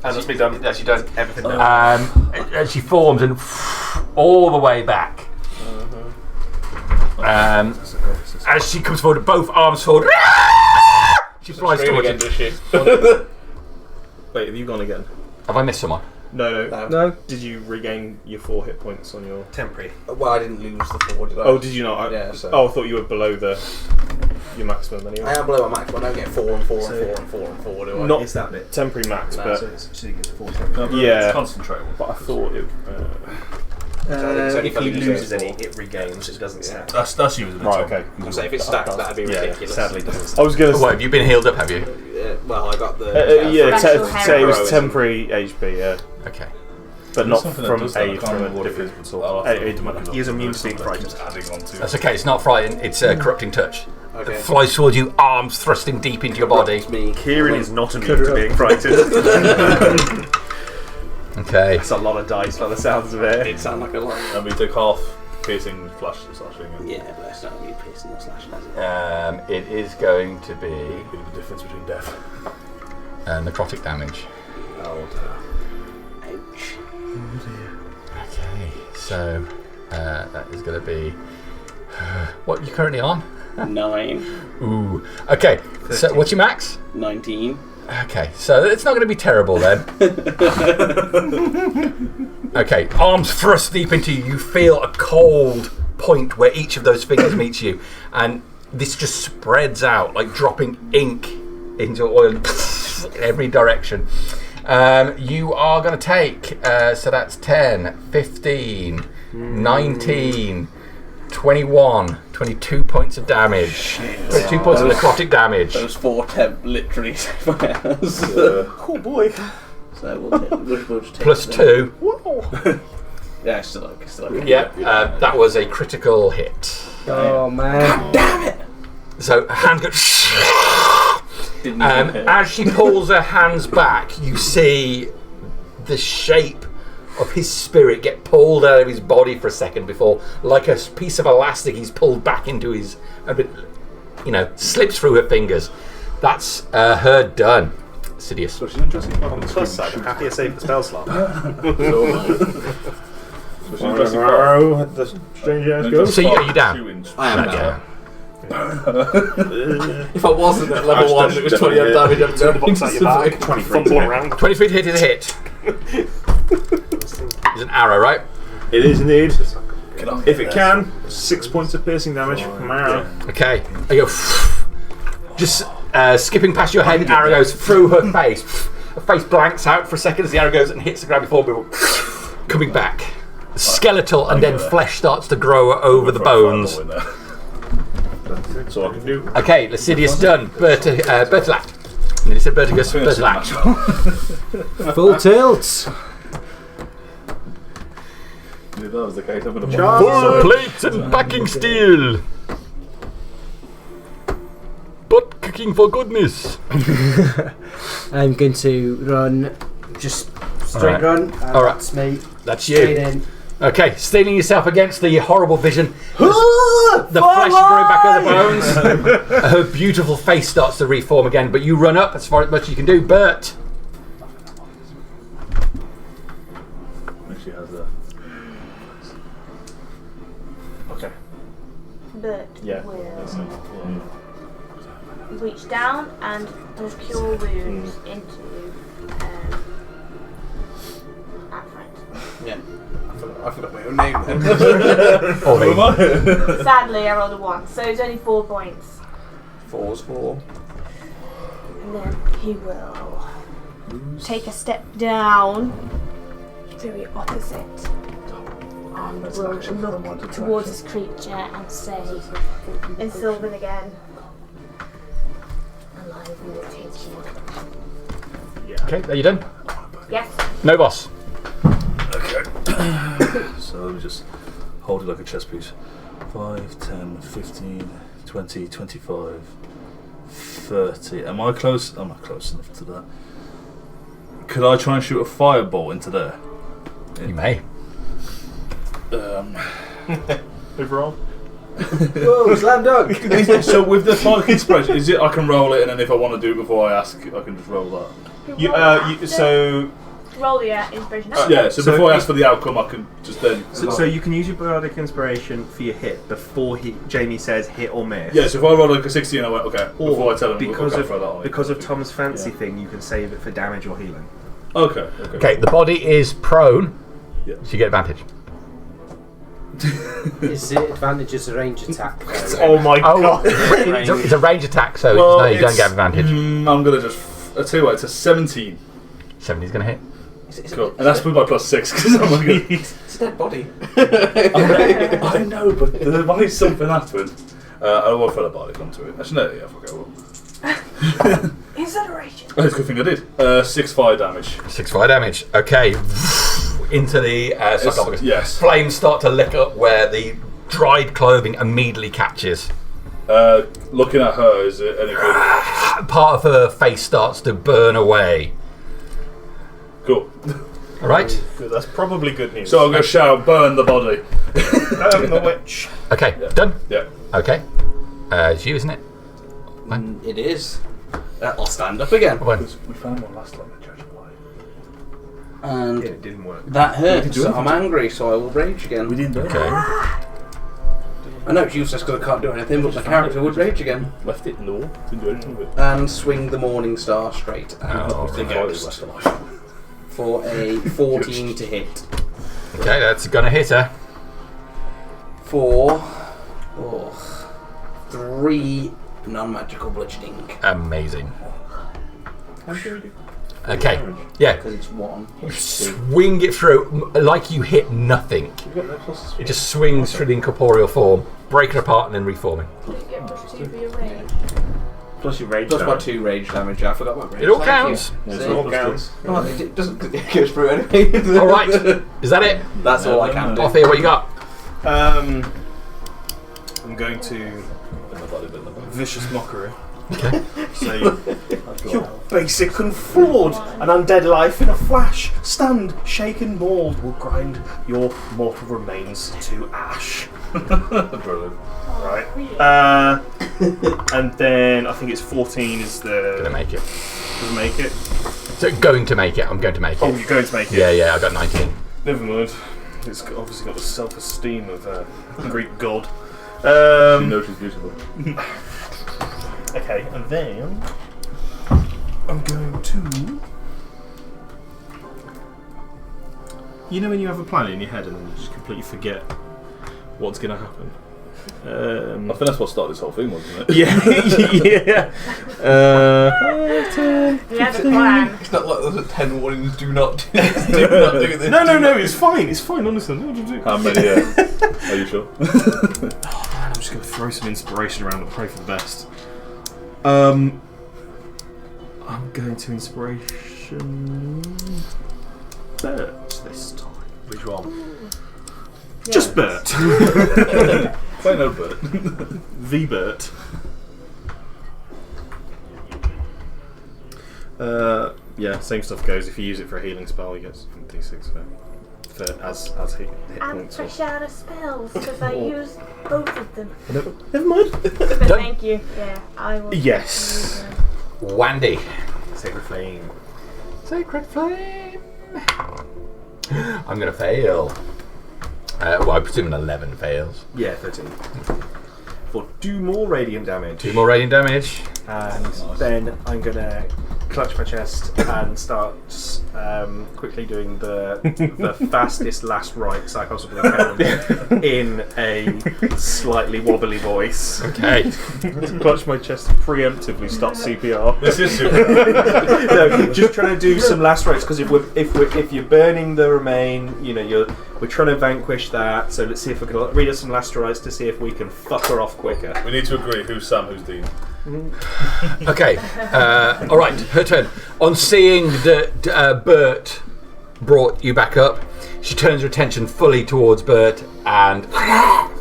And she done everything now. As she forms and all the way back. As she comes forward, both arms forward. She flies towards again, you. does she? Wait, have you gone again? Have I missed someone? No. Did you regain your 4 hit points on your Temporary. Well, I didn't lose the 4, did I? Oh, did you not? Yeah, so. Oh, I thought you were below your maximum anyway. I am below my max, but I don't get 4 and 4 and 4 and 4 and 4, do I? Not Is that bit? temporary max, but So you get 4 temporary. yeah. Concentrate. But I thought it. It's only if he you loses lose any, it regains. It doesn't stack. That's you. Right. Okay. So if it stacks, that'd be ridiculous. Sadly, doesn't stack. I was gonna. What, have you been healed up, have you? Well, I got the. Yeah, Special say it was heroism. temporary HP, yeah, Okay. but not Something that from does that, I aid, can't from remember a what it different is, but sort. I'll have to Aid look it up. He is immune to being Something that frightened. keeps adding on to. That's okay, it's not frightened, it's a corrupting touch. Okay. It flies towards you, arms thrusting deep into your body. It's me. Kieran is not immune to being frightened. Okay. That's a lot of dice by the sounds of it. It sound like a lot. And we took half piercing, slash, slashing. And Yeah, but it's not me piercing or slashing, is it? It is going to be the difference between death. necrotic damage. Oh, ouch. Okay, so that is going to be. What are you currently on? 9, Ooh. Okay, so what's your max? 19. Okay, so it's not going to be terrible then. Okay, arms thrust deep into you. You feel a cold point where each of those fingers meets you, and this just spreads out like dropping ink into oil in every direction. You are going to take, so that's 10, 15, 19, 21, 22 points of damage. 22 points of necrotic damage. Those 4 temp literally saved my ass. Oh boy. So we'll just take Plus them. 2. Yeah, still okay. Yeah, that was a critical hit. Oh man. Damn it! So hand goes. Didn't even hit. As she pulls her hands back, you see the shape of his spirit get pulled out of his body for a second before, like a piece of elastic, he's pulled back into his, slips through her fingers. That's her done. Sidious. So she's interesting. On the plus side, I'm happy to save the spell slot. The strange ass goes. So are you down? I am Right, down. yeah. If I wasn't at level 1, it was 20 odd damage. I'm going to Box out your back. 23 around. 23 to hit is a hit. It's an arrow, right? It is indeed. If it can, 6 points of piercing damage from my arrow. Okay. You go just skipping past your head, arrow goes through her face. Her face blanks out for a second as the arrow goes and hits the ground before coming back. Skeletal and then flesh starts to grow over the bones. That's all I can do. Okay, Lycidius done. Bertilac. And then he said Bertigus, Bertilac. Full tilt. If that was the case, I'm going to Full plates and backing steel. Butt kicking for goodness. I'm going to run, just straight Alright. run. And Alright. That's me. That's Straight you. in. Okay, stealing yourself against the horrible vision. The flesh growing back out of the bones. Her beautiful face starts to reform again, but you run up as far as much as you can do. Bert. She has a. Okay. But Yeah. will reach down and does cure wounds into our friend. Yeah. I forgot my own name then. Sadly, I rolled a 1, so it's only 4 points. 4's 4. And then he will take a step down to the opposite and will look towards this creature and say, In Sylvan again. alive will take you. Okay, are you done? Yes. No boss. Okay. So let me just hold it like a chess piece. 5, 10, 15, 20, 25, 30. Am I close? I'm not close enough to that. Could I try and shoot a fireball into there? You may. Overall? Whoa, slam dunk! So with the Bardic Inspiration, is it I can roll it, and then if I want to do it before I ask, I can just roll that? So Roll the inspiration. Yeah, so before I you- ask for the outcome, I can just then... So you can use your Bardic Inspiration for your hit before Jamie says hit or miss. Yeah, so if I roll like a 16, I went, okay, before I tell him, because okay, throw that on. of Tom's fancy thing, you can save it for damage or healing. Okay. Okay, the body is prone, Yeah. so you get advantage. Is it advantage as a range attack? Oh my god! It's a range attack, so Well, no, you don't it's- get advantage. I'm going to just... I tell you what, it's a 17. 70's going to hit. Cool. And that's with my +6, because I'm like... It's a dead body. I know, but there might be something afterwards. I won't throw the Bardic onto it. Actually, no, yeah, fuck it, I will. Incineration. That's a good thing I did. 6 fire damage. 6 fire damage. Okay. Into the sarcophagus. Yes. Flames start to lick up where the dried clothing immediately catches. Looking at her, is it any good? Part of her face starts to burn away. Cool. Alright? Good, that's probably good news. So I'm going to shout, burn the body. Burn the witch. Okay, done? Yeah. Okay. It's you, isn't it? It is. I'll stand up again. When? We found one last time, Judge Boy. And It didn't work. that hurts, so I'm angry, so I will rage again. We didn't do it. Okay. I know it's useless because I can't do anything, but my character would rage again. Left it in the wall. Didn't do anything with it. And swing the Morning Star straight at Oh, the Right. ghost for a 14 to hit. Okay, that's gonna hit her. For 3 non-magical bludgeoning. Amazing. Okay, yeah. Because it's 1. Swing it through like you hit nothing. It just swings through the incorporeal form, breaking apart and then reforming. Plus your rage. Plus my 2 rage damage. I forgot about rage. It all Thank counts. you. It See? all counts. Oh, it doesn't it goes through anyway. All right, is that it? That's all I can do. Off here, what you got? I'm going to vicious mockery. Okay. Say, you're basic and flawed. An undead life in a flash. Stunned, shaken, mauled will grind your mortal remains to ash. Brilliant. Right. And then I think it's 14 is the... Gonna make it. Doesn't make it. So going to make it. I'm going to make it. Oh, you're going to make it? Yeah, I got 19. Never mind. It's obviously got the self-esteem of a Greek god. You know she's beautiful. Okay, and then I'm going to... You know when you have a plan in your head and then you just completely forget what's going to happen? I think that's what started this whole thing, wasn't it? Yeah, yeah. He has a plan. It's not like those 10 warnings, do not do this, do not do this. No, it's fine, honestly. What did you do? How many? Are you sure? I'm just going to throw some inspiration around and pray for the best. I'm going to inspiration Bert this time. Which one? Just Bert. Plain old Bert. The Bert. Yeah, same stuff goes. If you use it for a healing spell, you get D6 for as hit I'm points. fresh out of spells because I used both of them. Never mind. But thank you. Yeah, I will. Yes. Wandy. Sacred Flame. Sacred Flame. I'm gonna fail. Well, I presume an 11 fails. Yeah, 13. For 2 more radiant damage. 2 more radiant damage. And then I'm gonna clutch my chest and start quickly doing the fastest last rites I possibly can in a slightly wobbly voice. Okay. Clutch my chest, preemptively start CPR. This is super. No, just trying to do some last rites because if you're burning the remain, we're trying to vanquish that. So let's see if we can read us some last rites to see if we can fuck her off quicker. We need to agree who's Sam, who's Dean. Okay. All right. Her turn. On seeing that Bert brought you back up, she turns her attention fully towards Bert and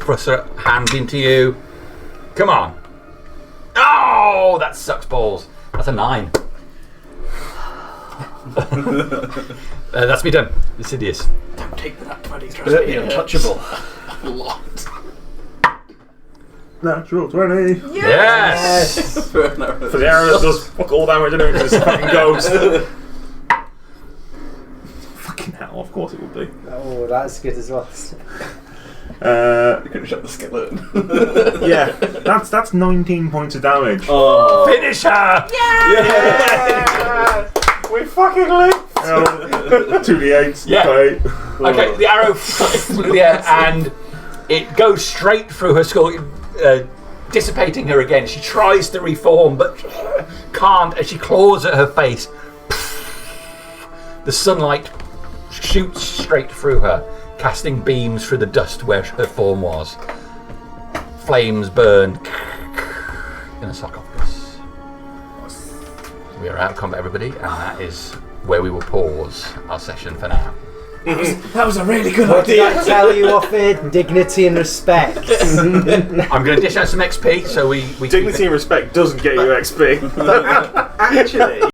thrusts her hand into you. Come on. Oh, that sucks balls. That's a 9. That's me done. Insidious. Don't take that 20. Bert the untouchable. A lot. Natural 20. Yes. For the arrow that does fuck all damage anyway because it's a fucking ghost. Fucking hell, of course it would be. Oh, that's good as well. You could have shot the skeleton. Yeah, that's 19 points of damage. Oh. Finish her. Yeah! We fucking live. 2d8. Yeah. Okay. Okay, the arrow flew the air and it goes straight through her skull, dissipating her again. She tries to reform but can't as she claws at her face. The sunlight shoots straight through her, casting beams through the dust where her form was. Flames burn in a sarcophagus. We are out of combat, everybody, and that is where we will pause our session for now. That was a really good What did idea. I tell you off it? Dignity and respect. I'm going to dish out some XP, so we Dignity and respect doesn't get you XP. Actually.